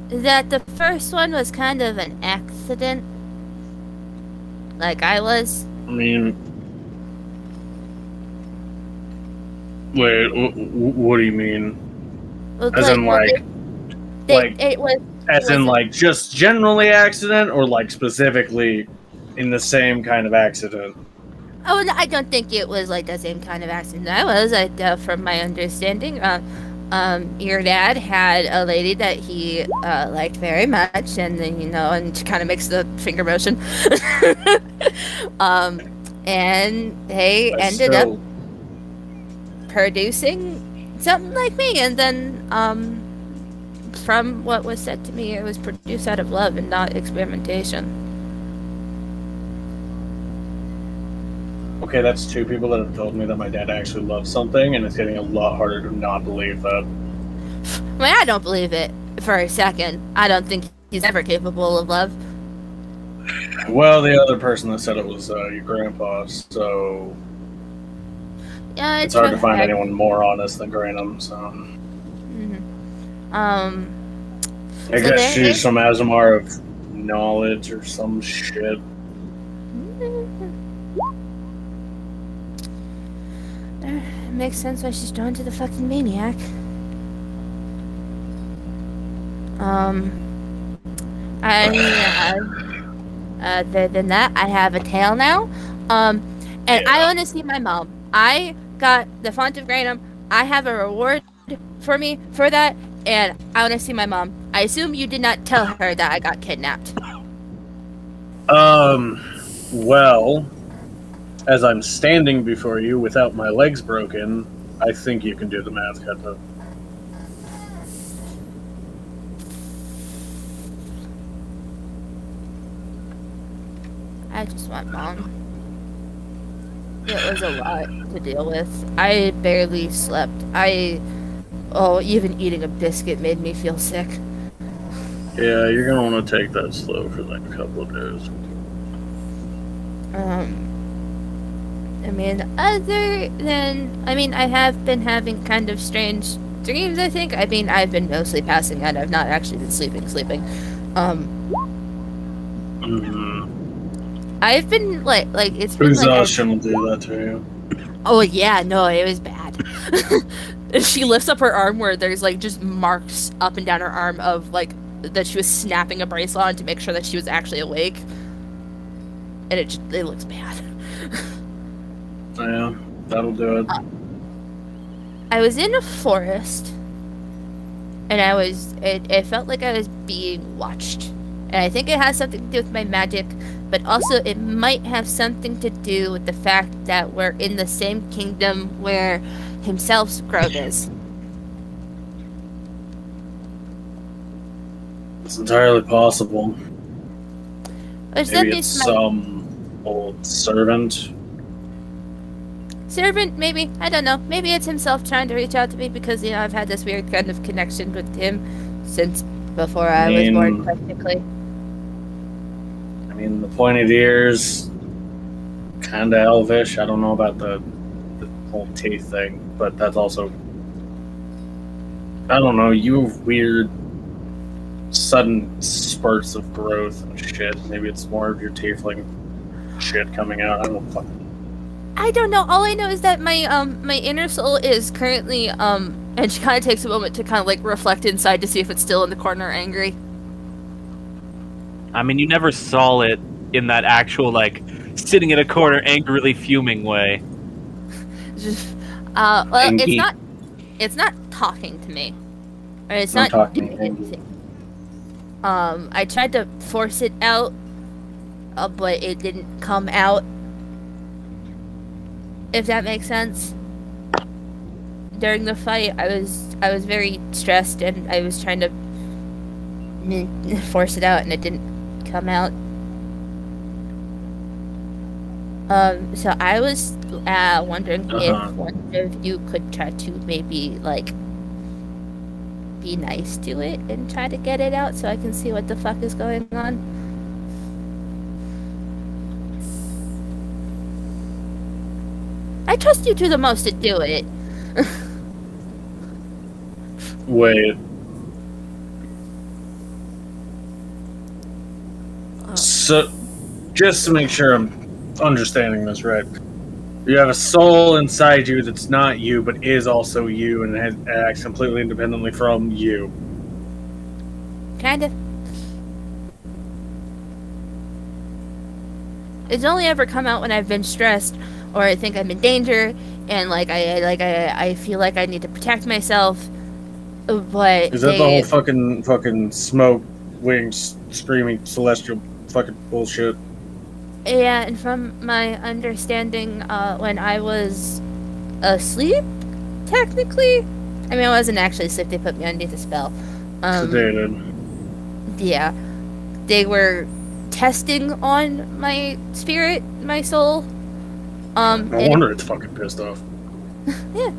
That the first one was kind of an accident. Like I was. I mean, wait, what do you mean? As in, it was. As in, like, just generally accident, or like specifically in the same kind of accident? Oh, no, I don't think it was like the same kind of accident I was. From my understanding, your dad had a lady that he liked very much, and then and kind of makes the finger motion. And they ended up producing something like me, and then from what was said to me, it was produced out of love and not experimentation. Okay, that's two people that have told me that my dad actually loves something, and it's getting a lot harder to not believe that. I mean, I don't believe it for a second. I don't think he's ever capable of love. Well, the other person that said it was your grandpa, so Yeah, it's hard to find anyone more honest than Granum, so... I guess she's some Azamar of knowledge or some shit. Makes sense why she's drawn to the fucking maniac. Other than that, I have a tail now. And I want to see my mom. I got the Font of Granum. I have a reward for me for that, and I want to see my mom. I assume you did not tell her that I got kidnapped. Well, as I'm standing before you without my legs broken, I think you can do the math, Keta. I just want mom. It was a lot to deal with. I barely slept. Even eating a biscuit made me feel sick. Yeah, you're gonna want to take that slow for like a couple of days. I have been having kind of strange dreams, I think. I've been mostly passing out. I've not actually been sleeping. I've been it's been exhaustion will do that to you. Oh yeah, no, it was bad. She lifts up her arm where there's just marks up and down her arm of that she was snapping a bracelet on to make sure that she was actually awake. And it looks bad. Yeah, that'll do it. I was in a forest, and it felt like I was being watched. And I think it has something to do with my magic, but also it might have something to do with the fact that we're in the same kingdom where himself's grove is. It's entirely possible. Which Maybe it's some old servant. Servant, maybe. I don't know. Maybe it's himself trying to reach out to me because, you know, I've had this weird kind of connection with him since before I was born, practically. I mean, the pointed ears, kind of elvish. I don't know about the whole teeth thing, but that's also... I don't know, you have weird, sudden spurts of growth and shit. Maybe it's more of your tiefling shit coming out. I don't know. All I know is that my my inner soul is currently and she kind of takes a moment to kind of like reflect inside to see if it's still in the corner angry. I mean, you never saw it in that actual like sitting in a corner angrily fuming way. Well, it's not talking to me, or it's not doing anything. I tried to force it out, but it didn't come out. If that makes sense. During the fight, I was very stressed, and I was trying to force it out, and it didn't come out. So I was wondering if one of you could try to maybe like be nice to it and try to get it out, so I can see what the fuck is going on. I trust you to the most to do it. Wait. So, just to make sure I'm understanding this right, you have a soul inside you that's not you, but is also you, and it acts completely independently from you. Kind of. It's only ever come out when I've been stressed, or I think I'm in danger, and I feel like I need to protect myself. But is that the whole fucking smoke, wings, screaming celestial fucking bullshit? Yeah, and from my understanding, when I was asleep, technically, I mean I wasn't actually asleep. They put me underneath a spell. Sedated. Yeah, they were testing on my spirit, my soul. No wonder it's fucking pissed off. Yeah.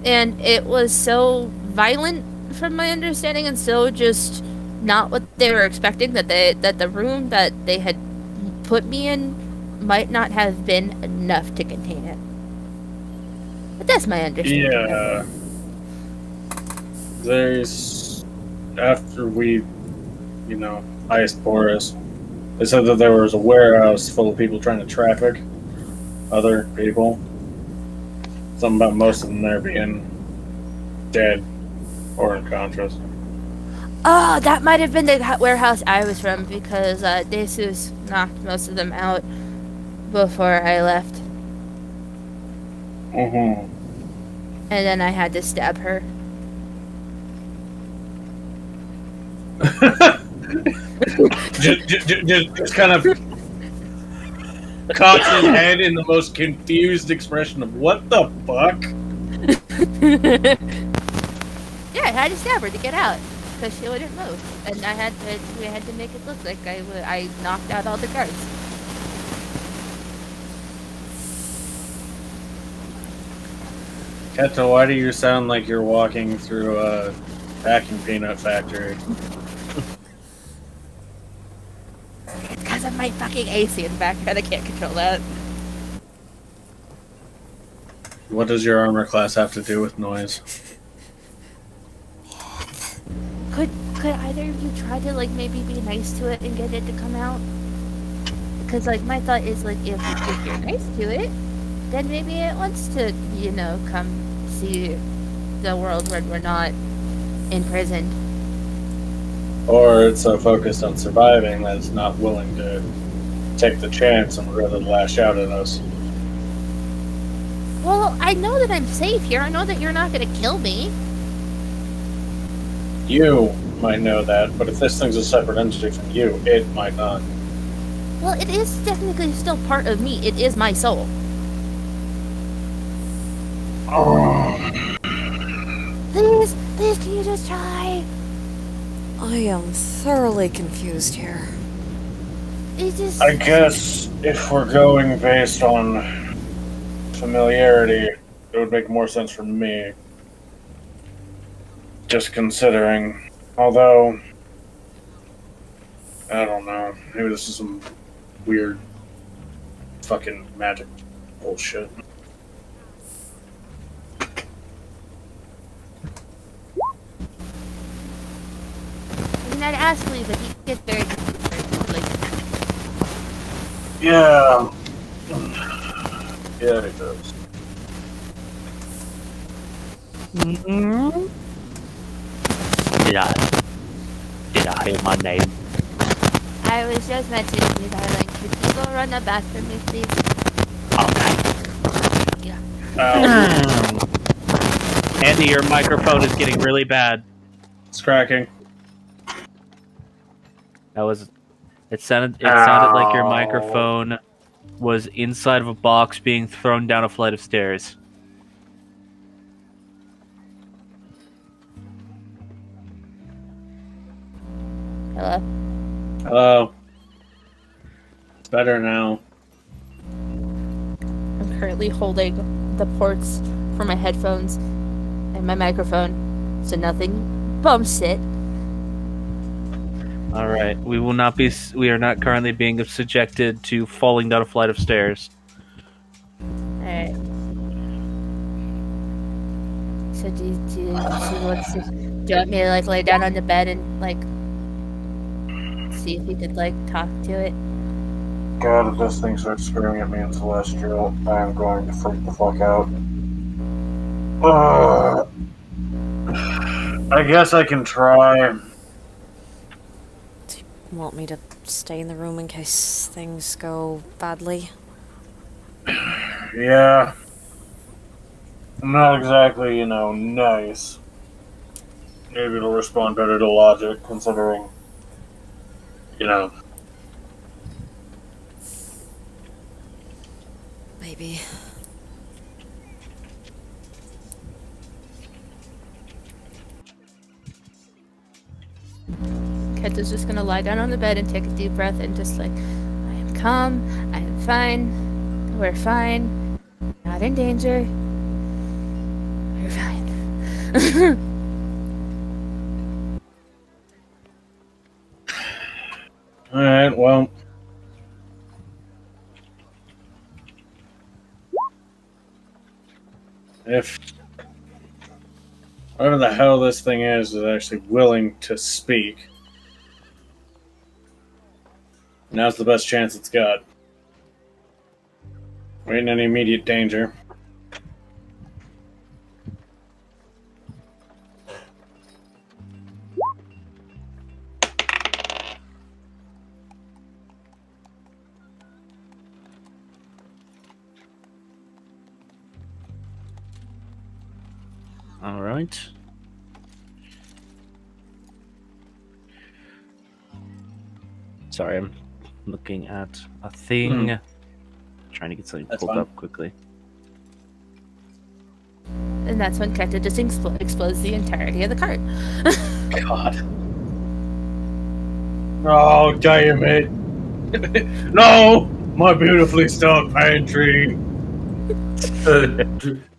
And it was so violent from my understanding, and so just not what they were expecting, that the room that they had put me in might not have been enough to contain it. But that's my understanding. Yeah. There's... After we, you know, iced Boris, they said that there was a warehouse full of people trying to traffic other people. Something about most of them there being dead or unconscious. Oh, that might have been the warehouse I was from, because Desus knocked most of them out before I left. Mm-hmm. And then I had to stab her. just kind of cocks his head in the most confused expression of what the fuck? Yeah, I had to stab her to get out because she wouldn't move, and we had to make it look like I knocked out all the guards. Keto, why do you sound like you're walking through a packing peanut factory? It's because of my fucking AC in the background. I can't control that. What does your armor class have to do with noise? Could either of you try to like maybe be nice to it and get it to come out? Because like my thought is like if you're nice to it, then maybe it wants to, you know, come see the world where we're not imprisoned. Or it's so focused on surviving that it's not willing to take the chance and rather lash out at us. Well, I know that I'm safe here. I know that you're not going to kill me. You might know that, but if this thing's a separate entity from you, it might not. Well, it is technically still part of me. It is my soul. Please, can you just try? I am thoroughly confused here. It just... I guess if we're going based on familiarity, it would make more sense for me. Just considering. Although, I don't know. Maybe this is some weird fucking magic bullshit. I mean, I'd ask Lee, but he gets very like... Yeah. Yeah, it does. Did I hear my name? I was just mentioning you, darling. Could you go run the bathroom, please? Okay. Yeah. Andy, your microphone is getting really bad. It's cracking. That was. It sounded like your microphone was inside of a box being thrown down a flight of stairs. Hello? Hello. It's better now. I'm currently holding the ports for my headphones and my microphone, so nothing bumps it. All right, we will not be. We are not currently being subjected to falling down a flight of stairs. Alright. So do you want me to like lay down on the bed and like see if you could like talk to it? God, if this thing starts screaming at me in Celestial, I am going to freak the fuck out. I guess I can try. Do you want me to stay in the room in case things go badly? Yeah. I'm not exactly, nice. Maybe it'll respond better to logic, considering, Maybe. Keta's just gonna lie down on the bed and take a deep breath and just like, I am calm, I am fine, we're fine, not in danger, we're fine. Alright, well. If whatever the hell this thing is actually willing to speak, now's the best chance it's got. We ain't in any immediate danger. All right. Sorry, I'm looking at a thing. Trying to get something That's pulled fine. up quickly. And that's when Keta just explodes the entirety of the cart. God. Oh, damn it. No! My beautifully stocked pantry.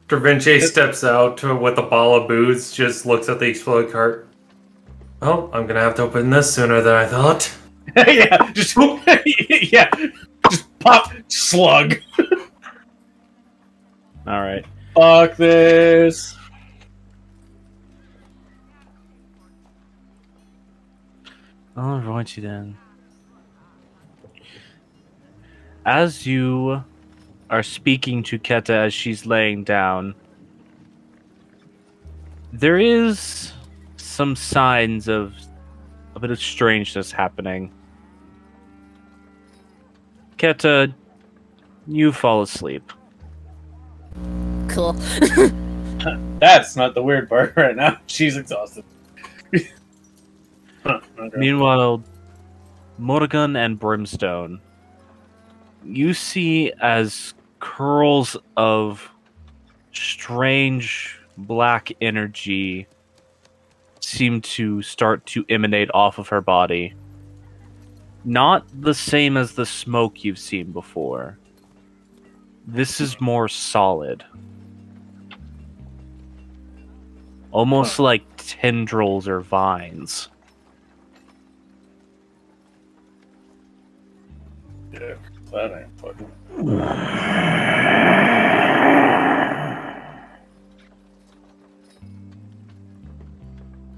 Da Vinci steps out with a ball of booze, just looks at the exploded cart. Oh, I'm gonna have to open this sooner than I thought. Yeah, just pop, slug. All right. Fuck this. All righty then. As you are speaking to Keta as she's laying down, there is some signs of a bit of strangeness happening. Keta, you fall asleep. Cool. That's not the weird part right now. She's exhausted. Huh, okay. Meanwhile, Morgan and Brimstone, you see as curls of strange black energy seem to start to emanate off of her body. Not the same as the smoke you've seen before. This is more solid. Almost like tendrils or vines. Yeah, that ain't fucking.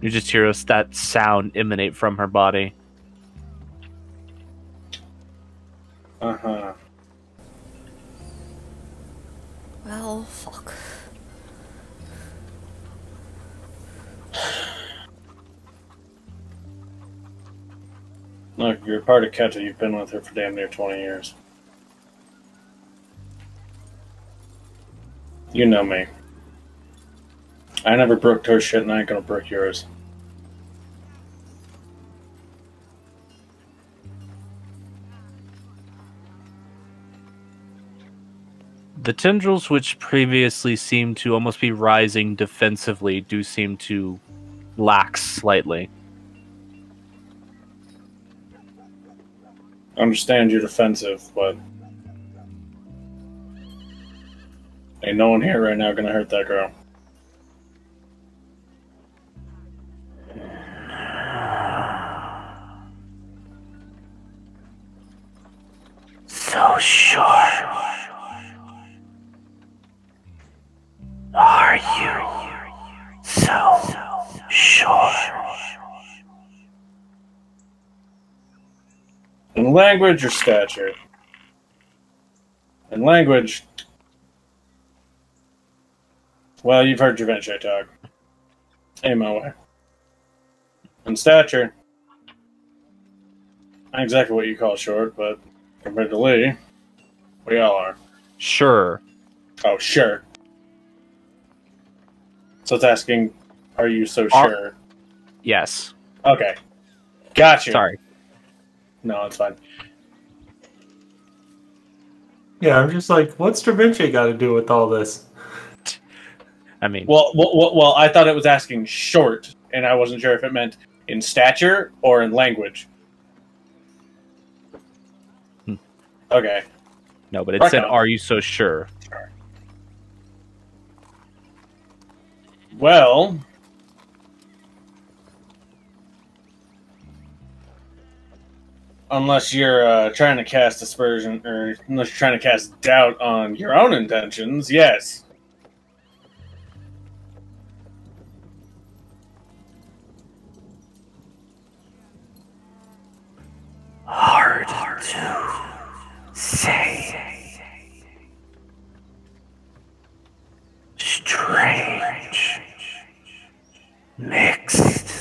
You just hear that sound emanate from her body. Uh-huh. Well, fuck. Look, you're part of Keta. You've been with her for damn near 20 years. You know me. I never brooked her shit, and I ain't gonna brook yours. The tendrils, which previously seemed to almost be rising defensively, do seem to lax slightly. I understand you're defensive, but ain't no one here right now gonna hurt that girl. So sure. Are you so sure? In language or stature? In language, well, you've heard Javinche talk. Ain't my way. In stature, not exactly what you call short, but compared to Lee, we all are. Sure. Oh, sure. So it's asking, are you so Are- sure? Yes. Okay. Gotcha. Sorry. No, it's fine. Yeah, I'm just like, what's Da Vinci got to do with all this? I mean, Well, I thought it was asking short, and I wasn't sure if it meant in stature or in language. Okay. no, but it Right said, now. are you so sure? Well, unless you're trying to cast aspersion, or unless you're trying to cast doubt on your own intentions, yes. Hard to say. Strange. Mixed.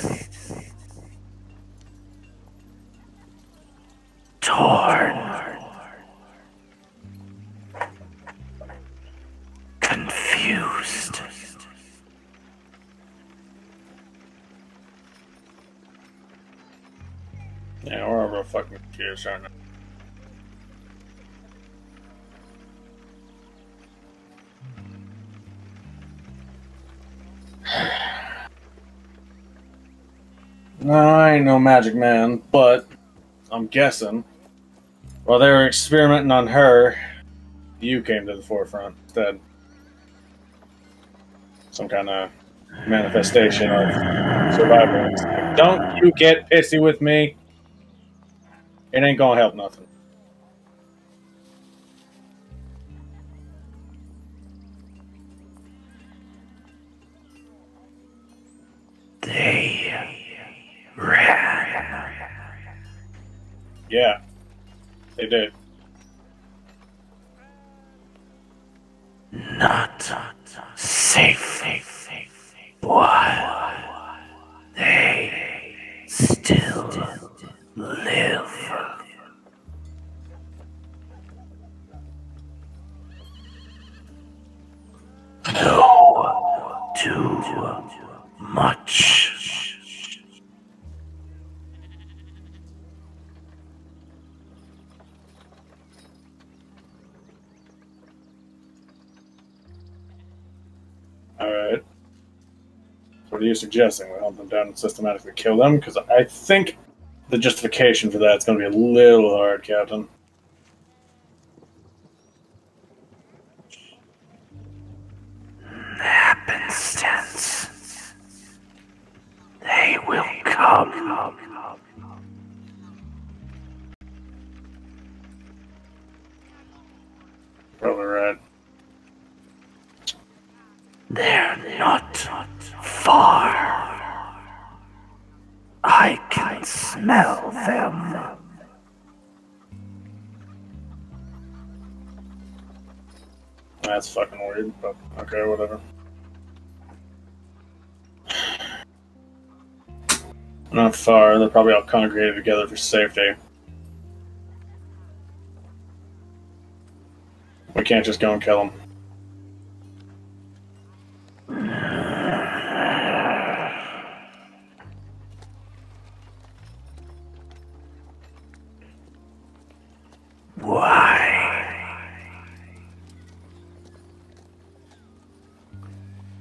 Torn. Confused. Yeah, we're all real fucking confused right now. No, I ain't no magic man, but I'm guessing while they were experimenting on her, you came to the forefront instead. Some kind of manifestation of survival instinct. Don't you get pissy with me. It ain't gonna help nothing. They ran. Yeah, they did. Not safe. But they still live. No, too much. Alright. So what are you suggesting? We hunt them down and systematically kill them? Because I think the justification for that's going to be a little hard, Captain. Happenstance. They will come. Probably right. They're not far. I can smell them. That's fucking weird, but okay, whatever. Not far, they're probably all congregated together for safety. We can't just go and kill them.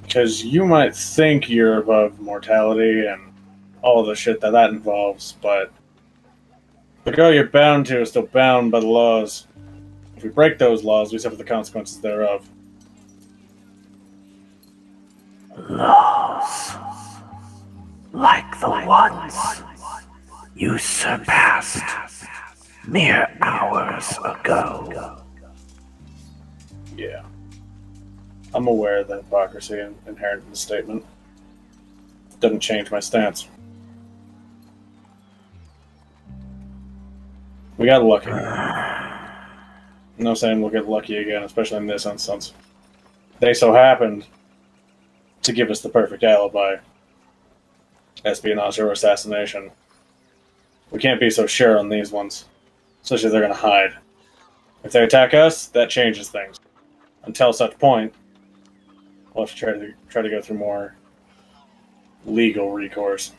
Because you might think you're above mortality and all the shit that involves, but the girl you're bound to is still bound by the laws. If we break those laws, we suffer the consequences thereof. Laws. Like the ones you surpassed mere hours ago. Yeah. I'm aware of the hypocrisy inherent in the statement. It doesn't change my stance. We got lucky. I'm not saying we'll get lucky again, especially in this instance. They so happened to give us the perfect alibi. Espionage or assassination. We can't be so sure on these ones. Especially if they're going to hide. If they attack us, that changes things. Until such point, we'll have to try to go through more legal recourse.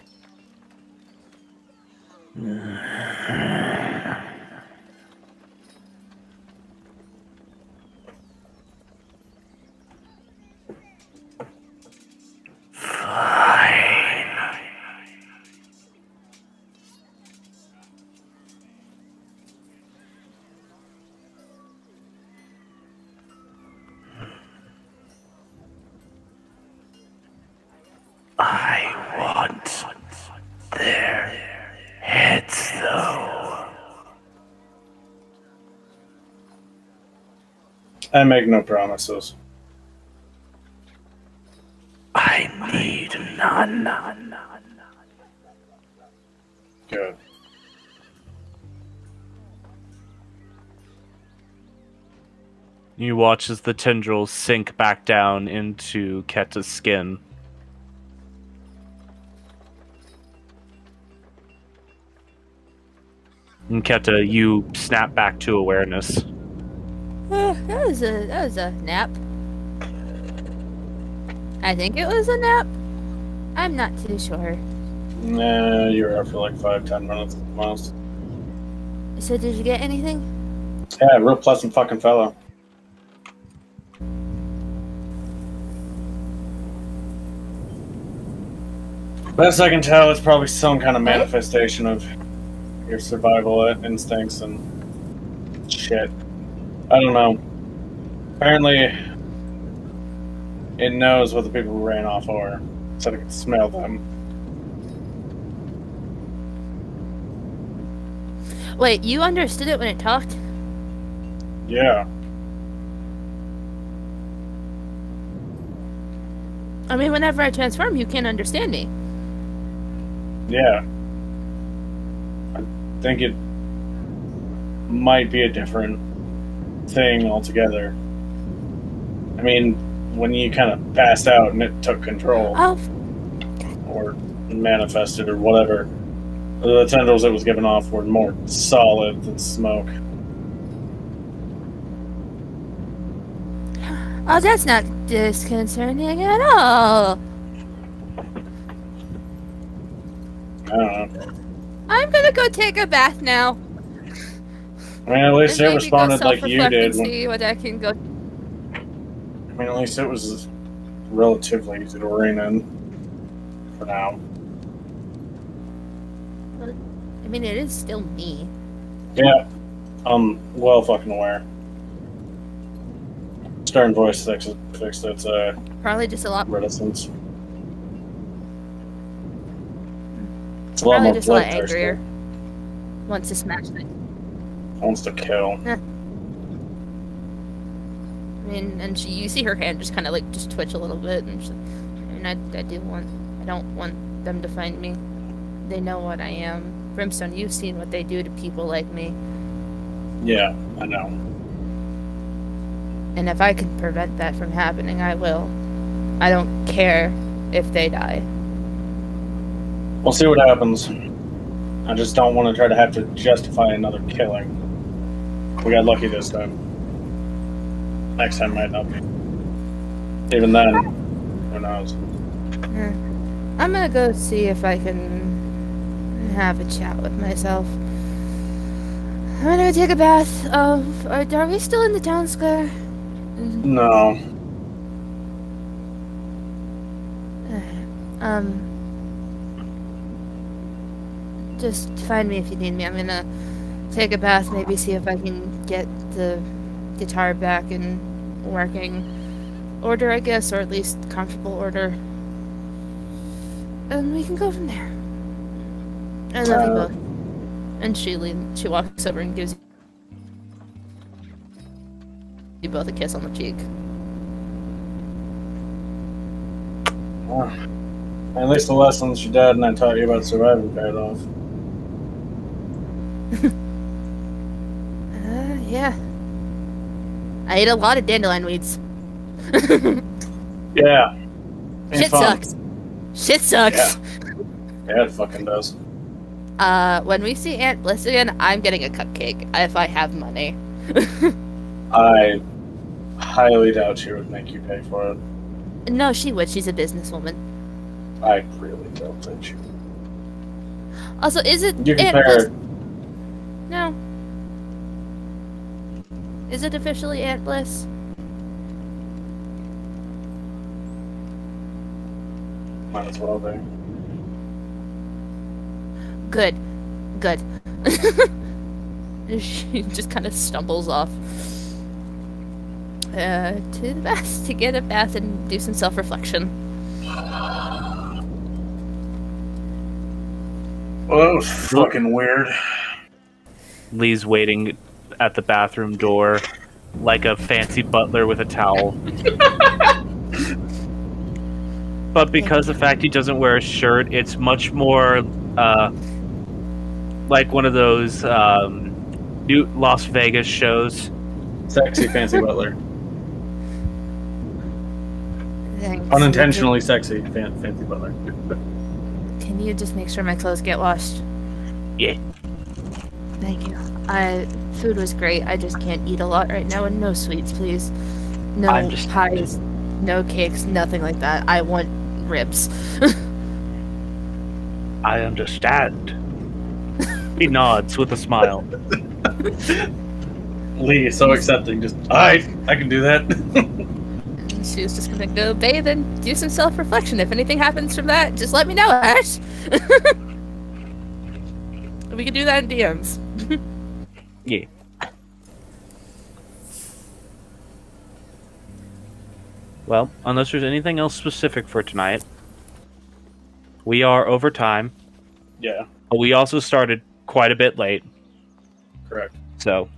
I want their heads, though. I make no promises. I need none. Good. You watch as the tendrils sink back down into Ketta's skin. And Ketta, you snap back to awareness. That was a nap. I think it was a nap. I'm not too sure. Nah, you were up for like 5-10 minutes at the most. So did you get anything? Yeah, real pleasant fucking fellow. Best I can tell, it's probably some kind of manifestation of your survival instincts and shit. I don't know. Apparently, it knows what the people who ran off are, so it can smell them. Wait, you understood it when it talked? Yeah. I mean, whenever I transform, you can't understand me. Yeah. I think it might be a different thing altogether. I mean, when you kind of passed out and it took control, Oh, or manifested, or whatever, the tendrils it was giving off were more solid than smoke. oh, that's not disconcerting at all. I don't know. I'm gonna go take a bath now. I mean, at least And it maybe responded go like you self-reflect did. and see what I can go. I mean, at least it was relatively easy to rein in for now. I mean, it is still me. Yeah, I'm well fucking aware. Stern voice fixed its Probably just a lot. reticence. It's a lot Probably more just a lot bloodthirsty. angrier. Wants to smash things. Wants to kill. I mean, and you see her hand just kind of like just twitch a little bit, and she's like, I don't want them to find me. They know what I am. Brimstone, you've seen what they do to people like me, Yeah, I know. and if I can prevent that from happening, I will. I don't care if they die. We'll see what happens. I just don't want to try to have to justify another killing. We got lucky this time. Next time might not be. Even then, who knows? I'm gonna go see if I can have a chat with myself. I'm gonna take a bath. Are we still in the town square? No. Just find me if you need me. I'm gonna take a bath, maybe see if I can get the guitar back in working order, I guess, or at least comfortable order. And we can go from there. I love you both. And she walks over and gives you both a kiss on the cheek. Well, at least the lessons your dad and I taught you about surviving paid off. Yeah. I ate a lot of dandelion weeds. Yeah. Ain't Shit fun. sucks. Shit sucks. Yeah, it fucking does. When we see Aunt Bliss again, I'm getting a cupcake if I have money. I highly doubt she would make you pay for it. No, she would. She's a businesswoman. I really don't think she would. Also, is it You can Aunt pay Bliss? her. No. Is it officially Aunt Bliss? Might as well be. Good. Good. She just kind of stumbles off to the bath to get a bath and do some self-reflection. Well, that was fucking weird. Lee's waiting at the bathroom door like a fancy butler with a towel. But because the fact he doesn't wear a shirt, it's much more like one of those new Las Vegas shows. Sexy fancy butler. Thanks. Unintentionally sexy fancy butler. Can you just make sure my clothes get washed? Yeah. Thank you. Food was great. I just can't eat a lot right now, and no sweets, please. No pies, no cakes, nothing like that. I want ribs. I understand. He nods with a smile. Lee is so accepting. Just, I can do that. And she was just gonna go bathe and do some self-reflection. If anything happens from that, just let me know, Ash. We can do that in DMs. Yeah. Well, unless there's anything else specific for tonight, we are over time. Yeah, But we also started quite a bit late, correct. so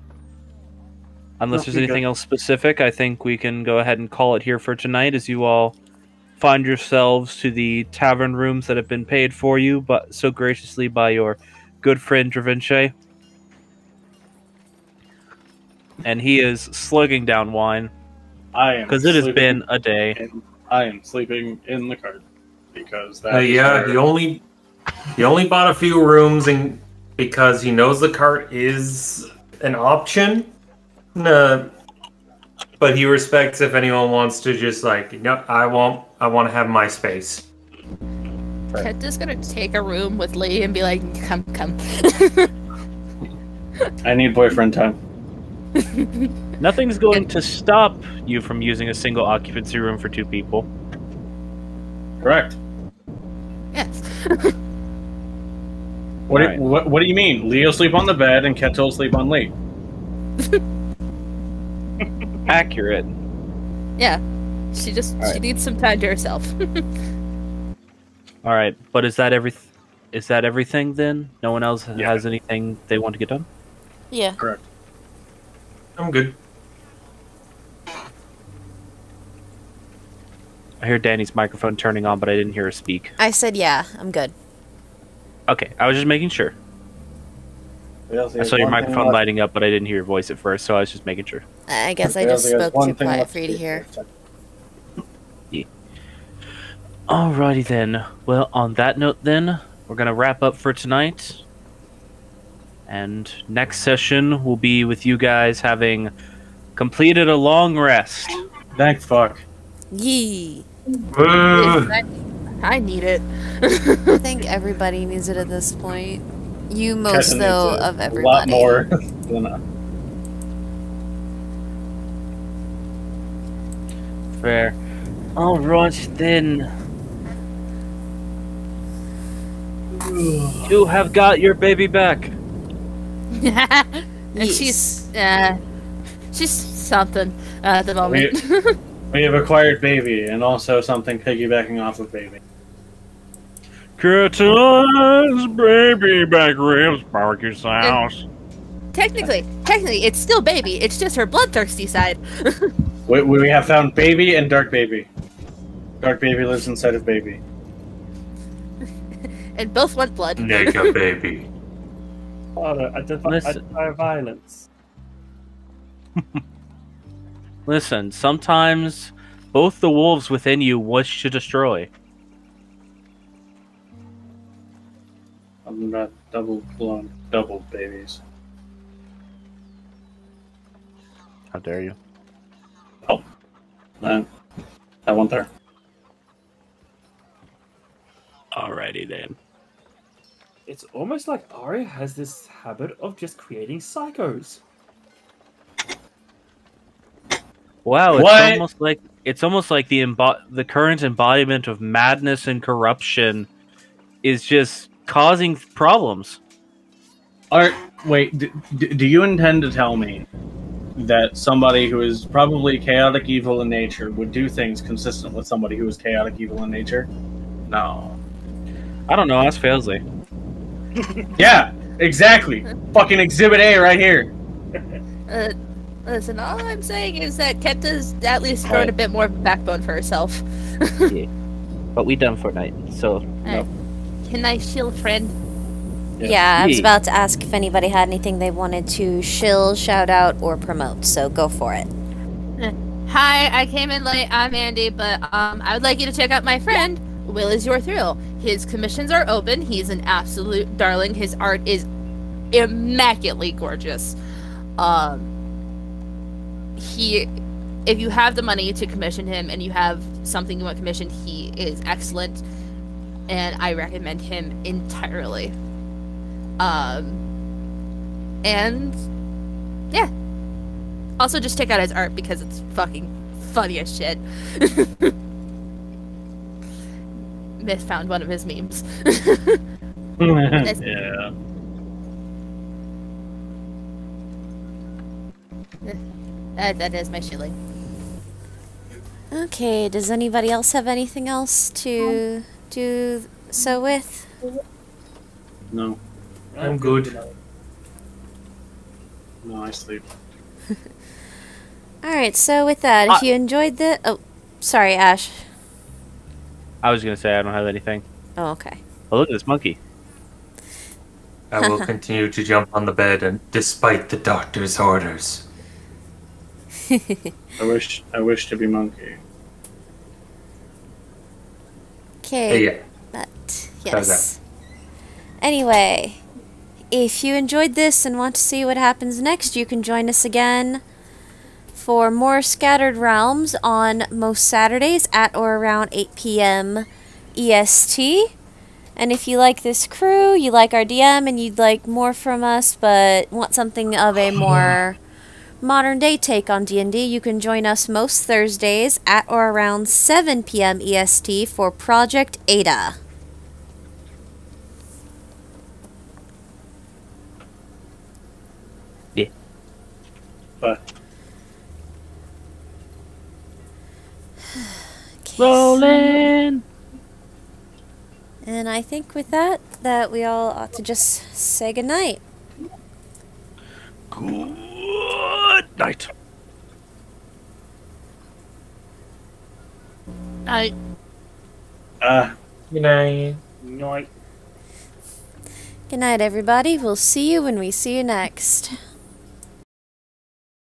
unless No, there's you're anything good. else specific, I think we can go ahead and call it here for tonight as you all find yourselves to the tavern rooms that have been paid for you but so graciously by your good friend Dravinche. And he is slugging down wine I am because it has sleeping been a day. I am sleeping in the cart because that. Yeah, he only bought a few rooms and because he knows the cart is an option. No, but he respects if anyone wants to just like, no, I want to have my space. I'm just gonna take a room with Lee and be like, come. I need boyfriend time. Nothing's going to stop you from using a single occupancy room for two people. Correct. Yes. What do you mean? Leo sleep on the bed and Keto sleep on Lee. Accurate. Yeah. She needs some time to herself. All right, but is that everything then? No one else has anything they want to get done? Yeah. Correct. I'm good. I hear Danny's microphone turning on, but I didn't hear her speak. I said yeah, I'm good. Okay, I was just making sure. I saw your microphone lighting up, but I didn't hear your voice at first, so I was just making sure. I guess I just spoke too quiet for you to hear. Yeah. Alrighty then. Well, on that note then, we're going to wrap up for tonight. And next session will be with you guys having completed a long rest. Thank fuck. Yee. I need it. I think everybody needs it at this point. You most, Kesha though, needs it of a everybody. lot more than Fair. Alright then. You have got your baby back. And she's something at the moment. We have acquired baby, and also something piggybacking off of baby. Kettle's baby back ribs, barbecue sauce. Technically, it's still baby. It's just her bloodthirsty side. We have found baby and dark baby. Dark baby lives inside of baby. And both want blood. Nigga baby. Oh, no, identify violence. Listen, sometimes both the wolves within you wish to destroy. I'm not double babies. How dare you? Oh. That one there. Alrighty then. It's almost like Arya has this habit of just creating psychos. Wow, What? it's almost like the current embodiment of madness and corruption is just causing problems. Wait, do you intend to tell me that somebody who is probably chaotic evil in nature would do things consistent with somebody who is chaotic evil in nature? No. I don't know, ask Failsley. Yeah, exactly. Fucking Exhibit A right here. Listen, all I'm saying is that Kenta's at least grown a bit more of a backbone for herself. Yeah. But we done for night, so no. Can I shield friend? Yeah, I was about to ask if anybody had anything they wanted to shill, shout out, or promote, so go for it. Hi, I came in late. I'm Andy, but I would like you to check out my friend. Will is your thrill. His commissions are open. He's an absolute darling. His art is immaculately gorgeous. If you have the money to commission him and you have something you want commissioned, he is excellent, and I recommend him entirely. And yeah. Also, just check out his art because it's fucking funny as shit. Myth found one of his memes. Yeah. That is my shilling. Okay, does anybody else have anything else to do so with? No. I'm good. No, I sleep. Alright, so with that, if you enjoyed the... Oh, sorry, Ash. I was gonna say I don't have anything. Oh, okay. Oh, look at this monkey. I will continue to jump on the bed, and despite the doctor's orders. I wish to be monkey. Okay, Yeah. but How's yes. Anyway, if you enjoyed this and want to see what happens next, you can join us again for more Scattered Realms on most Saturdays at or around 8 p.m. EST. And if you like this crew, you like our DM, and you'd like more from us, but want something of a more modern day take on D&D, you can join us most Thursdays at or around 7 p.m. EST for Project Ada. Yeah. But Rolling. And I think with that we all ought to just say goodnight. Good night. I Good night. Night. Good night, everybody. We'll see you when we see you next.